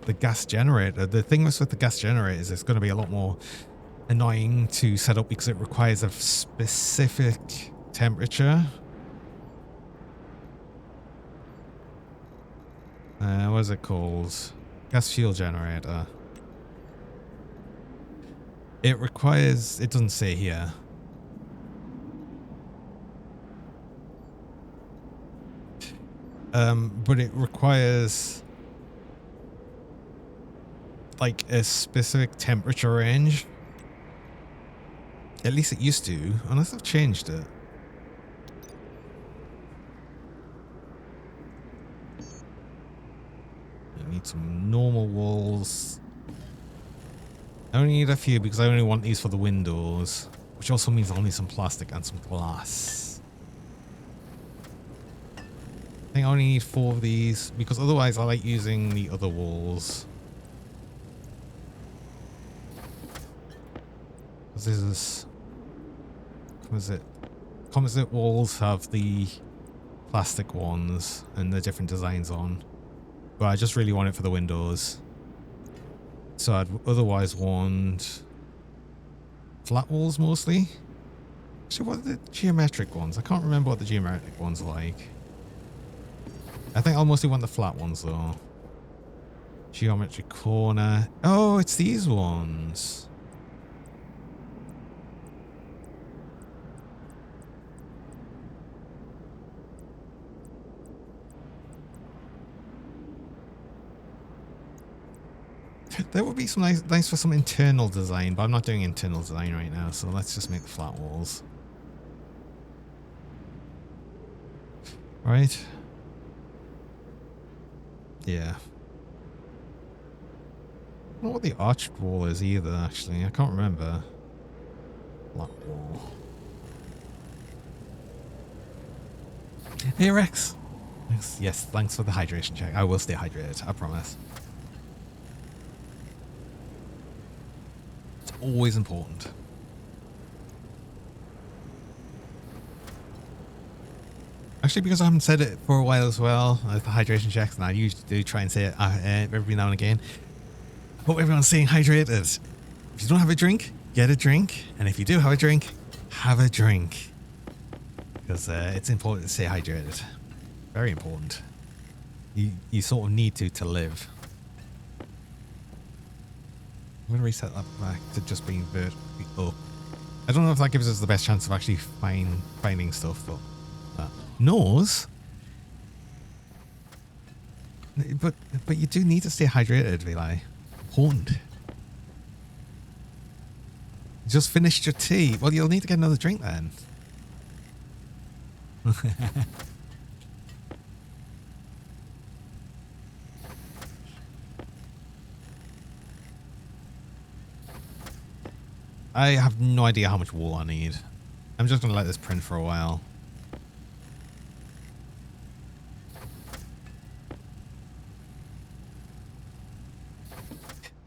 the gas generator. The thing with the gas generator is it's going to be a lot more annoying to set up because it requires a specific temperature. What is it called? Gas fuel generator. It requires, it doesn't say here. But it requires like a specific temperature range. At least it used to, unless I've changed it. I need some normal walls. I only need a few because I only want these for the windows, which also means I'll need some plastic and some glass. I think I only need 4 of these because otherwise I like using the other walls. This is composite walls have the plastic ones and the different designs on. But I just really want it for the windows. So I'd otherwise want flat walls mostly. Actually, what are the geometric ones? I can't remember what the geometric ones are like. I think I'll mostly want the flat ones though. Geometric corner. Oh, it's these ones. There would be some nice for some internal design, but I'm not doing internal design right now, so let's just make the flat walls. Right? Yeah. I don't know what the arched wall is either, actually. I can't remember. Flat wall. Hey, Rex! Thanks. Yes, thanks for the hydration check. I will stay hydrated, I promise. It's always important. Actually, because I haven't said it for a while as well, the hydration checks, and I usually do try and say it every now and again. I hope everyone's staying hydrated. If you don't have a drink, get a drink. And if you do have a drink, have a drink. Because it's important to stay hydrated. Very important. You sort of need to live. I'm going to reset that back to just being vertically up. I don't know if that gives us the best chance of actually finding stuff, but... nose? But you do need to stay hydrated, Vili. Important. You just finished your tea. Well, you'll need to get another drink then. I have no idea how much wool I need. I'm just going to let this print for a while.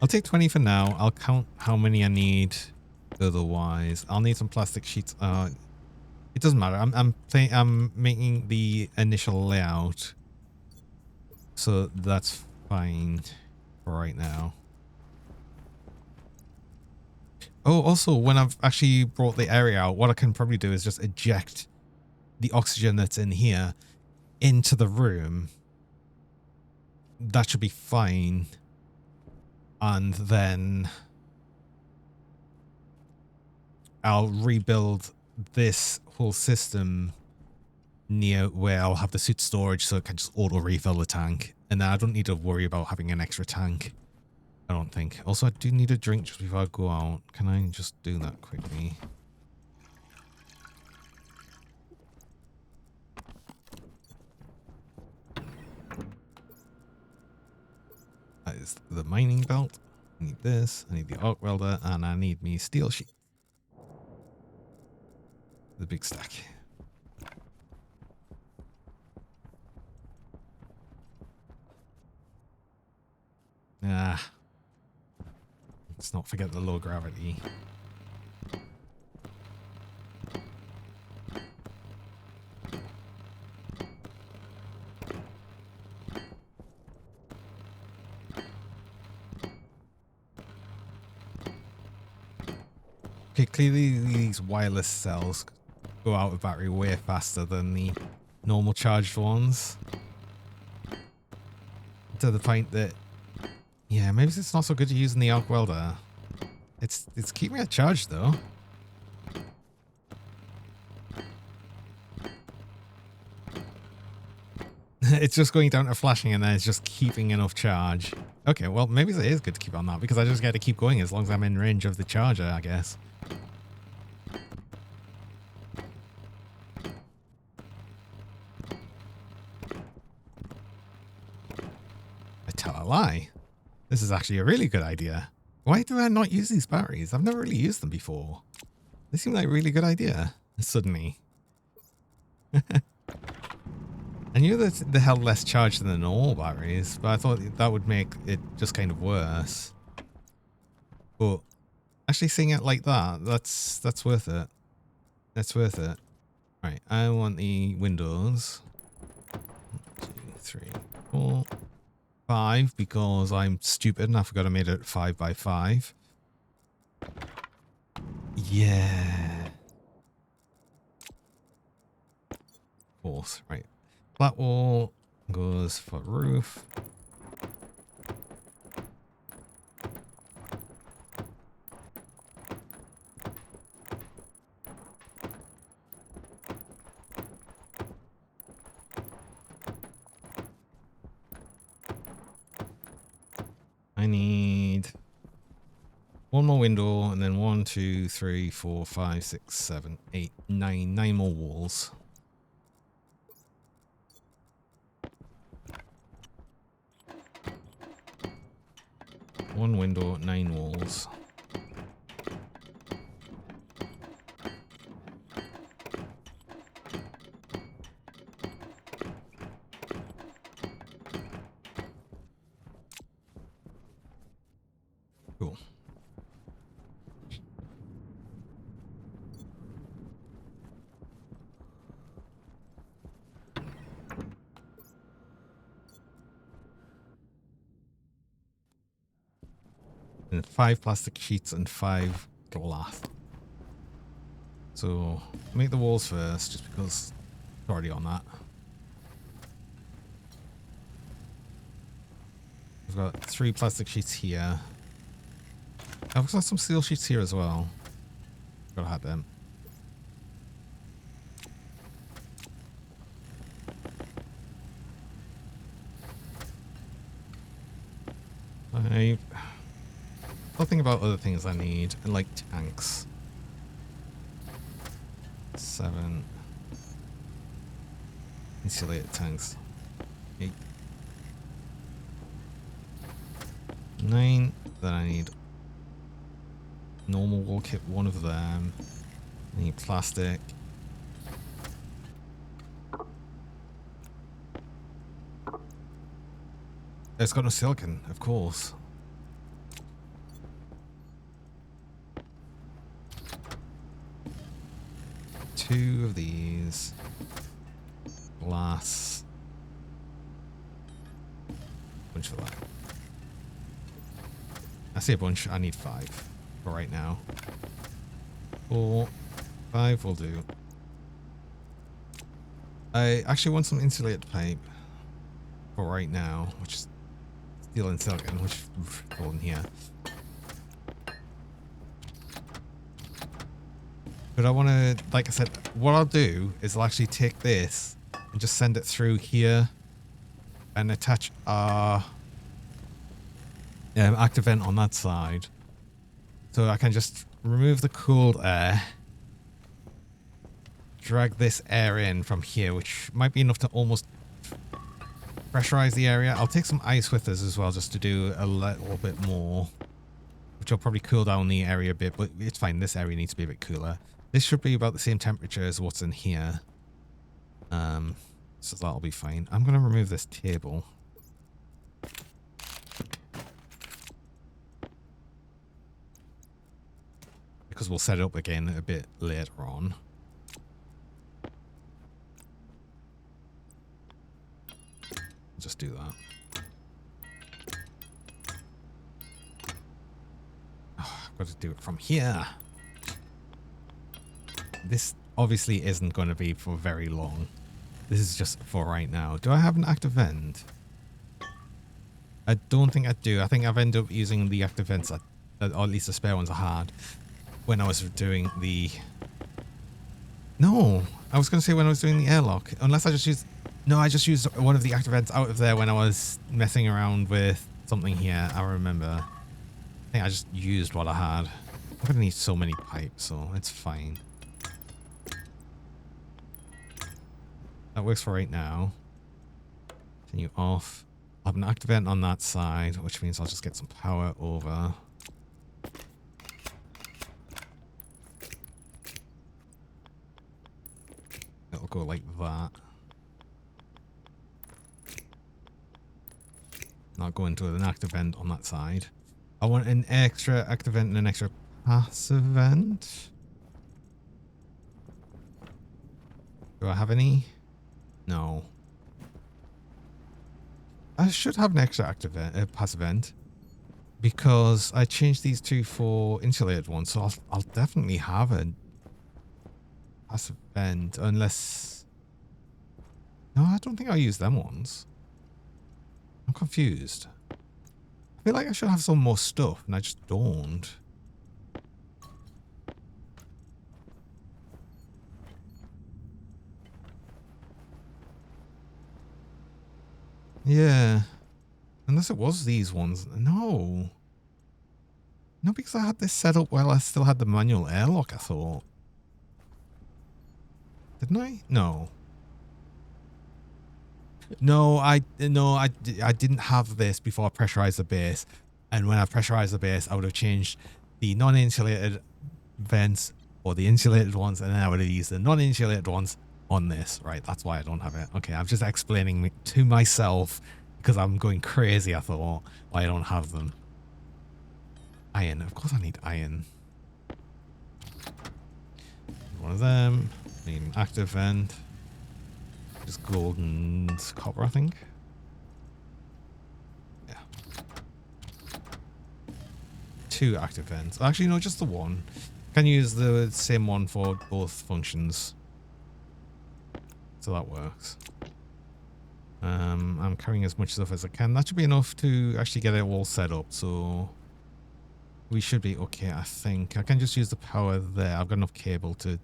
I'll take 20 for now. I'll count how many I need otherwise. I'll need some plastic sheets. It doesn't matter. I'm making the initial layout. So that's fine for right now. Oh, also, when I've actually brought the area out, what I can probably do is just eject the oxygen that's in here into the room. That should be fine. And then I'll rebuild this whole system near where I'll have the suit storage so it can just auto refill the tank. And then I don't need to worry about having an extra tank. I don't think. Also, I do need a drink just before I go out. Can I just do that quickly? That is the mining belt. I need this. I need the arc welder. And I need me steel sheet. The big stack. Ah. Let's not forget the low gravity. Okay, clearly these wireless cells go out of battery way faster than the normal charged ones. To the point that, yeah, maybe it's not so good to use in the arc welder. It's keeping it charged though. It's just going down to flashing and then it's just keeping enough charge. Okay, well maybe it is good to keep on that because I just get to keep going as long as I'm in range of the charger, I guess. I tell a lie. This is actually a really good idea. Why do I not use these batteries? I've never really used them before. They seem like a really good idea, suddenly. I knew that they held less charge than the normal batteries, but I thought that would make it just kind of worse. But actually seeing it like that, that's worth it. That's worth it. Right, I want the windows. 3, 4, 5 because I'm stupid and I forgot I made it 5 by 5. Yeah. Fourth, right. Flat wall goes for roof. I need one more window and then 1, 2, 3, 4, 5, 6, 7, 8, 9. 9 more walls. One window, 9 walls. Cool. And 5 plastic sheets and 5 glass. So make the walls first, just because it's already on that. We've got 3 plastic sheets here. I've got some steel sheets here as well. Gotta have them. I'll think about other things I need, and like tanks. 7 insulated tanks. 8, 9. Then I need normal wall kit, 1 of them. I need plastic. It's got no silicon, of course. Two of these. Glass. Bunch for that. I say a bunch, I need 5 for right now. 4, 5 will do. I actually want some insulated pipe for right now, which is steel and silicon, which is all in here. But I want to, like I said, what I'll do is I'll actually take this and just send it through here and attach our active vent on that side. So I can just remove the cooled air, drag this air in from here, which might be enough to almost pressurize the area. I'll take some ice with us as well, just to do a little bit more, which will probably cool down the area a bit, but it's fine. This area needs to be a bit cooler. This should be about the same temperature as what's in here. So that'll be fine. I'm going to remove this table. Because we'll set it up again a bit later on. Just do that. Oh, I've got to do it from here. This obviously isn't going to be for very long. This is just for right now. Do I have an active vent? I don't think I do. I think I've ended up using the active vents, or at least the spare ones I had, when I was doing the... No, I was going to say when I was doing the airlock. Unless I just used... No, I just used one of the active vents out of there when I was messing around with something here. I remember. I think I just used what I had. I'm going to need so many pipes, so it's fine. That works for right now. Continue off. I'll have an active vent on that side, which means I'll just get some power over. It'll go like that. And I'll go into an active vent on that side. I want an extra active vent and an extra passive vent. Do I have any? No. I should have an extra active passive vent because I changed these two for insulated ones, so I'll definitely have a passive vent unless. No, I don't think I'll use them ones. I'm confused. I feel like I should have some more stuff, and I just don't. Yeah. Unless it was these ones. No. No, because I had this set up while I still had the manual airlock, I thought. Didn't I? No. No, I didn't have this before I pressurized the base. And when I pressurized the base, I would have changed the non-insulated vents or the insulated ones, and then I would have used the non-insulated ones on this. Right, that's why I don't have it. Okay, I'm just explaining to myself because I'm going crazy, I thought, why I don't have them. Iron. Of course I need iron. One of them. Need an active vent. Just gold and copper, I think. Yeah. 2 active vents. Actually, no, just the one. Can use the same one for both functions. So that works. I'm carrying as much stuff as I can. That should be enough to actually get it all set up. So we should be okay, I think. I can just use the power there. I've got enough cable to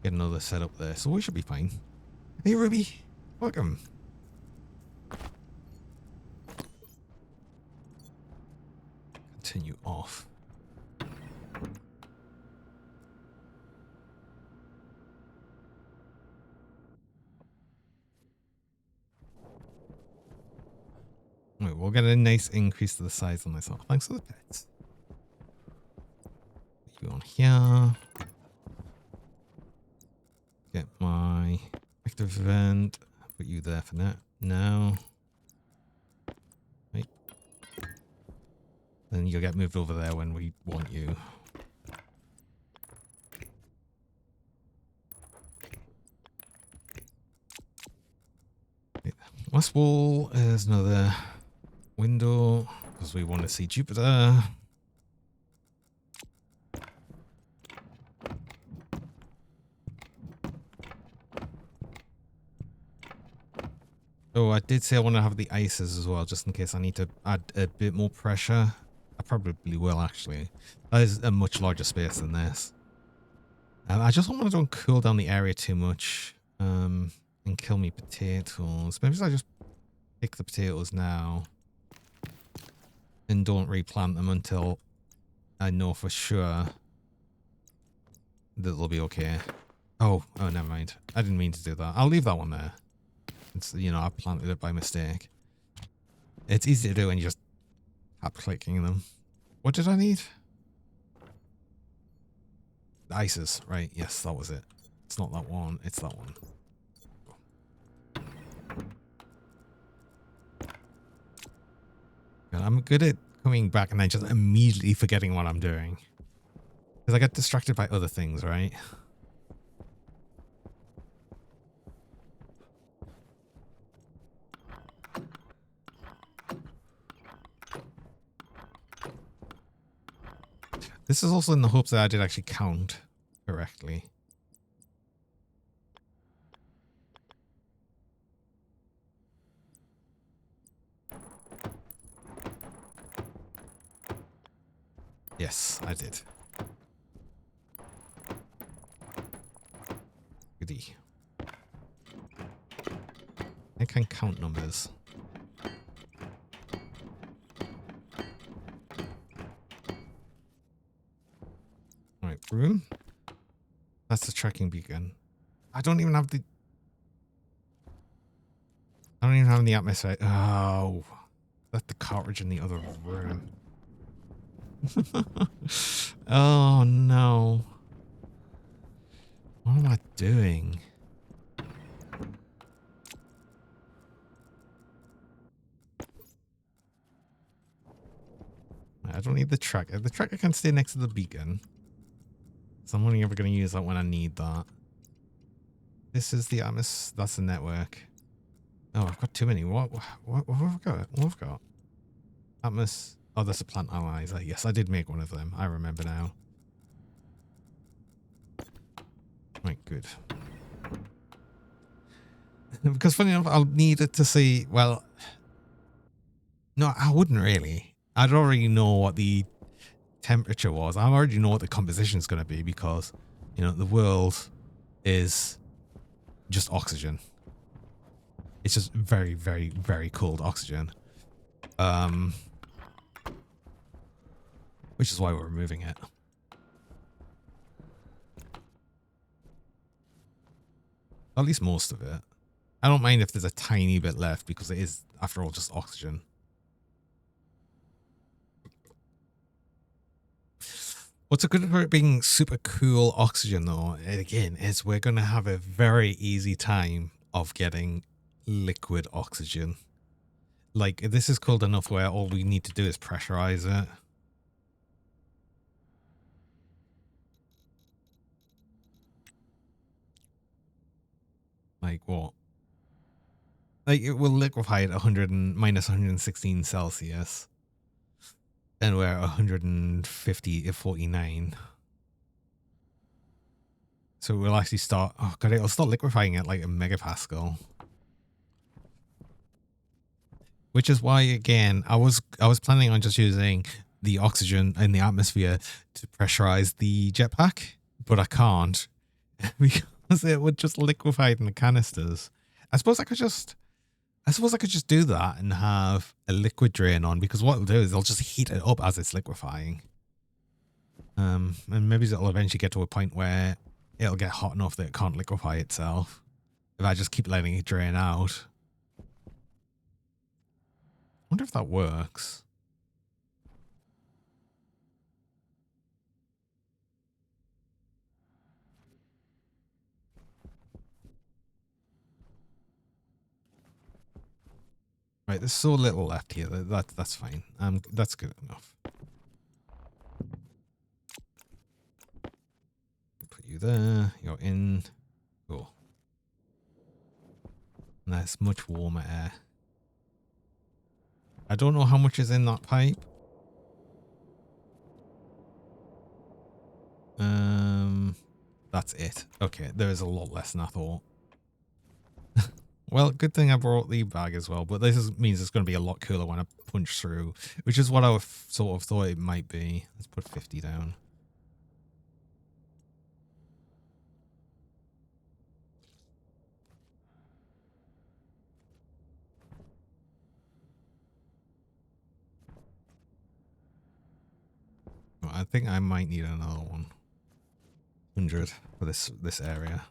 get another setup there. So we should be fine. Hey, Ruby. Welcome. Continue off. Wait, we'll get a nice increase to the size on this. Thanks for the pets. Put you on here. Get my active event. Put you there for that. Now. Right. Then you'll get moved over there when we want you. West wall is another window because we want to see Jupiter. Oh, I did say I want to have the ices as well, just in case I need to add a bit more pressure. I probably will, actually. That is a much larger space than this. I just don't want to cool down the area too much and kill me potatoes. Maybe I just pick the potatoes now and don't replant them until I know for sure that they'll be okay. Oh, never mind. I didn't mean to do that. I'll leave that one there. It's, you know, I planted it by mistake. It's easy to do when you just tap clicking them. What did I need? The ices, right? Yes, that was it. It's not that one. It's that one. And I'm good at coming back and then just immediately forgetting what I'm doing. Because I get distracted by other things, right? This is also in the hopes that I did actually count correctly. Yes, I did. Goody. I can count numbers. Alright, room. That's the tracking beacon. I don't even have the atmosphere. Oh, left the cartridge in the other room. Oh no. What am I doing? I don't need the tracker. The tracker can stay next to the beacon. So I'm only ever going to use that when I need that. This is the atmosphere. That's the network. Oh, I've got too many. What have I got? What have I got? Atmos. Oh, that's a plant analyzer. Yes, I did make one of them. I remember now. Right, good. Because funny enough, I'll need it to see. Well, no, I wouldn't really. I'd already know what the temperature was. I already know what the composition is going to be because, you know, the world is just oxygen. It's just very, very, very cold oxygen. Which is why we're removing it. At least most of it. I don't mind if there's a tiny bit left because it is, after all, just oxygen. What's good about it being super cool oxygen, though, again, is we're going to have a very easy time of getting liquid oxygen. Like, this is cold enough where all we need to do is pressurize it. Like, what? Like, it will liquefy at minus 116 Celsius. And we're at 150 at 49. So we'll actually start... Oh, God, it'll start liquefying at like a megapascal. Which is why, again, I was planning on just using the oxygen in the atmosphere to pressurize the jetpack. But I can't. Because it would just liquefy it in the canisters. I suppose I could just do that and have a liquid drain on, because what it'll do is it'll just heat it up as it's liquefying. And maybe it'll eventually get to a point where it'll get hot enough that it can't liquefy itself if I just keep letting it drain out. I wonder if that works. Right, there's so little left here. That's fine. That's good enough. Put you there. You're in. Cool. And that's much warmer air. I don't know how much is in that pipe. That's it. Okay, there is a lot less than I thought. Well, good thing I brought the bag as well, but means it's going to be a lot cooler when I punch through, which is what I sort of thought it might be. Let's put 50 down. Well, I think I might need another one. 100 for this area.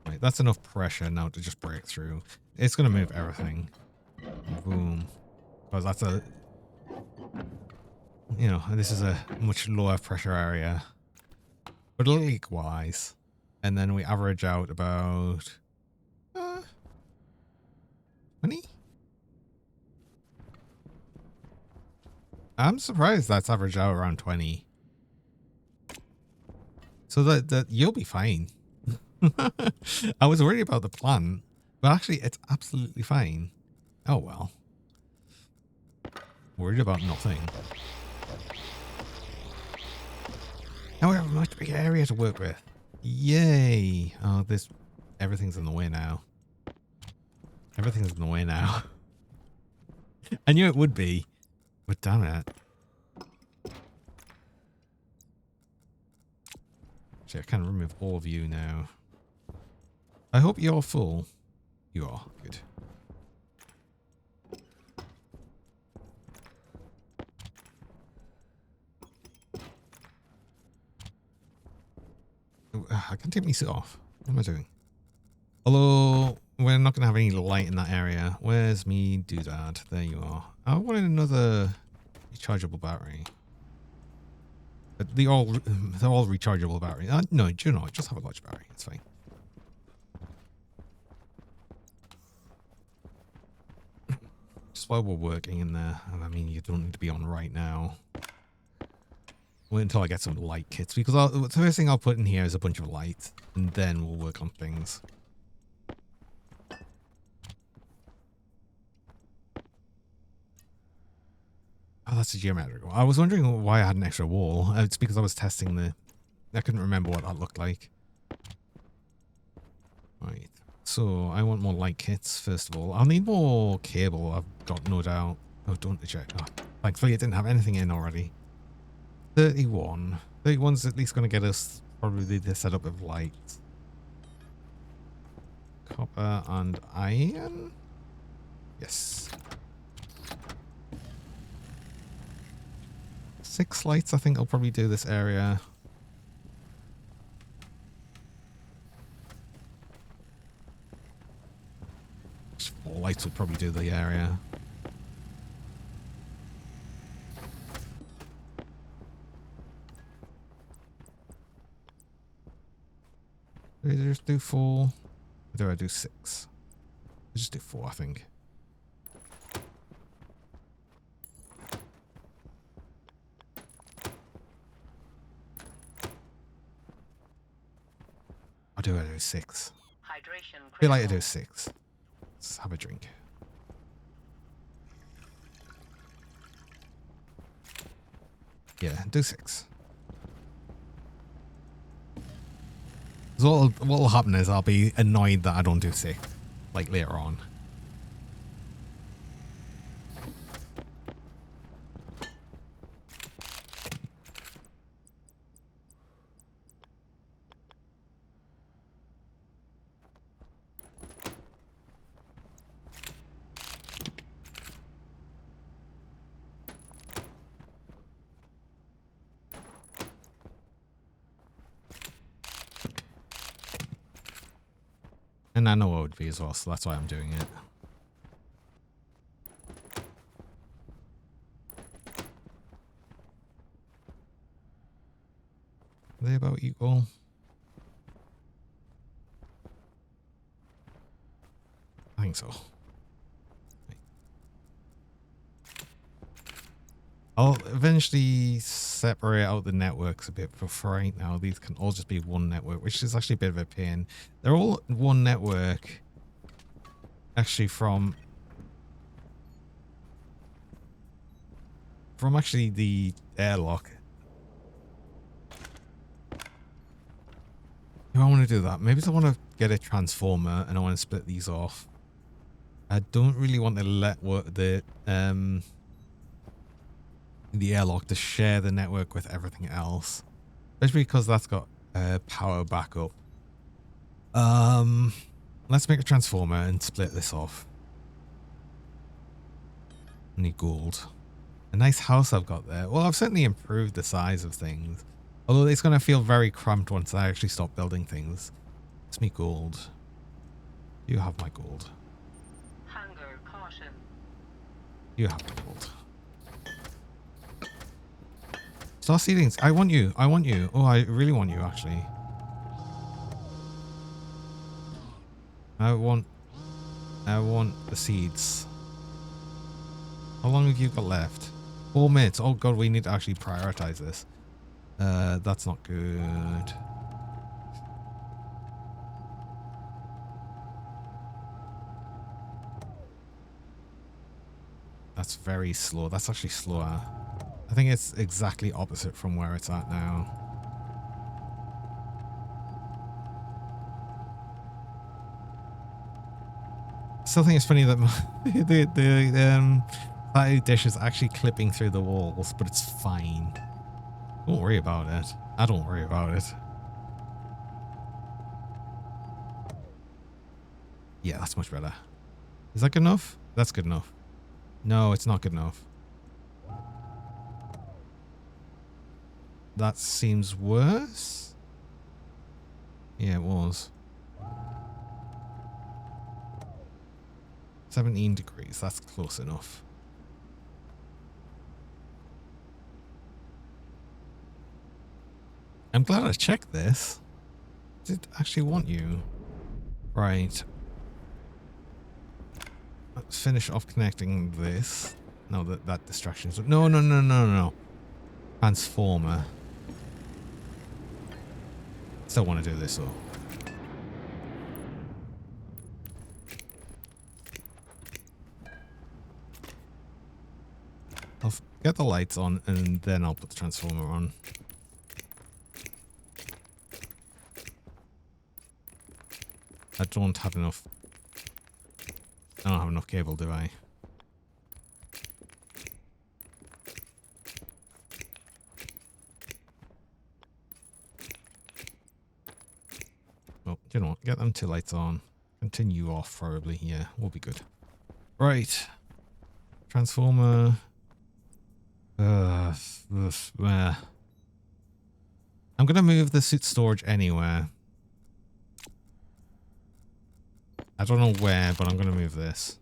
Right, that's enough pressure now to just break through. It's going to move everything. Boom. Because that's a... You know, this is a much lower pressure area. But leak-wise. And then we average out about... 20? I'm surprised that's averaged out around 20. So that you'll be fine. I was worried about the plant, but actually it's absolutely fine. Oh well. Worried about nothing. Now we have a much bigger area to work with. Yay! Oh, everything's in the way now. Everything's in the way now. I knew it would be, but damn it. Actually, I can remove all of you now. I hope you're full. You are. Good. I can take my suit off. What am I doing? Although, we're not going to have any light in that area. Where's me doodad? There you are. I wanted another rechargeable battery. But they're all rechargeable batteries. No, do you know? Just have a large battery. It's fine. Just while we're working in there. And I mean, you don't need to be on right now. Wait until I get some light kits, because the first thing I'll put in here is a bunch of light, and then we'll work on things. Oh, that's a geometrical. I was wondering why I had an extra wall. It's because I was testing the... I couldn't remember what that looked like. Right. So, I want more light kits, first of all. I'll need more cable, I've got no doubt. Oh, don't check. Oh, thankfully it didn't have anything in already. 31. 31's at least going to get us probably the setup of light. Copper and iron? Yes. 6 lights, I think I'll probably do this area. Just 4 lights would probably do the area. Do I just do 4? Or do I do 6? I just do 4, I think. Or do I do 6? Hydration I feel like I critical. do 6. Let's have a drink. Yeah, do 6. So what will happen is I'll be annoyed that I don't do 6, like later on. And I know it would be as well, so that's why I'm doing it. Are they about equal? I think so. I'll eventually separate out the networks a bit, but for right now, these can all just be one network, which is actually a bit of a pain. They're all one network, actually from actually the airlock. Do I want to do that? Maybe I want to get a transformer and I want to split these off. I don't really want to let the airlock to share the network with everything else, especially because that's got power backup. Let's make a transformer and split this off. I need gold. A nice house I've got there. Well, I've certainly improved the size of things, although it's going to feel very cramped once I actually stop building things. It's me gold. You have my gold. Hunger caution. You have my gold. Star seedlings. I want you. I want you. Oh, I really want you, actually. I want the seeds. How long have you got left? 4 minutes. Oh god, we need to actually prioritize this. That's not good. That's very slow. That's actually slower. I think it's exactly opposite from where it's at now. Still think it's funny that the patio dish is actually clipping through the walls, but it's fine. Don't worry about it. I don't worry about it. Yeah, that's much better. Is that good enough? That's good enough. No, it's not good enough. That seems worse. Yeah, it was. 17 degrees. That's close enough. I'm glad I checked this. Did it actually want you? Right. Let's finish off connecting this. No, that distraction's... No. Transformer. Still want to do this though. I'll get the lights on and then I'll put the transformer on. I don't have enough. I don't have enough cable, do I? Well, you know what? Get them two lights on. Continue off, probably. Yeah, we'll be good. Right. Transformer. I'm going to move the suit storage anywhere. I don't know where, but I'm going to move this.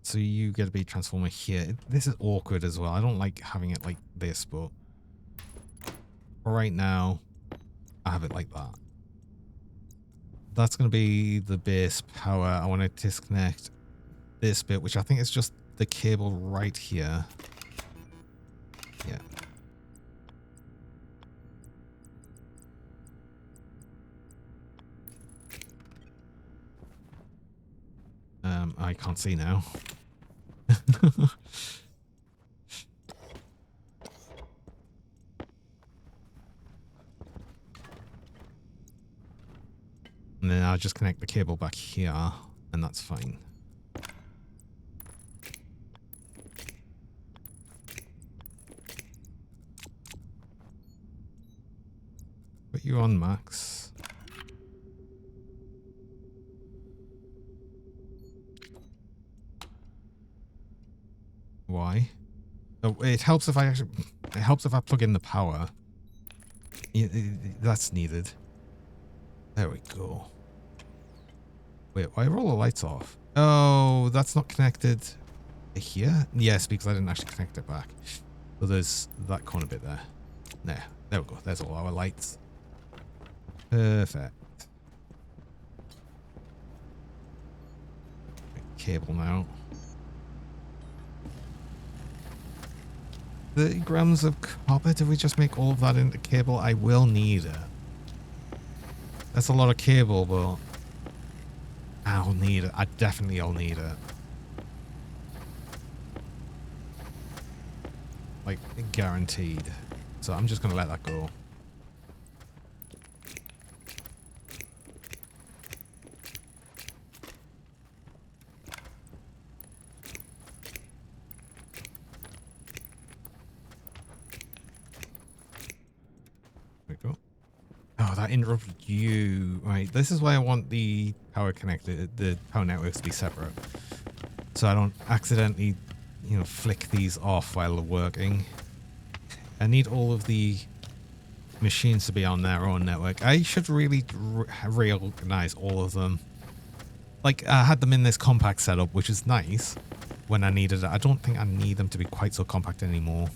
So you get to be transformer here. This is awkward as well. I don't like having it like this, but for right now, I have it like that. That's going to be the base power. I want to disconnect this bit, which I think is just the cable right here. Yeah. I can't see now. And then I'll just connect the cable back here, and that's fine. Put you on max. Why? Oh, it helps if I plug in the power. That's needed. There we go. Wait, why are all the lights off? Oh, that's not connected here? Yes, because I didn't actually connect it back. So there's that corner bit there. There we go. There's all our lights. Perfect. Cable now. 30 grams of copper. Did we just make all of that into cable? I will need it. That's a lot of cable, but I'll need it. I'll need it. Like, guaranteed. So I'm just going to let that go. There we go. Oh, that interrupted you. Right, this is why I want the power connected, the power networks to be separate. So I don't accidentally, you know, flick these off while they're working. I need all of the machines to be on their own network. I should really reorganize all of them. Like, I had them in this compact setup, which is nice when I needed it. I don't think I need them to be quite so compact anymore.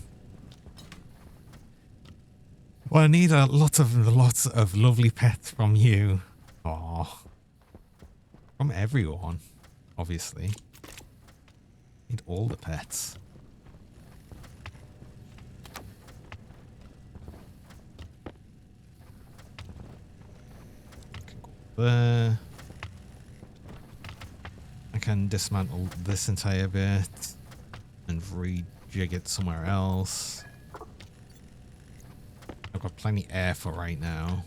Well, I need lots of lovely pets from you. Aww. From everyone, obviously. Need all the pets. Can go there. I can dismantle this entire bit and rejig it somewhere else. I've got plenty of air for right now.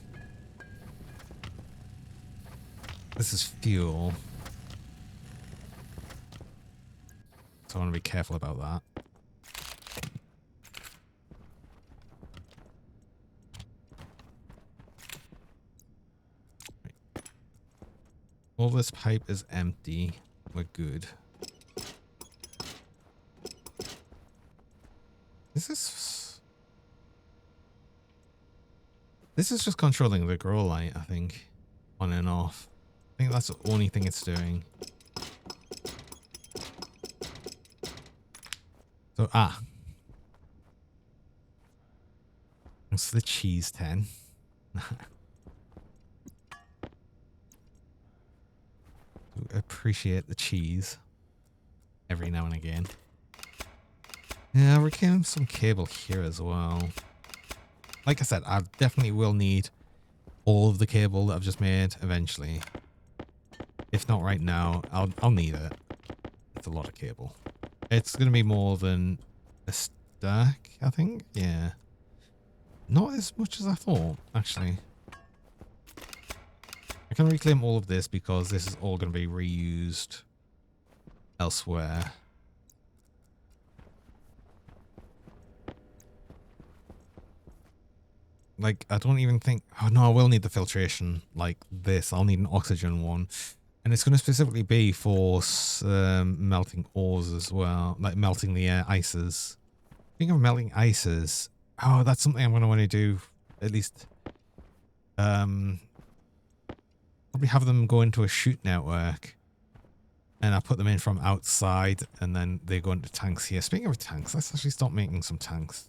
This is fuel. So I want to be careful about that. Right. All this pipe is empty. We're good. This is just controlling the grow light, I think. On and off. I think that's the only thing it's doing. So, It's the cheese 10. Appreciate the cheese every now and again. Yeah, I'll reclaim some cable here as well. Like I said, I definitely will need all of the cable that I've just made eventually. If not right now, I'll need it. It's a lot of cable. It's going to be more than a stack, I think. Yeah. Not as much as I thought, actually. I can reclaim all of this because this is all going to be reused elsewhere. Like, I don't even think... Oh, no, I will need the filtration like this. I'll need an oxygen one. And it's going to specifically be for melting ores as well. Like, melting the ices. Speaking of melting ices... Oh, that's something I'm going to want to do. At least... probably have them go into a chute network. And I put them in from outside. And then they go into tanks here. Speaking of tanks, let's actually start making some tanks.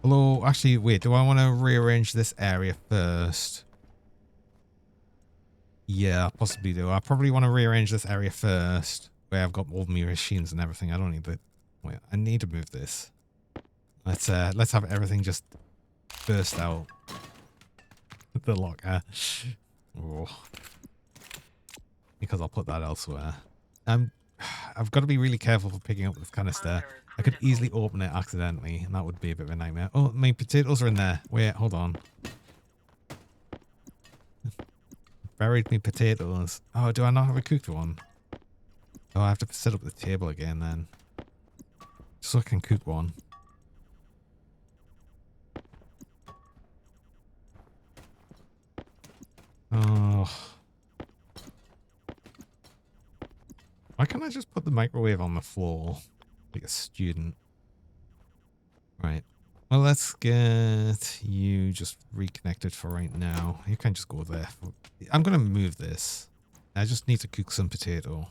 Although, actually, wait, do I want to rearrange this area first? Yeah, I possibly do. I probably want to rearrange this area first, where I've got all my machines and everything. I don't need the... Wait, I need to move this. Let's have everything just burst out. The locker. Oh. Because I'll put that elsewhere. I've got to be really careful for picking up this canister. I could easily open it accidentally, and that would be a bit of a nightmare. Oh, my potatoes are in there. Wait, hold on. Buried me potatoes. Oh, do I not have a cooked one? Oh, I have to set up the table again then. So I can cook one. Oh. Why can't I just put the microwave on the floor? Like a student. Right. Well, let's get you just reconnected for right now. You can just go there. I'm going to move this. I just need to cook some potato.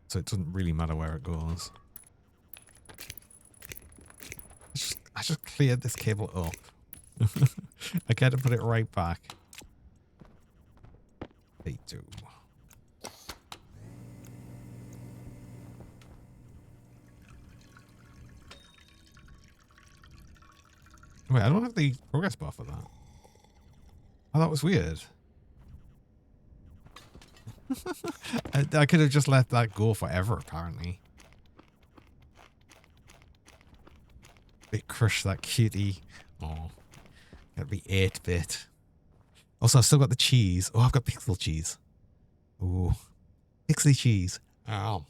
So it doesn't really matter where it goes. I just cleared this cable up. I got to put it right back. They do. Wait, I don't have the progress bar for that. Oh, that was weird. I could have just let that go forever, apparently. They crushed that cutie. Oh, gotta be 8-bit. Also, I've still got the cheese. Oh, I've got pixel cheese. Ooh, pixely cheese. Ow.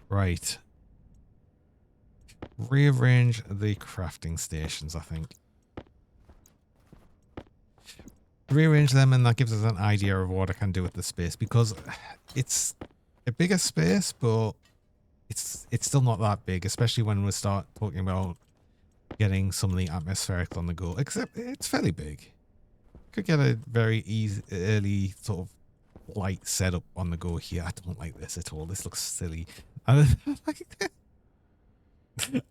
Right. Rearrange the crafting stations, I think. Rearrange them, and that gives us an idea of what I can do with the space, because it's a bigger space, but it's still not that big, especially when we start talking about getting some of the atmospheric on the go. Except it's fairly big. Could get a very easy, early sort of light setup on the go here. I don't like this at all. This looks silly. I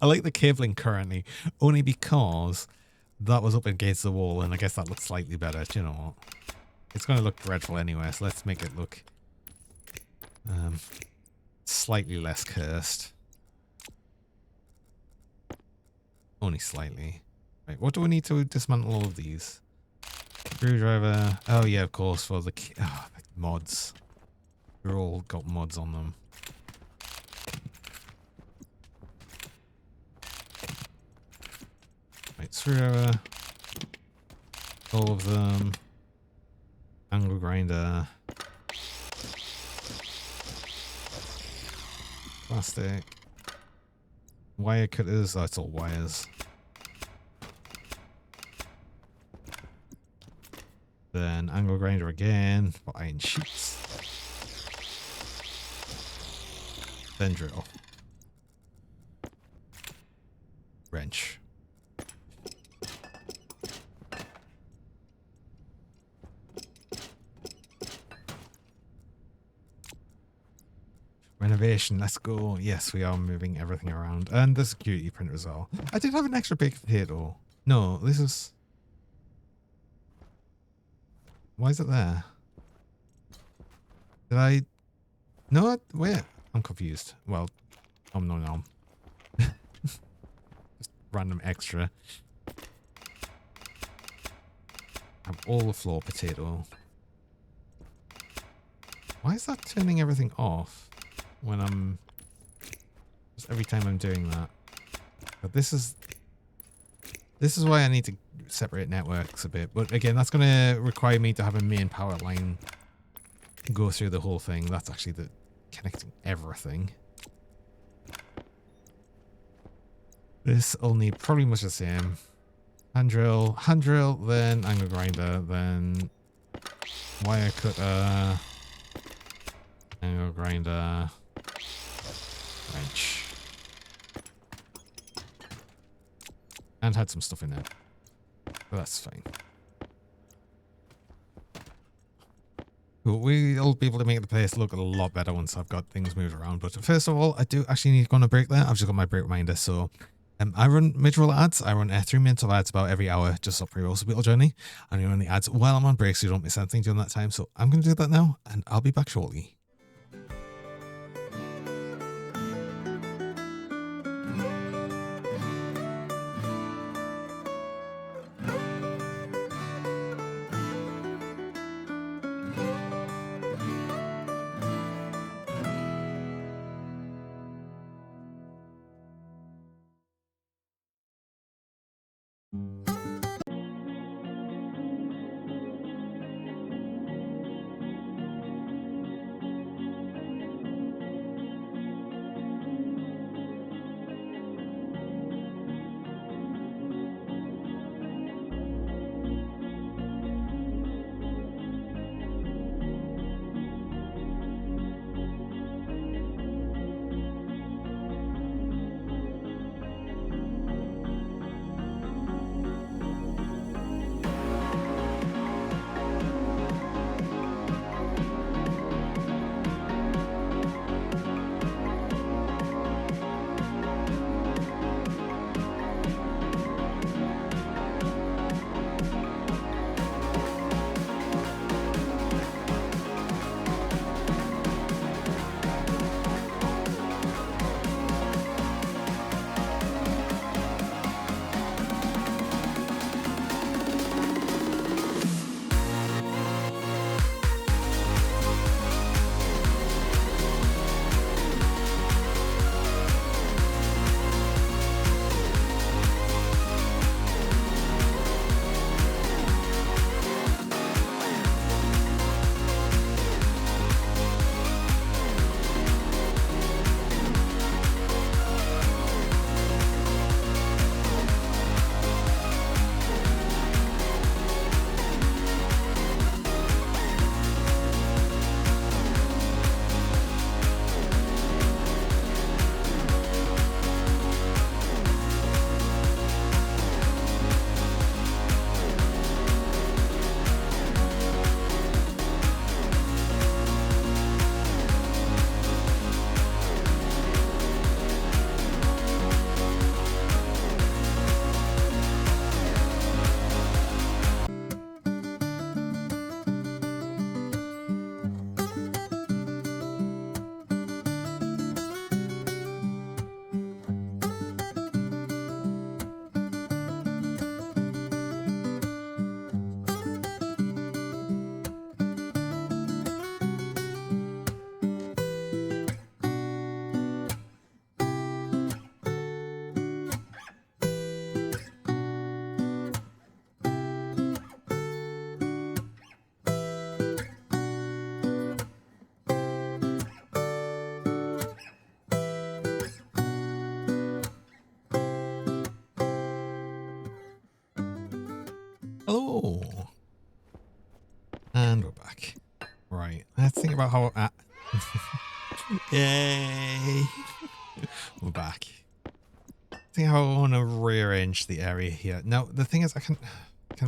like the cabling currently, only because that was up against the wall, and I guess that looks slightly better. Do you know what? It's going to look dreadful anyway, so let's make it look slightly less cursed. Only slightly. Right, what do we need to dismantle all of these? Screwdriver. Oh yeah, of course, for the mods. They're all got mods on them. Right, screwdriver. All of them. Angle grinder. Plastic. Wire cutters. Oh, it's all wires. Then angle grinder again for iron sheets. Then drill. Wrench. Renovation, let's go. Yes, we are moving everything around. And the security printer as well. I did have an extra baked potato. No, this is... Why is it there? Did I? No, wait. I'm confused. Well, no. Just random extra. Have all the floor potato. Why is that turning everything off when I'm... Just every time I'm doing that. But this is why I need to separate networks a bit. But again, that's going to require me to have a main power line go through the whole thing. That's actually the connecting everything. This will need probably much the same. Hand drill, then angle grinder, then wire cutter, angle grinder, wrench. And had some stuff in there. But that's fine. Cool. We'll be able to make the place look a lot better once I've got things moved around. But first of all, I do actually need to go on a break there. I've just got my break reminder. So I run mid-roll ads. I run 3 minutes of ads about every hour just so pre-rolls a bit journey. And I run the ads while I'm on break so you don't miss anything during that time. So I'm going to do that now and I'll be back shortly. Hello. And we're back. Right. Let's think about how... Yay. We're back. Think how I want to rearrange the area here. Now, the thing is, I can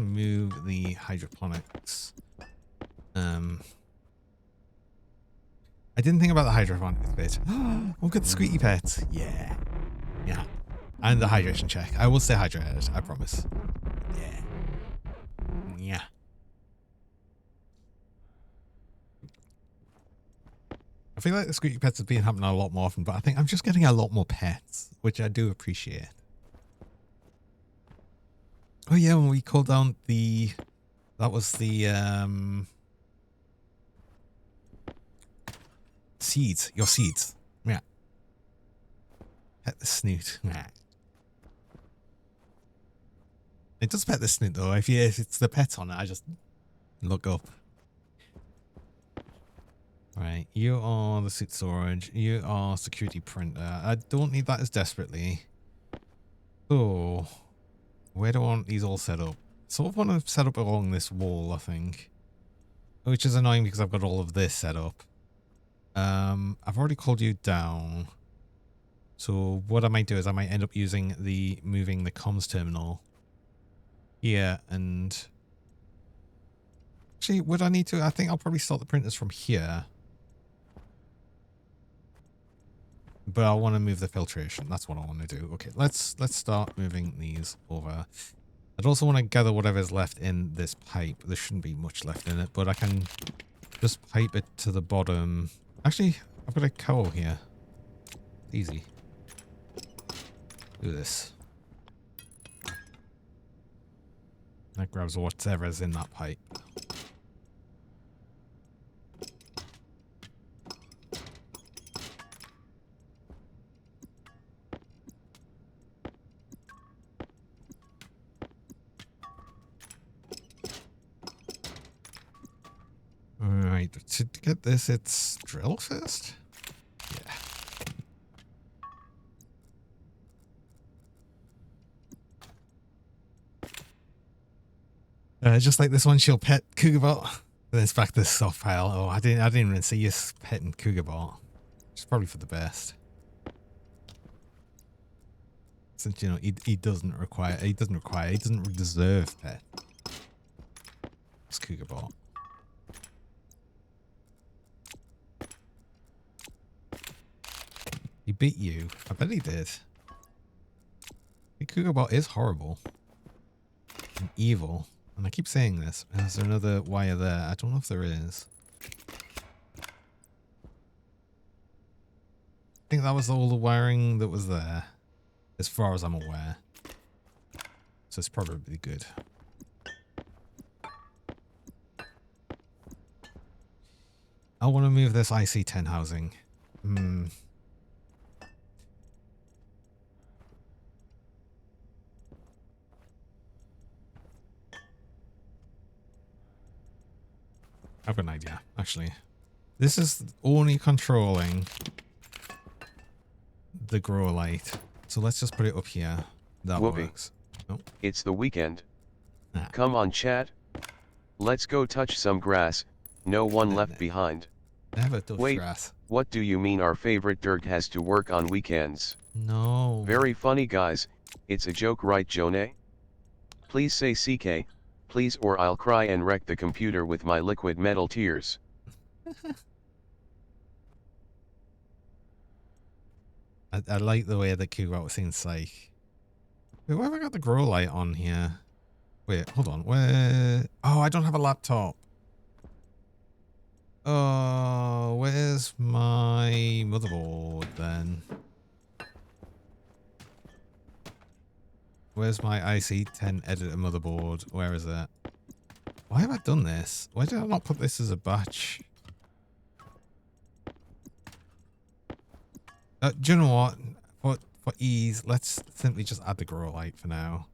move the hydroponics. I didn't think about the hydroponics bit. We've got the squeaky pets. Yeah. Yeah. And the hydration check. I will stay hydrated, I promise. Yeah. Yeah. I feel like the squeaky pets have been happening a lot more often, but I think I'm just getting a lot more pets, which I do appreciate. Oh yeah, when we called down the... That was the, seeds. Your seeds. Yeah. Pet the snoot. Yeah. It does pet the snoot though. If it's the pet on it, I just look up. Right, you are the suit storage. You are security printer. I don't need that as desperately. So, where do I want these all set up? Sort of want to set up along this wall, I think. Which is annoying because I've got all of this set up. I've already called you down. So what I might do is I might end up using moving the comms terminal here, and actually, would I need to? I think I'll probably start the printers from here. But I want to move the filtration. That's what I want to do. Okay, let's start moving these over. I'd also want to gather whatever's left in this pipe. There shouldn't be much left in it, but I can just pipe it to the bottom. Actually, I've got a cowl here. Easy. Do this. That grabs whatever's in that pipe. Alright, to get this, it's drill first? Yeah. Just like this one, she'll pet Cougar-Bot. Then it's back to the stockpile. Oh, I didn't even see you petting Cougar-Bot. It's probably for the best. Since, you know, he doesn't deserve pet. It's Cougar-Bot. He beat you. I bet he did. The Cougar-Bot is horrible. And evil. And I keep saying this. Is there another wire there? I don't know if there is. I think that was all the wiring that was there. As far as I'm aware. So it's probably good. I want to move this IC-10 housing. I've got an idea, actually. This is only controlling the grow light. So let's just put it up here. That Whoopee. works. Nope. It's the weekend. Ah. Come on, chat. Let's go touch some grass. No one left behind. Never touch Wait, grass. what do you mean our favorite Dirk has to work on weekends? No. Very funny, guys. It's a joke, right, Jonah? Please say CK, please, or I'll cry and wreck the computer with my liquid metal tears. I like the way that Cougar was saying psych. Wait, why have I got the grow light on here? Wait, hold on. Where? Oh, I don't have a laptop. Oh, where's my motherboard then? Where's my IC-10 editor motherboard? Where is it? Why have I done this? Why did I not put this as a batch? Do you know what? For ease, let's simply just add the grow light for now.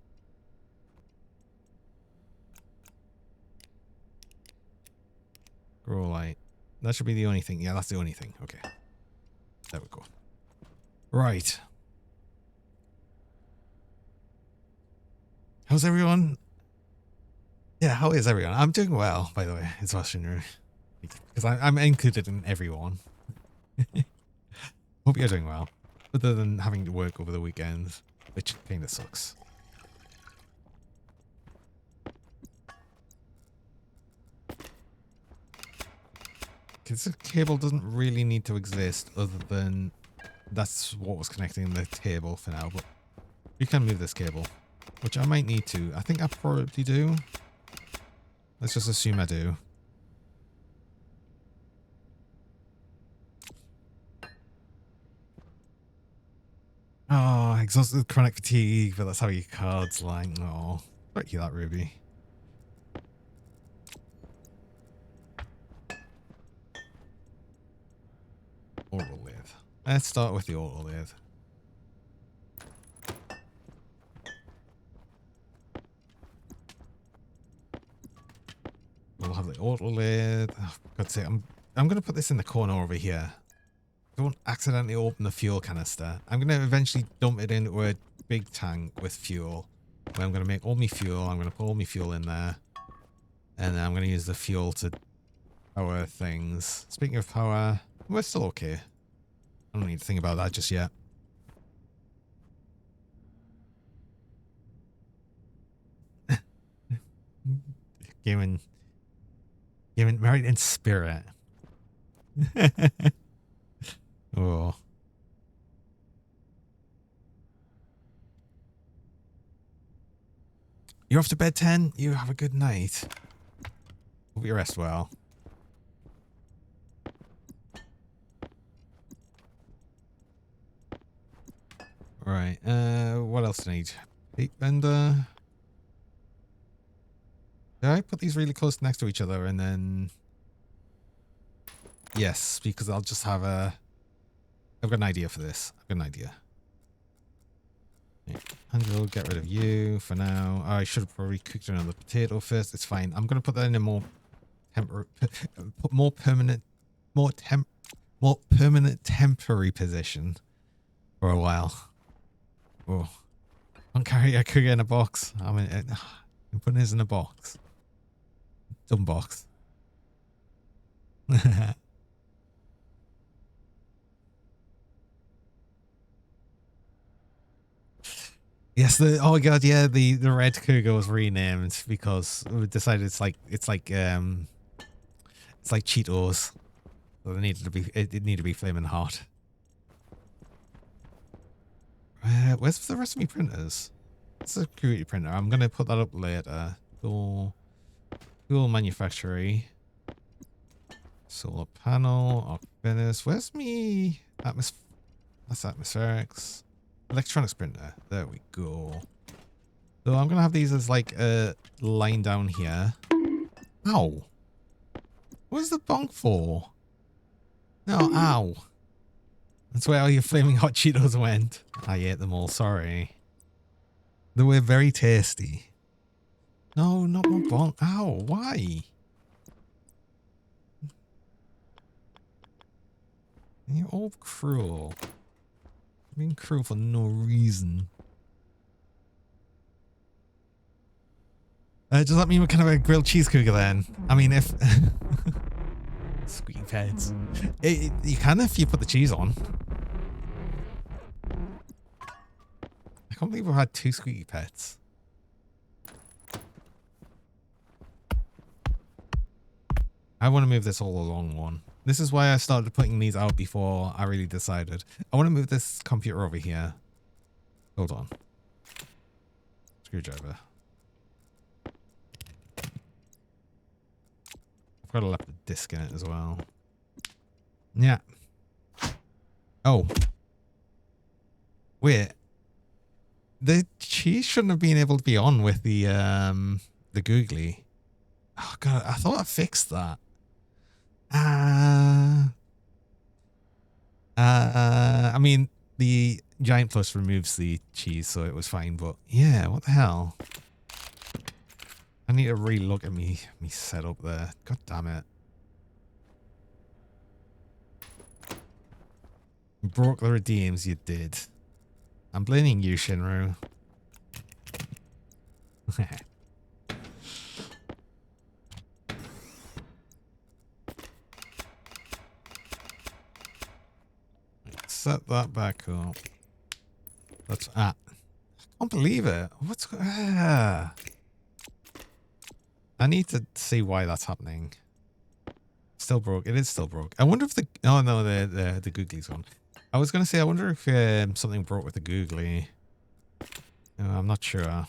Grow light. That should be the only thing. Yeah, that's the only thing. Okay. There we go. Right. How's everyone? Yeah, how is everyone? I'm doing well, by the way. It's Stationeers. Because I'm included in everyone. Hope you're doing well. Other than having to work over the weekends, which kind of sucks. Because the cable doesn't really need to exist other than that's what was connecting the table for now. But you can move this cable, which I might need to. I think I probably do. Let's just assume I do. Oh, exhausted chronic fatigue, but that's how your cards like. Oh, thank you that, Ruby. Auto lathe. Let's start with the auto lathe. We'll have the auto lathe. Oh, for God's sake, I'm gonna put this in the corner over here. Don't accidentally open the fuel canister. I'm gonna eventually dump it into a big tank with fuel. Where I'm gonna make all my fuel. I'm gonna put all my fuel in there, and then I'm gonna use the fuel to power things. Speaking of power, we're still okay. I don't need to think about that just yet. Gaming married in spirit. Oh. You're off to bed, 10? You have a good night. Hope you rest well. Right, what else do I need? Heat bender. Did I put these really close next to each other and then... Yes, because I'll just have a... I've got an idea for this. I've got an idea. Right. Angelo, get rid of you for now. I should have probably cooked another potato first. It's fine. I'm going to put that in a more permanent temporary position for a while. Oh, don't carry a cooker in a box. I'm putting this in a box. Dumb box. Yes, oh my god, yeah, the red cougar was renamed because we decided it's like Cheetos. So it needed to be flaming hot. Where's the rest of my printers? It's a security printer. I'm gonna put that up later. Cool manufacturing. Solar panel, arc furnace. Where's me that's atmospherics. Electronics printer. There we go. So I'm gonna have these as like a line down here. Ow. What is the bonk for? No, ow. That's where all your flaming hot Cheetos went. I ate them all, sorry. They were very tasty. No, not my bonk. Ow, why? You're all cruel. Being cruel for no reason. Does that mean we're kind of a grilled cheese cooker then? I mean, if... Squeaky pets. You can if you put the cheese on. I can't believe we've had 2 squeaky pets. I want to move this all along one. This is why I started putting these out before I really decided. I want to move this computer over here. Hold on. Screwdriver. I've got to left a disc in it as well. Yeah. Oh. Wait. The cheese shouldn't have been able to be on with the googly. Oh god, I thought I fixed that. I mean, the Giant Plus removes the cheese, so it was fine, but yeah, what the hell? I need to re-look at me setup there. God damn it. You broke the redeems, you did. I'm blaming you, Shinru. Set that back up. That's I can't believe it. What's I need to see why that's happening. Still broke. It is still broke. I wonder if the oh no the googly's gone. I was gonna say I wonder if something broke with the googly. I'm not sure.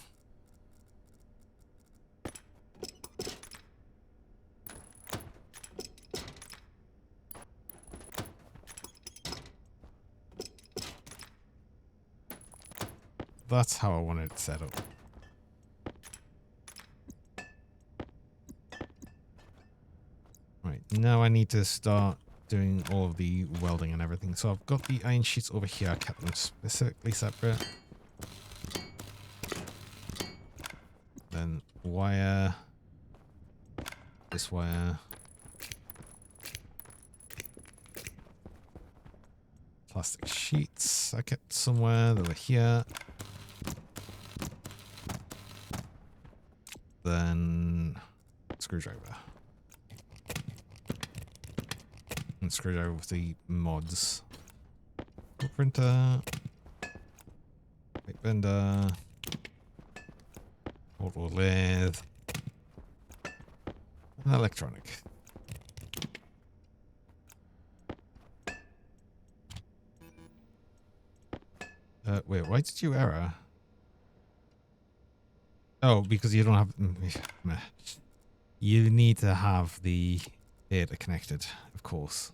that's how I wanted it set up. Right, now I need to start doing all of the welding and everything. So I've got the iron sheets over here. I kept them specifically separate. Then wire. This wire. Plastic sheets I kept somewhere. They were here. Then screwdriver. And screwdriver with the mods. Printer. Pipe bender. Auto lathe. And electronic. Wait, why did you error? Oh, because you don't have... You need to have the data connected, of course.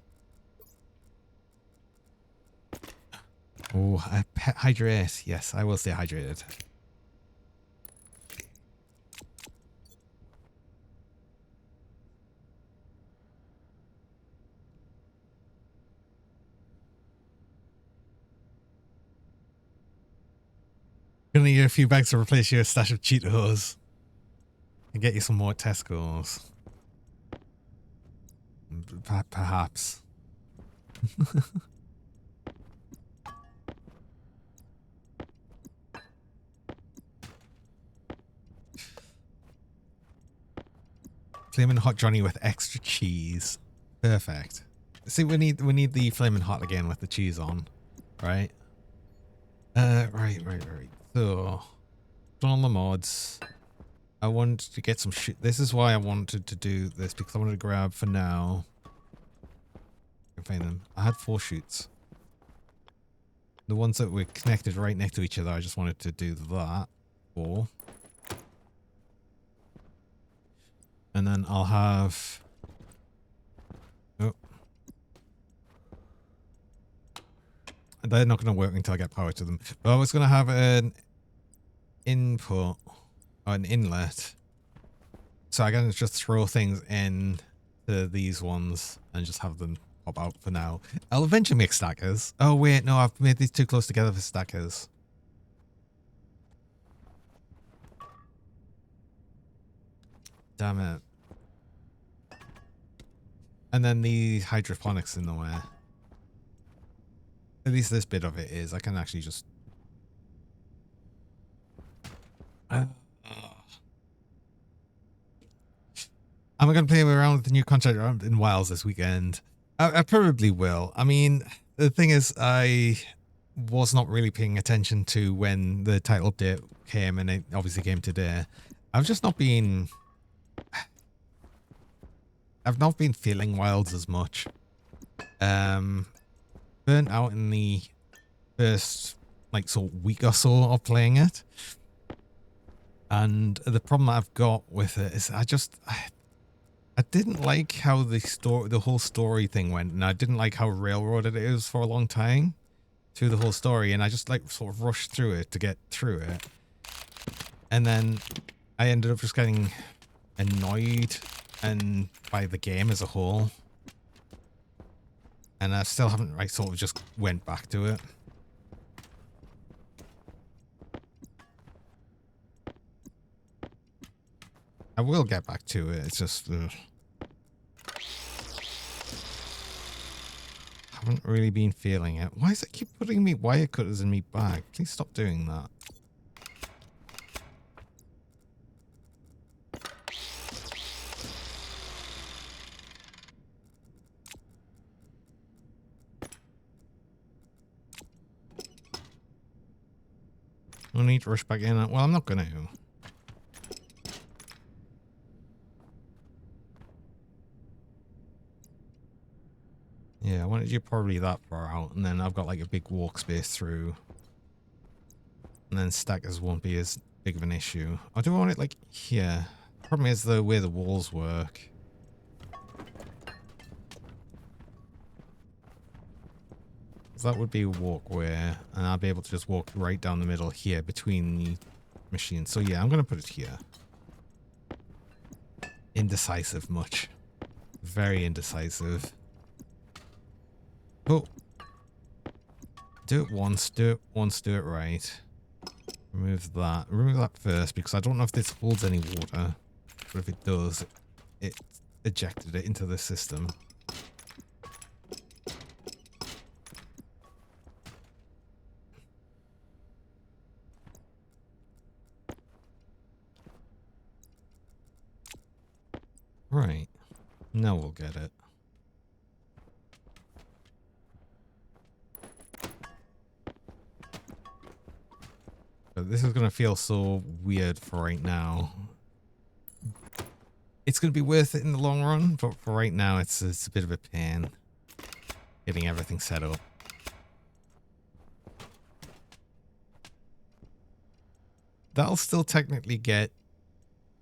Oh, hydrate. Yes, I will stay hydrated. Gonna need a few bags to replace your stash of Cheetos. And get you some more Tesco's. Perhaps. Flamin' Hot Johnny with extra cheese. Perfect. See, we need the Flamin' Hot again with the cheese on, right? Right. So, on the mods. I wanted to get some shit. This is why I wanted to do this, because I wanted to grab for now. I can find them. I had 4 shoots. The ones that were connected right next to each other, I just wanted to do that. 4. And then I'll have... Oh. They're not going to work until I get power to them. But I was going to have an input, or an inlet. So I can just throw things in to these ones and just have them pop out for now. I'll eventually make stackers. Oh wait, no, I've made these too close together for stackers. Damn it. And then the hydroponics in the way. At least this bit of it is. I can actually just... I'm going to play around with the new contract in Wales this weekend. I probably will. I mean, the thing is, I was not really paying attention to when the title update came, and it obviously came today. I've just not been... I've not been feeling Wilds as much. Burnt out in the first, like, sort of week or so of playing it. And the problem I've got with it is I didn't like how the whole story thing went, and I didn't like how railroaded it is for a long time through the whole story, and I just like sort of rushed through it to get through it. And then I ended up just getting annoyed and by the game as a whole. And I still haven't sort of just went back to it. I will get back to it. It's just haven't really been feeling it. Why does it keep putting me wire cutters in me bag? Please stop doing that. I need to rush back in. Well, I'm not going to. Yeah, I wanted you probably that far out, and then I've got like a big walk space through. And then stackers won't be as big of an issue. I do want it like here. Problem is the way the walls work. that would be a walkway, and I'll be able to just walk right down the middle here between the machines. So yeah, I'm going to put it here. Indecisive much. Very indecisive. Oh. Do it once, do it right. Remove that. Remove that first, because I don't know if this holds any water. But if it does, it ejected it into the system. Right. Now we'll get it. But this is going to feel so weird for right now. It's going to be worth it in the long run, but for right now it's a bit of a pain getting everything set up. That'll still technically get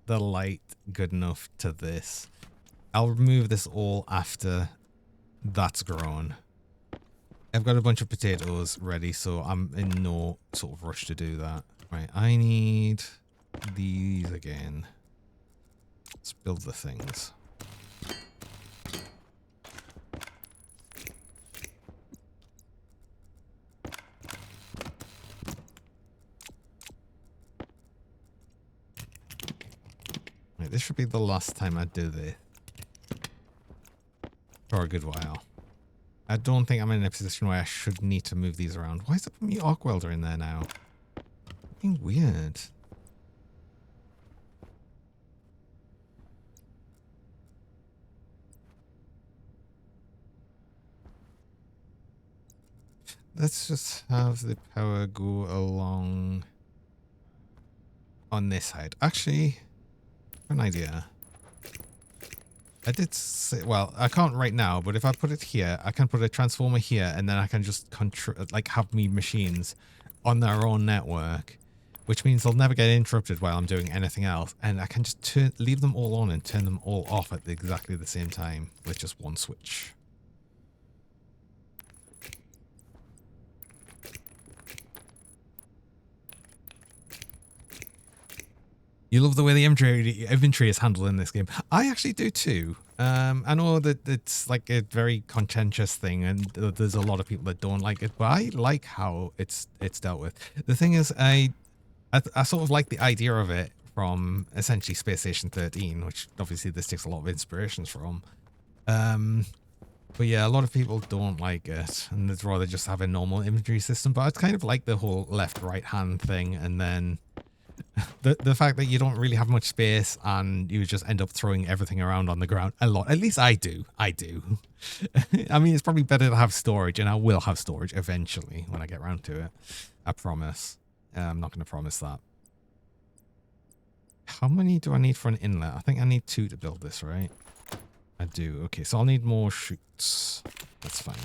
the light good enough to this. I'll remove this all after that's grown. I've got a bunch of potatoes ready, so I'm in no sort of rush to do that. Right, I need these again. Let's build the things. Right, this should be the last time I do this. For a good while. I don't think I'm in a position where I should need to move these around. Why is it putting me arc welder in there now? Fucking weird. Let's just have the power go along on this side. Actually, an idea. I did say, well, I can't right now, but if I put it here, I can put a transformer here, and then I can just have me machines on their own network, which means they'll never get interrupted while I'm doing anything else, and I can just leave them all on and turn them all off at exactly the same time with just one switch. You love the way the inventory is handled in this game. I actually do too. I know that it's like a very contentious thing, and there's a lot of people that don't like it, but I like how it's dealt with. The thing is, I sort of like the idea of it from essentially Space Station 13, which obviously this takes a lot of inspirations from. But yeah, a lot of people don't like it, and they'd rather just have a normal inventory system. But it's kind of like the whole left-right hand thing, and then the fact that you don't really have much space and you just end up throwing everything around on the ground a lot. At least I do. I mean, it's probably better to have storage, and I will have storage eventually when I get around to it. I promise. I'm not going to promise that. How many do I need for an inlet? I think I need 2 to build this, right? I do. Okay, so I'll need more chutes. That's fine.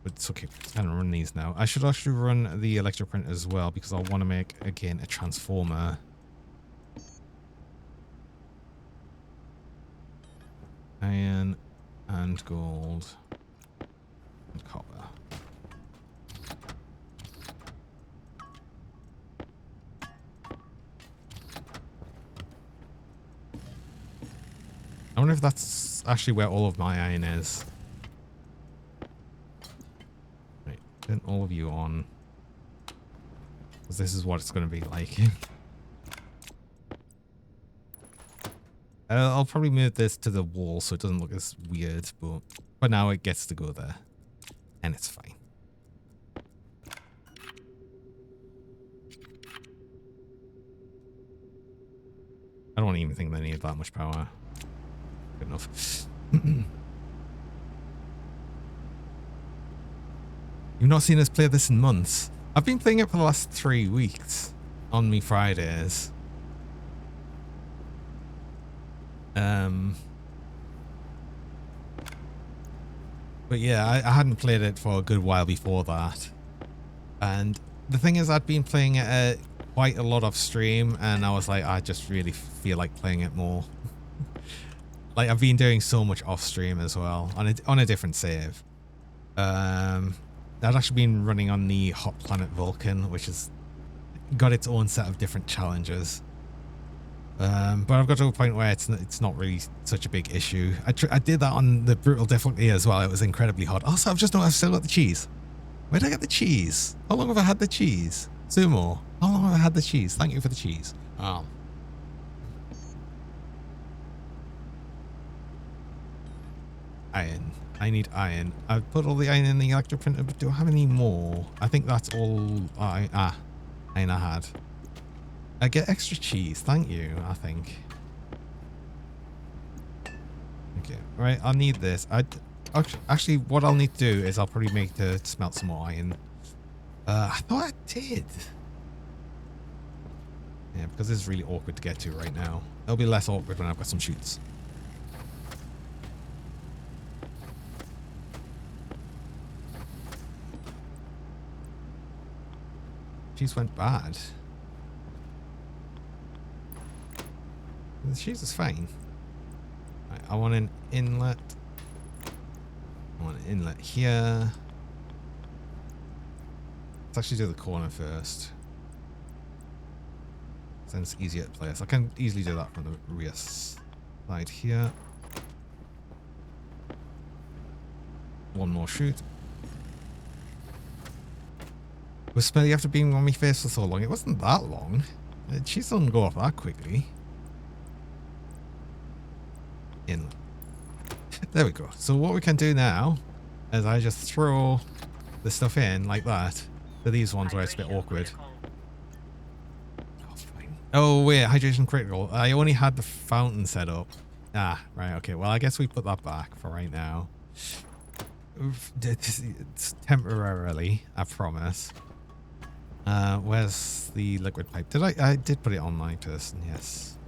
But it's okay, I can run these now. I should actually run the electroprint as well, because I want to make, again, a transformer. Iron and gold and copper. I wonder if that's actually where all of my iron is. Turn all of you on, because this is what it's going to be like. I'll probably move this to the wall so it doesn't look as weird, but now it gets to go there, and it's fine. I don't even think they need that much power. Good enough. You've not seen us play this in months. I've been playing it for the last 3 weeks on me Fridays. But yeah, I hadn't played it for a good while before that. And the thing is, I'd been playing it quite a lot off stream, and I was like, I just really feel like playing it more. Like, I've been doing so much off stream as well, on a different save. I'd actually been running on the hot planet Vulcan, which has got its own set of different challenges. But I've got to a point where it's not really such a big issue. I did that on the brutal difficulty as well. It was incredibly hot. Also, I've still got the cheese. Where did I get the cheese? How long have I had the cheese? Sumo, how long have I had the cheese? Thank you for the cheese. Iron. I need iron. I've put all the iron in the electric printer, but do I have any more? I think that's all iron I had. I get extra cheese. Thank you, I think. Okay, right. I'll need this. Actually, what I'll need to do is I'll probably make to smelt some more iron. I thought I did. Yeah, because this is really awkward to get to right now. It'll be less awkward when I've got some shoots. Cheese went bad. The cheese is fine. Right, I want an inlet. I want an inlet here. Let's actually do the corner first. Then it's easier to place. I can easily do that from the rear side here. One more shoot. Was smelly after being on my face for so long? It wasn't that long. The cheese doesn't go off that quickly. In. There we go. So what we can do now is I just throw the stuff in like that to these ones where it's a bit awkward. Oh, fine. Oh wait, hydration critical. I only had the fountain set up. Ah, right. Okay. Well, I guess we put that back for right now. It's temporarily, I promise. Where's the liquid pipe? I did put it on my person, yes.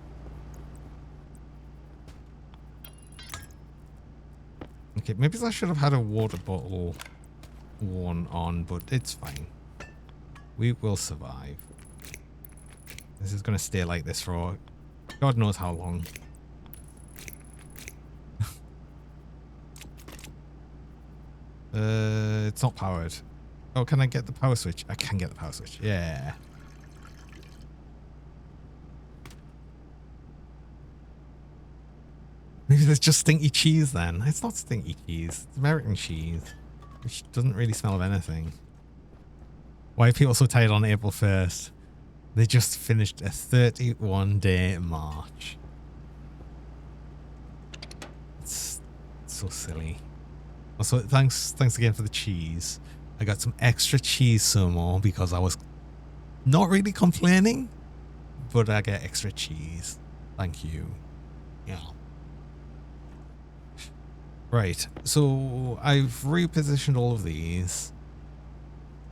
Okay, maybe I should have had a water bottle one on, but it's fine. We will survive. This is going to stay like this for God knows how long. It's not powered. Oh, can I get the power switch? I can get the power switch. Yeah. Maybe there's just stinky cheese then. It's not stinky cheese. It's American cheese, which doesn't really smell of anything. Why are people so tired on April 1st? They just finished a 31-day march. It's so silly. Also, thanks again for the cheese. I got some extra cheese sumo because I was not really complaining, but I get extra cheese. Thank you. Yeah. Right, so I've repositioned all of these.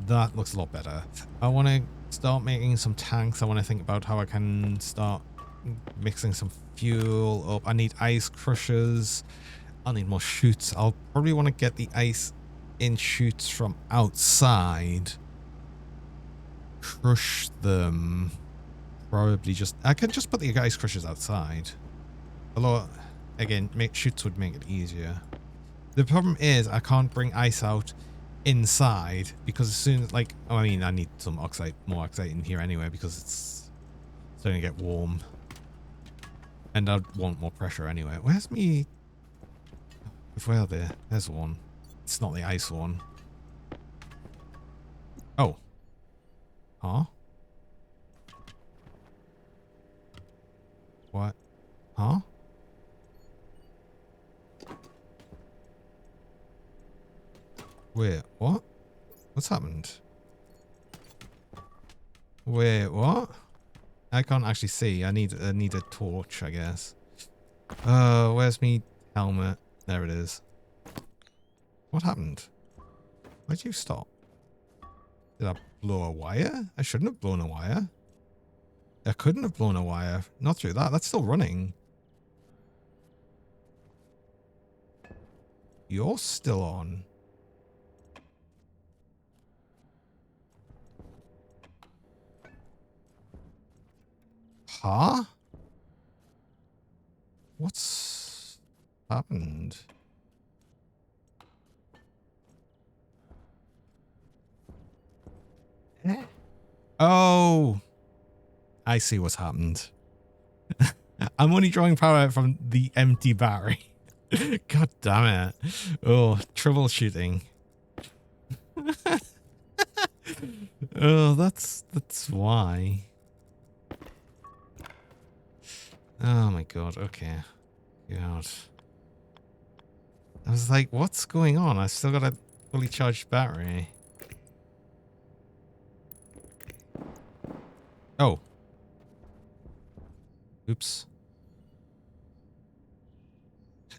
That looks a lot better. I want to start making some tanks. I want to think about how I can start mixing some fuel up. I need ice crushers. I'll need more chutes. I'll probably want to get the ice in chutes from outside. Crush them. Probably just... I could just put the ice crushers outside. Although, again, chutes would make it easier. The problem is I can't bring ice out inside because as soon as, like... Oh, I mean, I need some oxide, more oxide in here anyway because it's starting to get warm. And I'd want more pressure anyway. Where's me... Where are they? There's one. It's not the ice one. Oh. Huh? What? Huh? Wait, what? What's happened? Wait, what? I can't actually see. I need a torch, I guess. Where's me helmet? There it is. What happened? Why'd you stop? Did I blow a wire? I shouldn't have blown a wire. I couldn't have blown a wire. Not through that. That's still running. You're still on. Huh? What's happened? Oh, I see what's happened. I'm only drawing power from the empty battery. God damn it. Oh, troubleshooting. Oh, that's why. Oh my god, okay. God. I was like, what's going on? I still got a fully charged battery. Oh. Oops.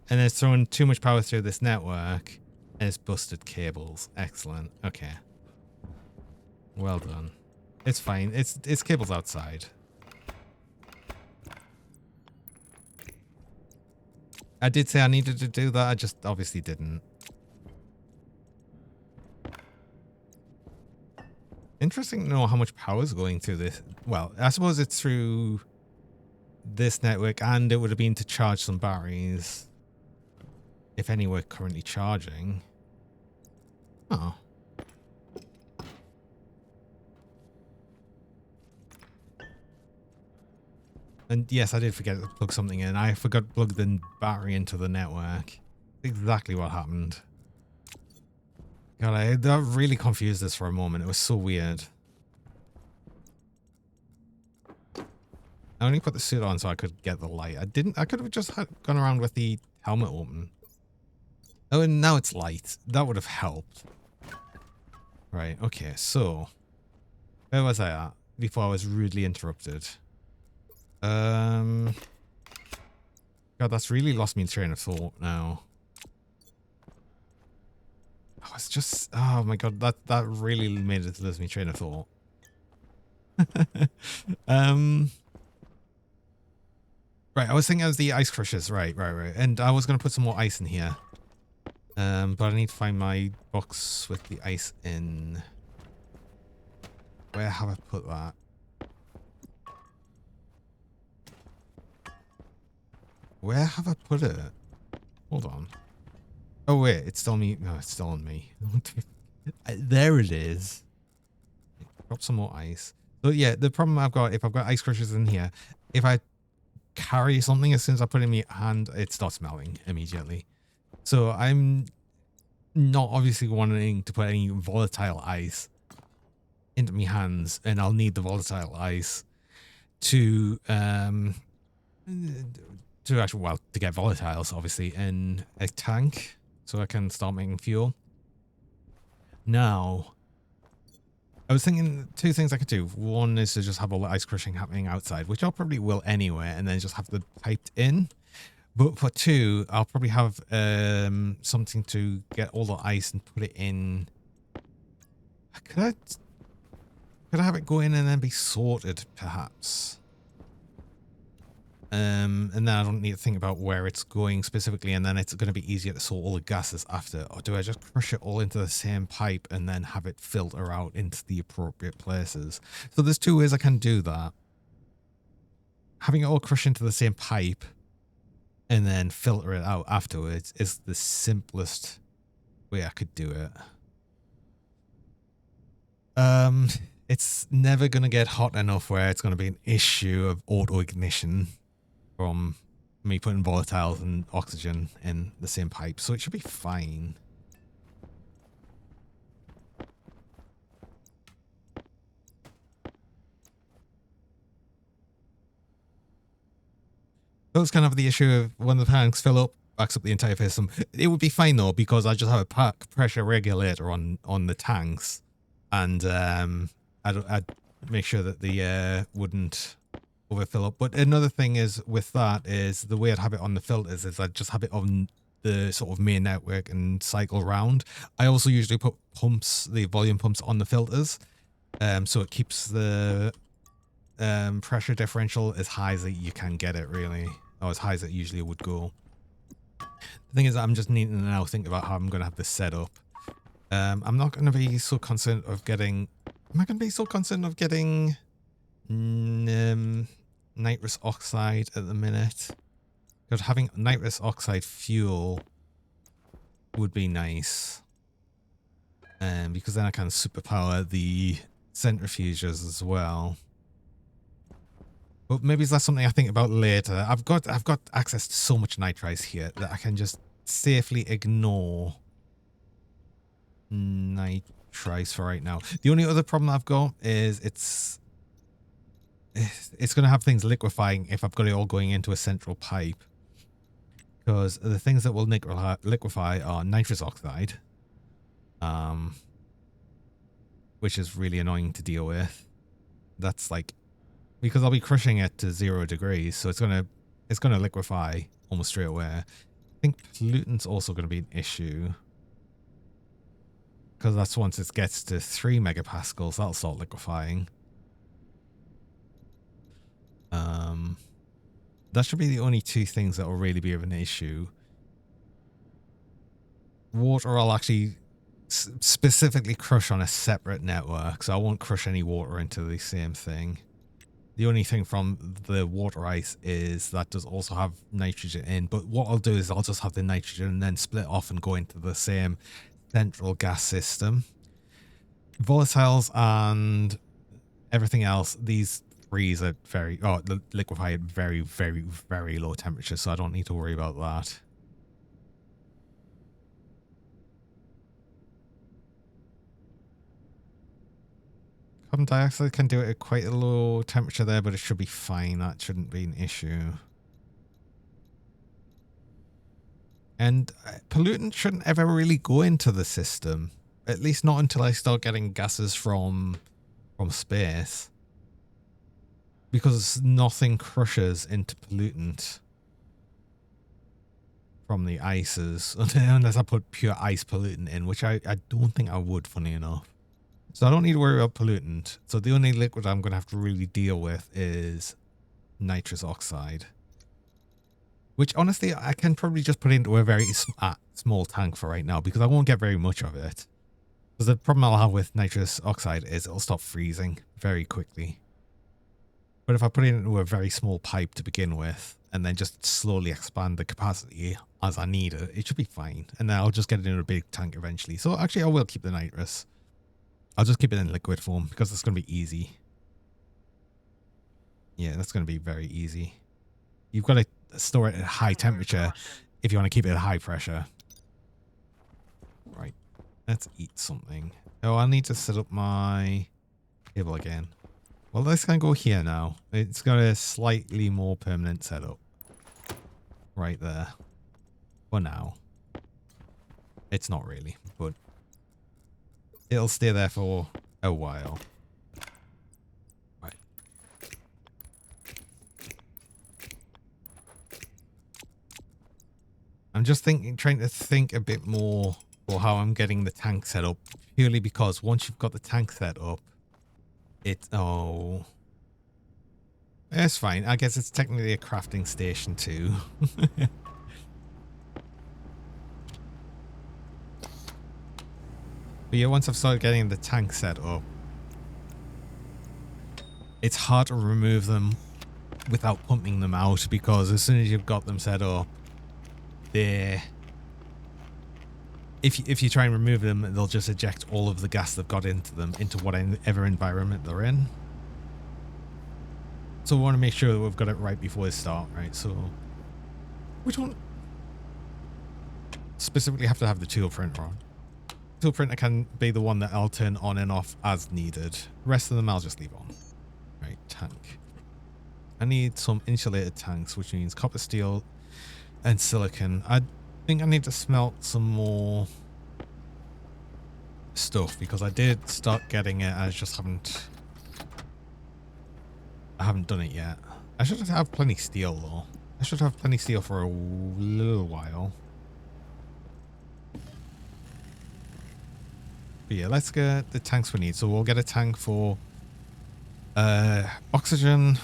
And it's throwing too much power through this network. And it's busted cables. Excellent. Okay. Well done. It's fine. It's cables outside. I did say I needed to do that. I just obviously didn't. Interesting to know how much power is going through this. Well, I suppose it's through this network, and it would have been to charge some batteries. If any were currently charging. Oh. And yes, I did forget to plug something in. I forgot to plug the battery into the network. Exactly what happened. God, that really confused us for a moment. It was so weird. I only put the suit on so I could get the light. I could have just gone around with the helmet open. Oh, and now it's light. That would have helped. Right, okay, so. Where was I at before I was rudely interrupted? God, that's really lost me in train of thought now. Oh, it's just, oh my god, that really made it lose me train of thought. Right, I was thinking of the ice crushers, right. And I was going to put some more ice in here. But I need to find my box with the ice in. Where have I put that? Where have I put it? Hold on. Oh wait, it's still me. No, it's still on me. There it is. Drop some more ice. So yeah, the problem I've got, if I've got ice crushers in here, if I carry something, as soon as I put it in my hand, it starts melting immediately. So I'm not obviously wanting to put any volatile ice into my hands, and I'll need the volatile ice to actually, well, to get volatiles obviously in a tank so I can start making fuel. Now, I was thinking two things I could do. One is to just have all the ice crushing happening outside, which I probably will anyway, and then just have the piped in. But for two, I'll probably have something to get all the ice and put it in. Could I have it go in and then be sorted, perhaps? And then I don't need to think about where it's going specifically, and then it's going to be easier to sort all the gases after. Or do I just crush it all into the same pipe and then have it filter out into the appropriate places? So there's two ways I can do that. Having it all crush into the same pipe and then filter it out afterwards is the simplest way I could do it. It's never going to get hot enough where it's going to be an issue of auto ignition from me putting volatiles and oxygen in the same pipe, so it should be fine. That's kind of the issue of when the tanks fill up, backs up the entire system. It would be fine though, because I just have a pressure regulator on the tanks, and I'd make sure that the air wouldn't overfill up. But another thing is with that is the way I'd have it on the filters is I'd just have it on the sort of main network and cycle round. I also usually put pumps, the volume pumps, on the filters, so it keeps the pressure differential as high as you can get it, really, or as high as it usually would go. The thing is, I'm just needing to now think about how I'm going to have this set up. I'm not going to be so concerned of getting. Am I going to be so concerned of getting nitrous oxide at the minute? Because having nitrous oxide fuel would be nice, because then I can superpower the centrifuges as well. But maybe that's something I think about later. I've got access to so much nitrice here that I can just safely ignore nitrice for right now. The only other problem I've got is it's going to have things liquefying if I've got it all going into a central pipe. Because the things that will liquefy are nitrous oxide, which is really annoying to deal with. That's like, because I'll be crushing it to 0 degrees, so it's gonna liquefy almost straight away. I think pollutant's also going to be an issue, because that's once it gets to 3 megapascals, that'll start liquefying. That should be the only two things that will really be of an issue. Water I'll actually specifically crush on a separate network, so I won't crush any water into the same thing. The only thing from the water ice is that does also have nitrogen in, but what I'll do is I'll just have the nitrogen and then split off and go into the same central gas system. Volatiles and everything else, these freeze at liquefy at very, very, very low temperature, so I don't need to worry about that. Carbon dioxide can do it at quite a low temperature there, but it should be fine. That shouldn't be an issue. And pollutant shouldn't ever really go into the system, at least not until I start getting gases from space. Because nothing crushes into pollutant from the ices, unless I put pure ice pollutant in, which I don't think I would, funny enough. So I don't need to worry about pollutant. So the only liquid I'm going to have to really deal with is nitrous oxide. Which, honestly, I can probably just put into a very small tank for right now, because I won't get very much of it. Because the problem I'll have with nitrous oxide is it'll stop freezing very quickly. But if I put it into a very small pipe to begin with, and then just slowly expand the capacity as I need it, it should be fine. And then I'll just get it in a big tank eventually. So actually, I will keep the nitrous. I'll just keep it in liquid form, because it's going to be easy. Yeah, that's going to be very easy. You've got to store it at high temperature if you want to keep it at high pressure. Right. Let's eat something. Oh, I need to set up my table again. Well, this can go here now. It's got a slightly more permanent setup. Right there. For now. It's not really, but it'll stay there for a while. Right. I'm just trying to think a bit more for how I'm getting the tank set up. Purely because once you've got the tank set up, it's fine. I guess it's technically a crafting station too. But yeah, once I've started getting the tank set up, it's hard to remove them without pumping them out, because as soon as you've got them set up, if you try and remove them, they'll just eject all of the gas they've got into them into whatever environment they're in. So we want to make sure that we've got it right before we start, right? So we don't specifically have to have the tool printer on. Tool printer can be the one that I'll turn on and off as needed. The rest of them I'll just leave on. Right, tank. I need some insulated tanks, which means copper, steel, and silicon. I think I need to smelt some more stuff, because I did start getting it. I just haven't done it yet. I should have plenty steel though. I should have plenty steel for a little while. But yeah, let's get the tanks we need. So we'll get a tank for oxygen.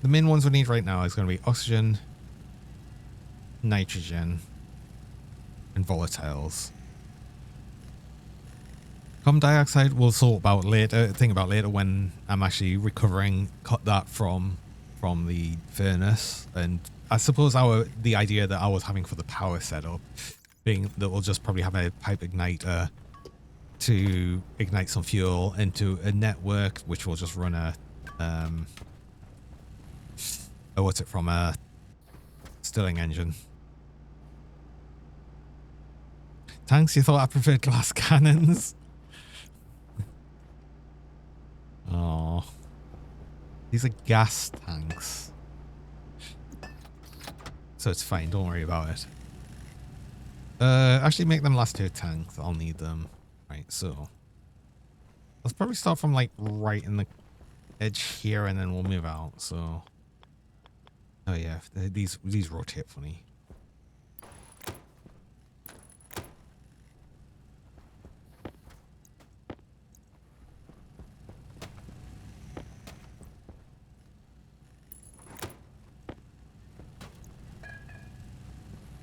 The main ones we need right now is going to be oxygen, nitrogen, and volatiles. Carbon dioxide we'll think about later when I'm actually recovering that from the furnace. And I suppose the idea that I was having for the power setup being that we'll just probably have a pipe igniter to ignite some fuel into a network, which will just run a oh, what's it from? A Stirling engine. Tanks, you thought I preferred glass cannons? Oh, these are gas tanks, so it's fine. Don't worry about it. Actually, make them last 2 tanks. I'll need them. Right, so let's probably start from like right in the edge here, and then we'll move out. So, oh yeah, these rotate funny.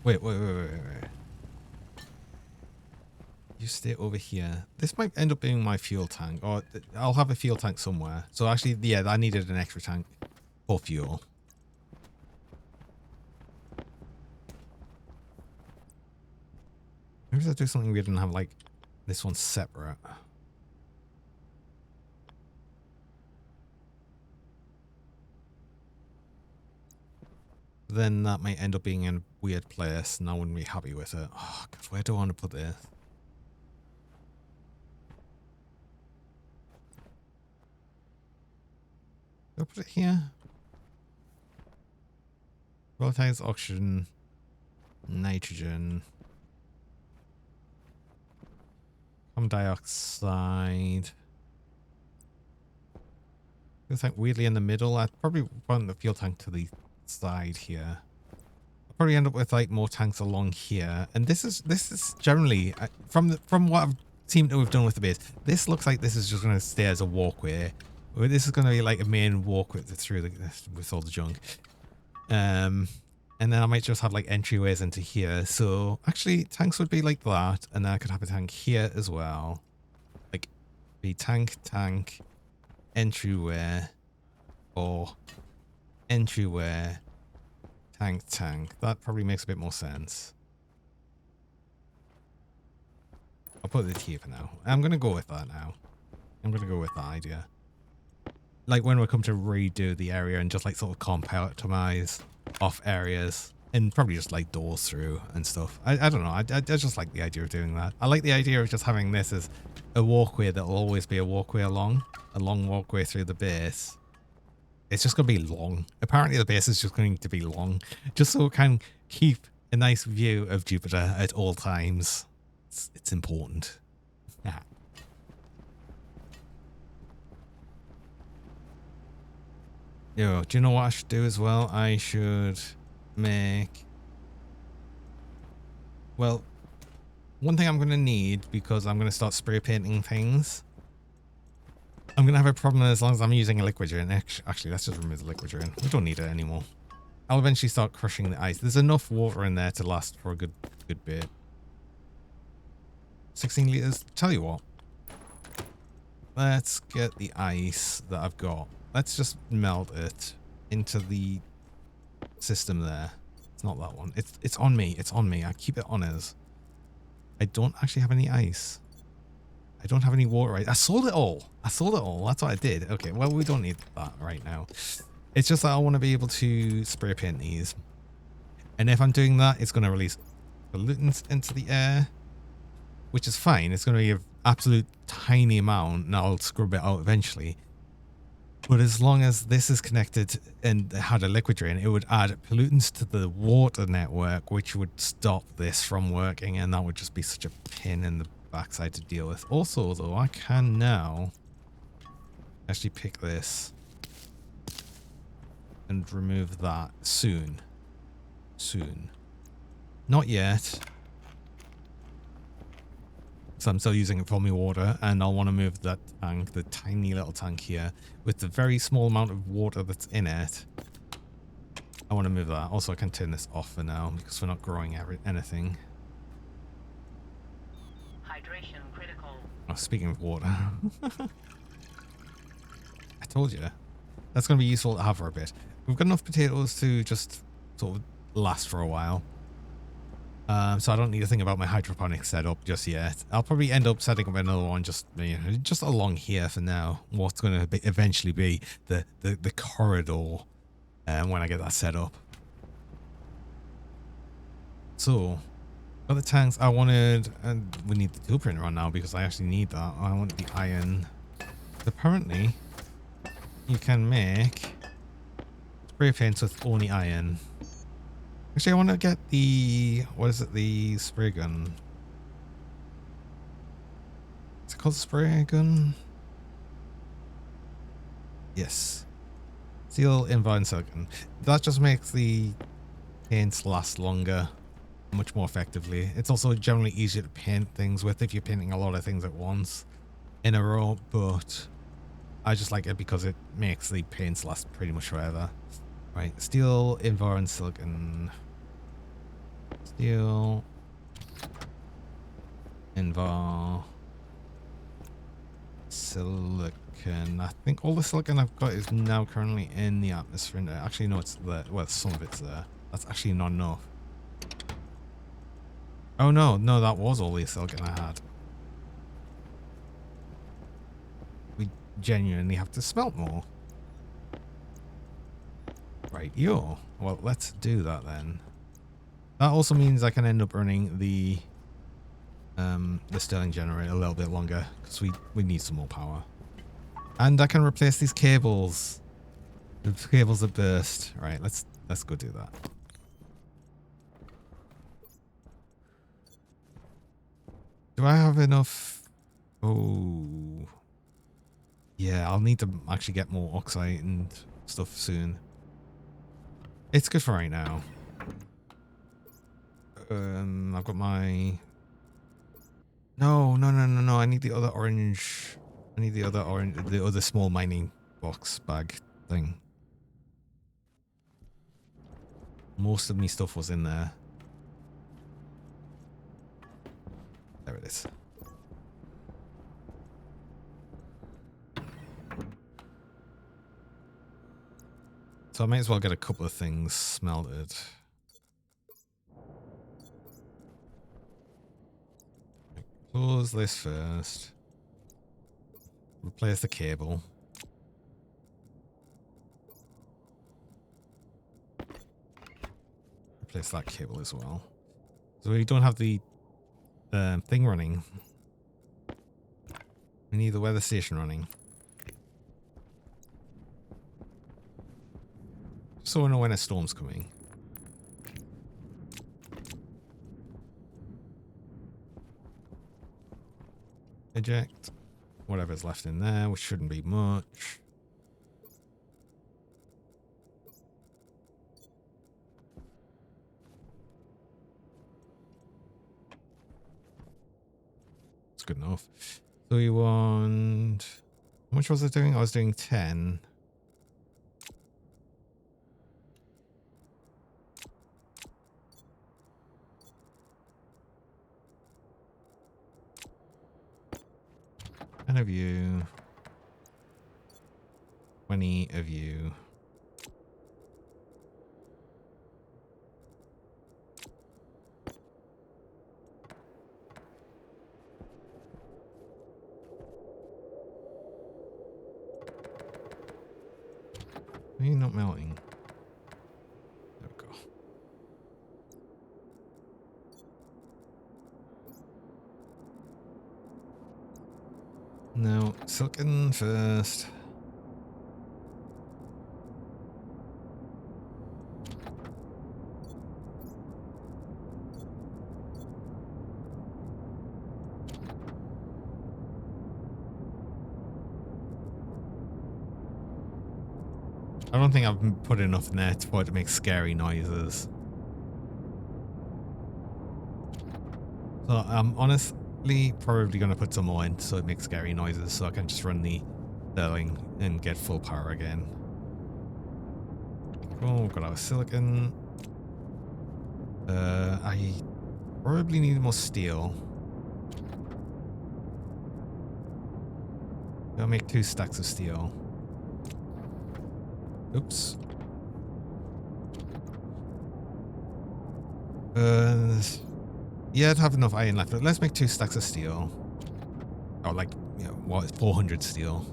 Wait. You stay over here. This might end up being my fuel tank, or I'll have a fuel tank somewhere. So actually, yeah, I needed an extra tank for fuel. Maybe I'll do something weird and have like this one separate. Then that might end up being in a weird place, and I wouldn't be happy with it. Oh god, where do I want to put this? Do I put it here? Volatile oxygen, nitrogen, carbon dioxide. Fuel tank weirdly in the middle. I'd probably want the fuel tank to the side here. I'll probably end up with like more tanks along here. And this is generally from what I've seemed to have done with the base. This looks like this is just going to stay as a walkway. This is going to be like a main walkway through with all the junk. And then I might just have like entryways into here. So actually tanks would be like that. And then I could have a tank here as well. Like be tank, entryway, or entryway, tank. That probably makes a bit more sense. I'll put it here for now. I'm going to go with that now. I'm going to go with that idea. Like when we come to redo the area and just like sort of compartmentalize off areas and probably just like doors through and stuff. I don't know. I just like the idea of doing that. I like the idea of just having this as a walkway that will always be a walkway along. A long walkway through the base. It's just going to be long. Apparently the base is just going to be long. Just so it can keep a nice view of Jupiter at all times. It's important. Yeah. Yo, do you know what I should do as well? I should make... Well, one thing I'm going to need, because I'm going to start spray painting things. I'm going to have a problem as long as I'm using a liquid drain. Actually, let's just remove the liquid drain. We don't need it anymore. I'll eventually start crushing the ice. There's enough water in there to last for a good bit. 16 liters. Tell you what. Let's get the ice that I've got. Let's just melt it into the system there. It's not that one. It's on me. It's on me. I keep it on us. I don't actually have any ice. I don't have any water. I sold it all. That's what I did. Okay, well, we don't need that right now. It's just that I want to be able to spray paint these. And if I'm doing that, it's going to release pollutants into the air, which is fine. It's going to be an absolute tiny amount, and I'll scrub it out eventually. But as long as this is connected and had a liquid drain, it would add pollutants to the water network, which would stop this from working, and that would just be such a pain in the backside to deal with. Also, though, I can now actually pick this and remove that soon. Not yet. So I'm still using it for my water, and I'll want to move that tank, the tiny little tank here, with the very small amount of water that's in it. I want to move that. Also, I can turn this off for now because we're not growing anything. Hydration critical. Oh, speaking of water. I told you. That's going to be useful to have for a bit. We've got enough potatoes to just sort of last for a while. So I don't need to think about my hydroponic setup just yet. I'll probably end up setting up another one just, you know, just along here for now. What's going to eventually be the corridor when I get that set up. So, other tanks I wanted, and we need the tool printer on now because I actually need that. I want the iron. Apparently, you can make spray paints with only iron. Actually, I want to get the, what is it, the spray gun. Is it called spray gun? Yes. Steel, invar, and silicon. That just makes the paints last longer, much more effectively. It's also generally easier to paint things with if you're painting a lot of things at once in a row, but I just like it because it makes the paints last pretty much forever. Right, steel, invar, and silicon. Steel, invar, silicon. I think all the silicon I've got is now currently in the atmosphere. Actually, no, it's there. Well, some of it's there. That's actually not enough. Oh no, no, that was all the silicon I had. We genuinely have to smelt more. Right, yo. Well, let's do that then. That also means I can end up running the Stirling generator a little bit longer because we need some more power. And I can replace these cables. The cables that burst. Right, let's go do that. Do I have enough? Oh. Yeah, I'll need to actually get more oxide and stuff soon. It's good for right now. I've got my... No. I need the other orange. I need the other small mining box bag thing. Most of my stuff was in there. There it is. So I might as well get a couple of things smelted. Close this first. Replace the cable. Replace that cable as well. So we don't have the thing running. We need the weather station running. So I know when a storm's coming. Eject. Whatever's left in there, which shouldn't be much. It's good enough. So we want... How much was I doing? I was doing 10. Of you, 20 of you. Are you not melting? There we go. No, silicon first. I don't think I've put enough net for it to make scary noises. So I'm honestly probably going to put some more in so it makes scary noises so I can just run the Stirling and get full power again. Cool, we've got our silicon. I probably need more steel. I'll make 2 stacks of steel. Oops. Yeah, I'd have enough iron left. Let's make 2 stacks of steel. Or like, you know, what is 400 steel?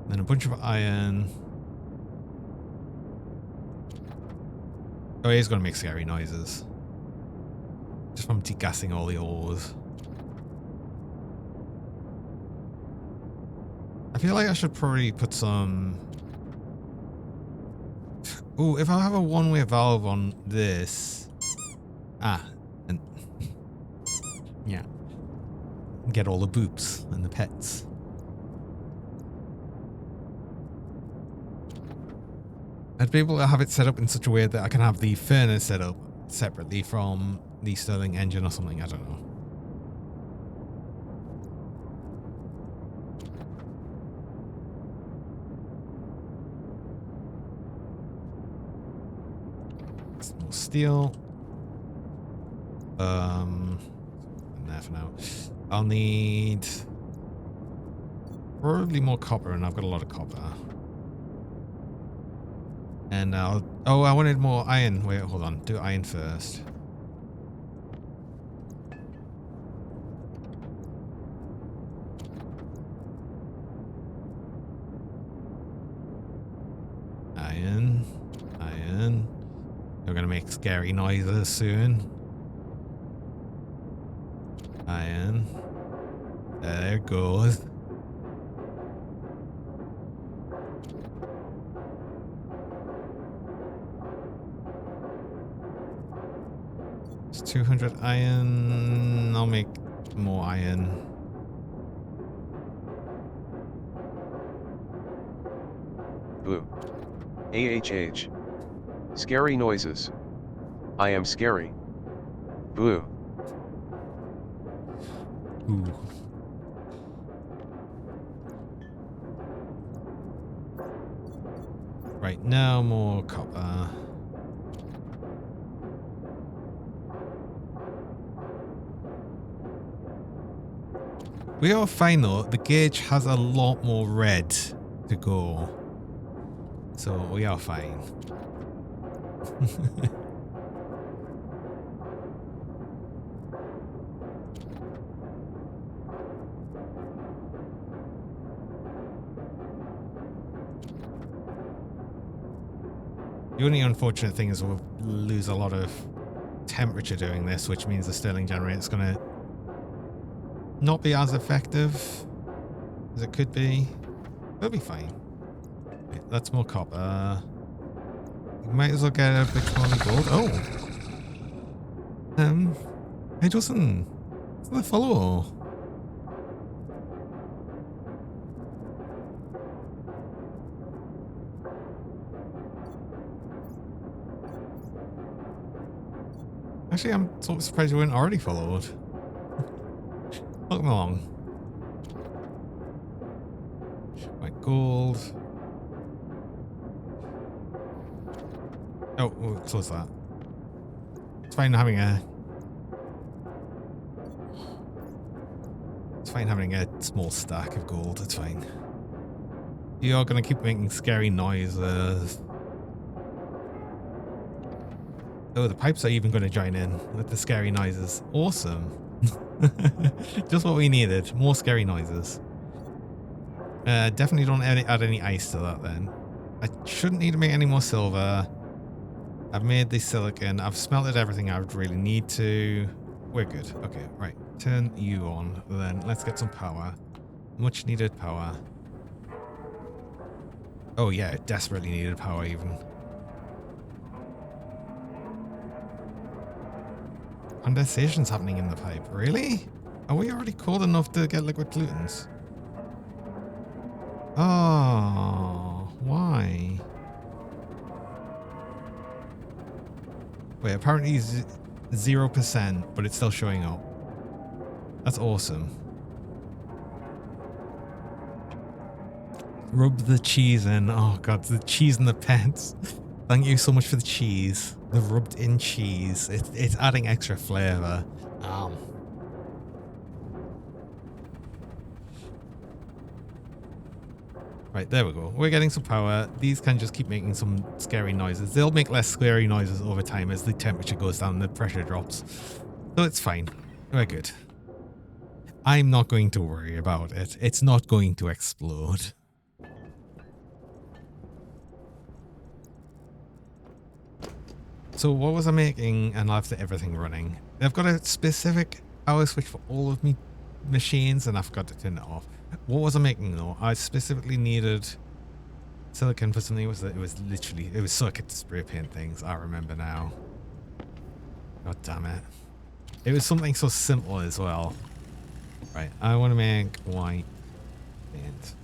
Then a bunch of iron. Oh, he's gonna make scary noises. Just from degassing all the ores. I feel like I should probably put some... Ooh, if I have a one-way valve on this... Ah, and... yeah. Get all the boops and the pets. I'd be able to have it set up in such a way that I can have the furnace set up separately from the Stirling engine or something, I don't know. Some more steel. There for now. I'll need probably more copper, and I've got a lot of copper. And I'll... Oh, I wanted more iron. Wait, hold on. Do iron first. Iron. Iron. We're going to make scary noises soon. Iron. There it goes. It's 200 iron. I'll make more iron. Boo. AHH. Scary noises. I am scary. Boo. Ooh. Right, now more copper. We are fine though. The gauge has a lot more red to go. So we are fine. The only unfortunate thing is we'll lose a lot of temperature doing this, which means the Stirling generator is going to not be as effective as it could be. It'll be fine. Okay, that's more copper. We might as well get a big quality gold. Oh! Hey Justin! It's the follower. Actually, I'm sort of surprised you weren't already followed. Welcome along. Right, gold. Oh, we'll close that. It's fine having a... It's fine having a small stack of gold, it's fine. You're gonna keep making scary noises. Oh, the pipes are even going to join in with the scary noises. Awesome. Just what we needed. More scary noises. Definitely don't add any ice to that then. I shouldn't need to make any more silver. I've made the silicon. I've smelted everything I would really need to. We're good. Okay, right. Turn you on then. Let's get some power. Much needed power. Oh yeah, desperately needed power even. Condensation's happening in the pipe. Really? Are we already cold enough to get liquid pollutants? Oh, why? Wait, apparently 0%, but it's still showing up. That's awesome. Rub the cheese in. Oh god, the cheese and the pets. Thank you so much for the cheese. The rubbed in cheese. It's adding extra flavor. Right, there we go. We're getting some power. These can just keep making some scary noises. They'll make less scary noises over time as the temperature goes down and the pressure drops. So it's fine. We're good. I'm not going to worry about it. It's not going to explode. So what was I making and left everything running? I've got a specific power switch for all of me machines and I forgot to turn it off. What was I making though? I specifically needed silicon for something. It was silicon to spray paint things. I remember now. God damn it. It was something so simple as well. Right, I want to make white paint.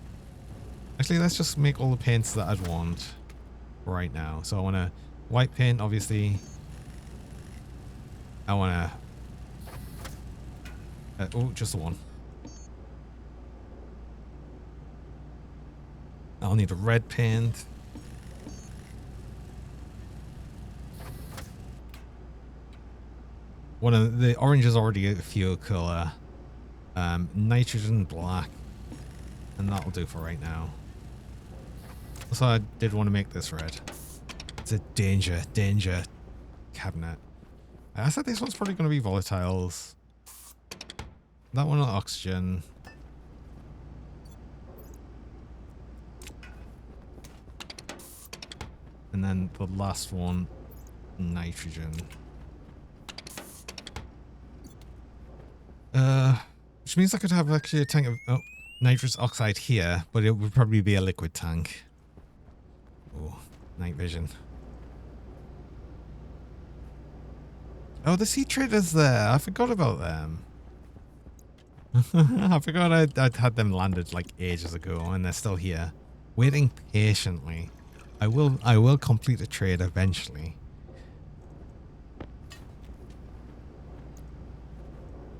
Actually, let's just make all the paints that I'd want right now. So I want to white paint, obviously. I want to... oh, just the one. I'll need a red paint. One of the orange is already a fuel color. Nitrogen black. And that'll do for right now. Also, I did want to make this red. It's a danger cabinet. I said this one's probably going to be volatiles. That one oxygen. And then the last one, nitrogen. Which means I could have actually a tank of nitrous oxide here, but it would probably be a liquid tank. Oh, night vision. Oh, the sea traders there. I forgot about them. I forgot I'd had them landed like ages ago, and they're still here, waiting patiently. I will complete a trade eventually.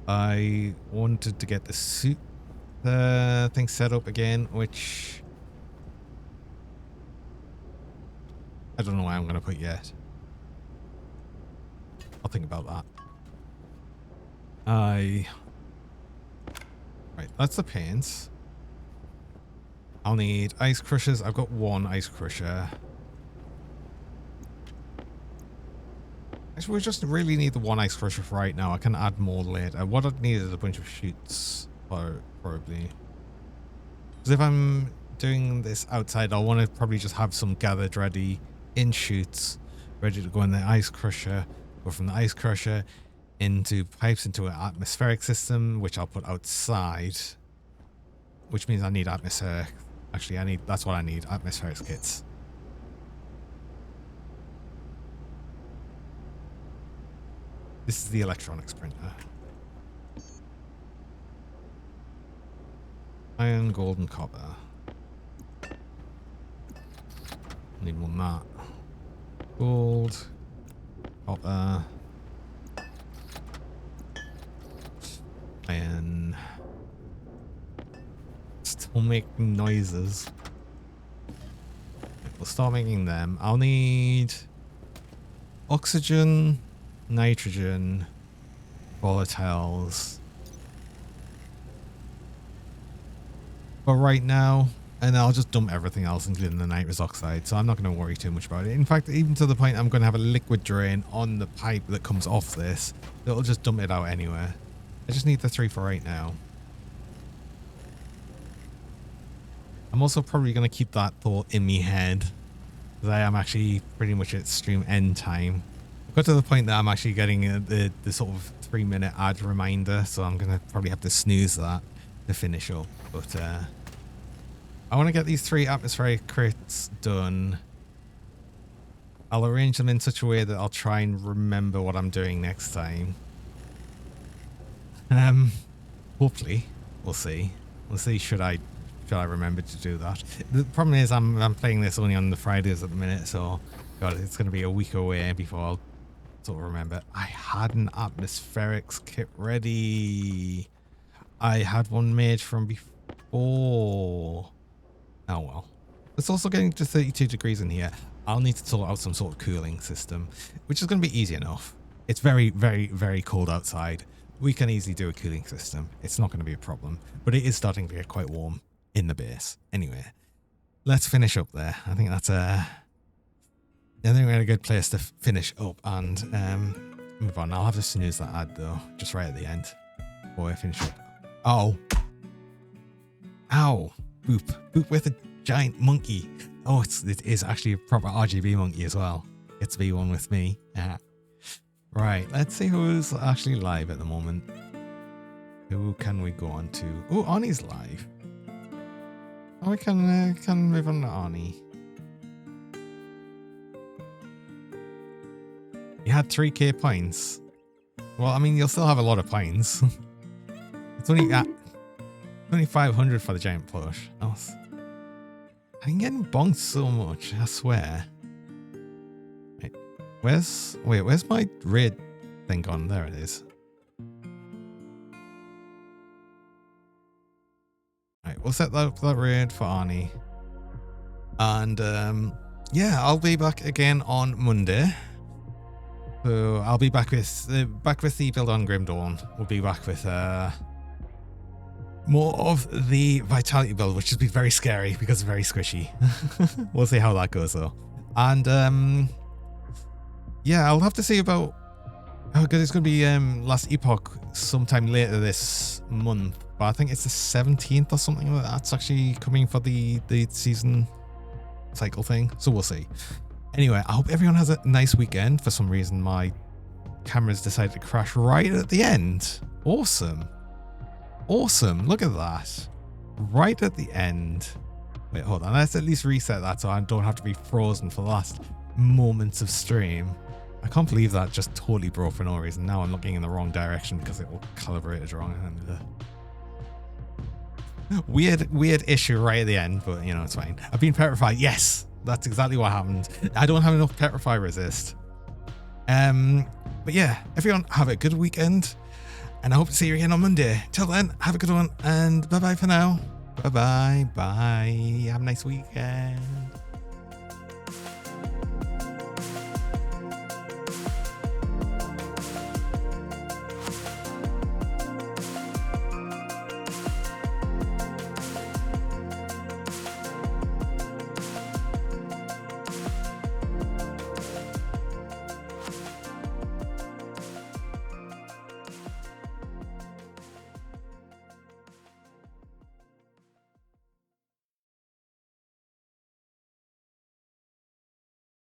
I wanted to get the suit thing set up again, which I don't know where I'm going to put yet. I'll think about that. Right, that's the paints. I'll need ice crushers. I've got one ice crusher. Actually, we just really need the one ice crusher for right now. I can add more later. What I'd need is a bunch of chutes, probably. Because if I'm doing this outside, I'll want to probably just have some gathered ready in chutes, ready to go in the ice crusher. Go from the ice crusher into pipes into an atmospheric system, which I'll put outside. Which means I need atmospheric. Actually, that's what I need, atmospheric kits. This is the electronics printer. Iron, gold, and copper. Need more than that. Gold, copper, iron. Still making noises. We'll start making them. I'll need oxygen, nitrogen, volatiles. But right now, and I'll just dump everything else, including the nitrous oxide. So I'm not going to worry too much about it. In fact, even to the point I'm going to have a liquid drain on the pipe that comes off this. It'll just dump it out anywhere. I just need the 3 for right now. I'm also probably going to keep that thought in my head, because I am actually pretty much at stream end time. I've got to the point that I'm actually getting the sort of 3-minute ad reminder, so I'm going to probably have to snooze that to finish up. But I want to get these 3 atmospheric crits done. I'll arrange them in such a way that I'll try and remember what I'm doing next time. Hopefully, we'll see. We'll see. Should I remember to do that? The problem is I'm playing this only on the Fridays at the minute, so God, it's going to be a week away before I'll sort of remember. I had an atmospherics kit ready. I had one made from before. Oh well. It's also getting to 32 degrees in here. I'll need to sort out some sort of cooling system, which is going to be easy enough. It's very, very, very cold outside. We can easily do a cooling system. It's not going to be a problem, but it is starting to get quite warm in the base. Anyway, let's finish up there. I think that's I think we're in a good place to finish up and move on. I'll have to snooze that ad though, just right at the end before I finish up. Oh. Ow. Boop. Boop with a giant monkey. Oh, it is actually a proper RGB monkey as well. Gets to be one with me. Right, let's see who's actually live at the moment. Who can we go on to? Oh, Arnie's live. Oh, we can move on to Arnie. You had 3k points. Well, I mean, you'll still have a lot of points. It's only 500 for the giant plush. I'm getting bonked so much, I swear. Wait, where's my raid thing gone? There it is. Right, we'll set that raid for Arnie. And yeah, I'll be back again on Monday. So I'll be back with the build on Grim Dawn. We'll be back with more of the Vitality build, which has been very scary because it's very squishy. We'll see how that goes though. And yeah, I'll have to see about how good it's going to be Last Epoch sometime later this month. But I think it's the 17th or something like that's actually coming for the season cycle thing. So we'll see. Anyway, I hope everyone has a nice weekend. For some reason, my camera's decided to crash right at the end. Awesome. Awesome. Look at that. Right at the end. Wait, hold on. Let's at least reset that so I don't have to be frozen for the last moments of stream. I can't believe that just totally broke for no reason. Now I'm looking in the wrong direction because it will calibrate it wrong. Weird issue right at the end, but you know, it's fine. I've been petrified. Yes, that's exactly what happened. I don't have enough petrify resist. But yeah, everyone have a good weekend. And I hope to see you again on Monday. Till then, have a good one and bye-bye for now. Bye-bye. Bye. Have a nice weekend.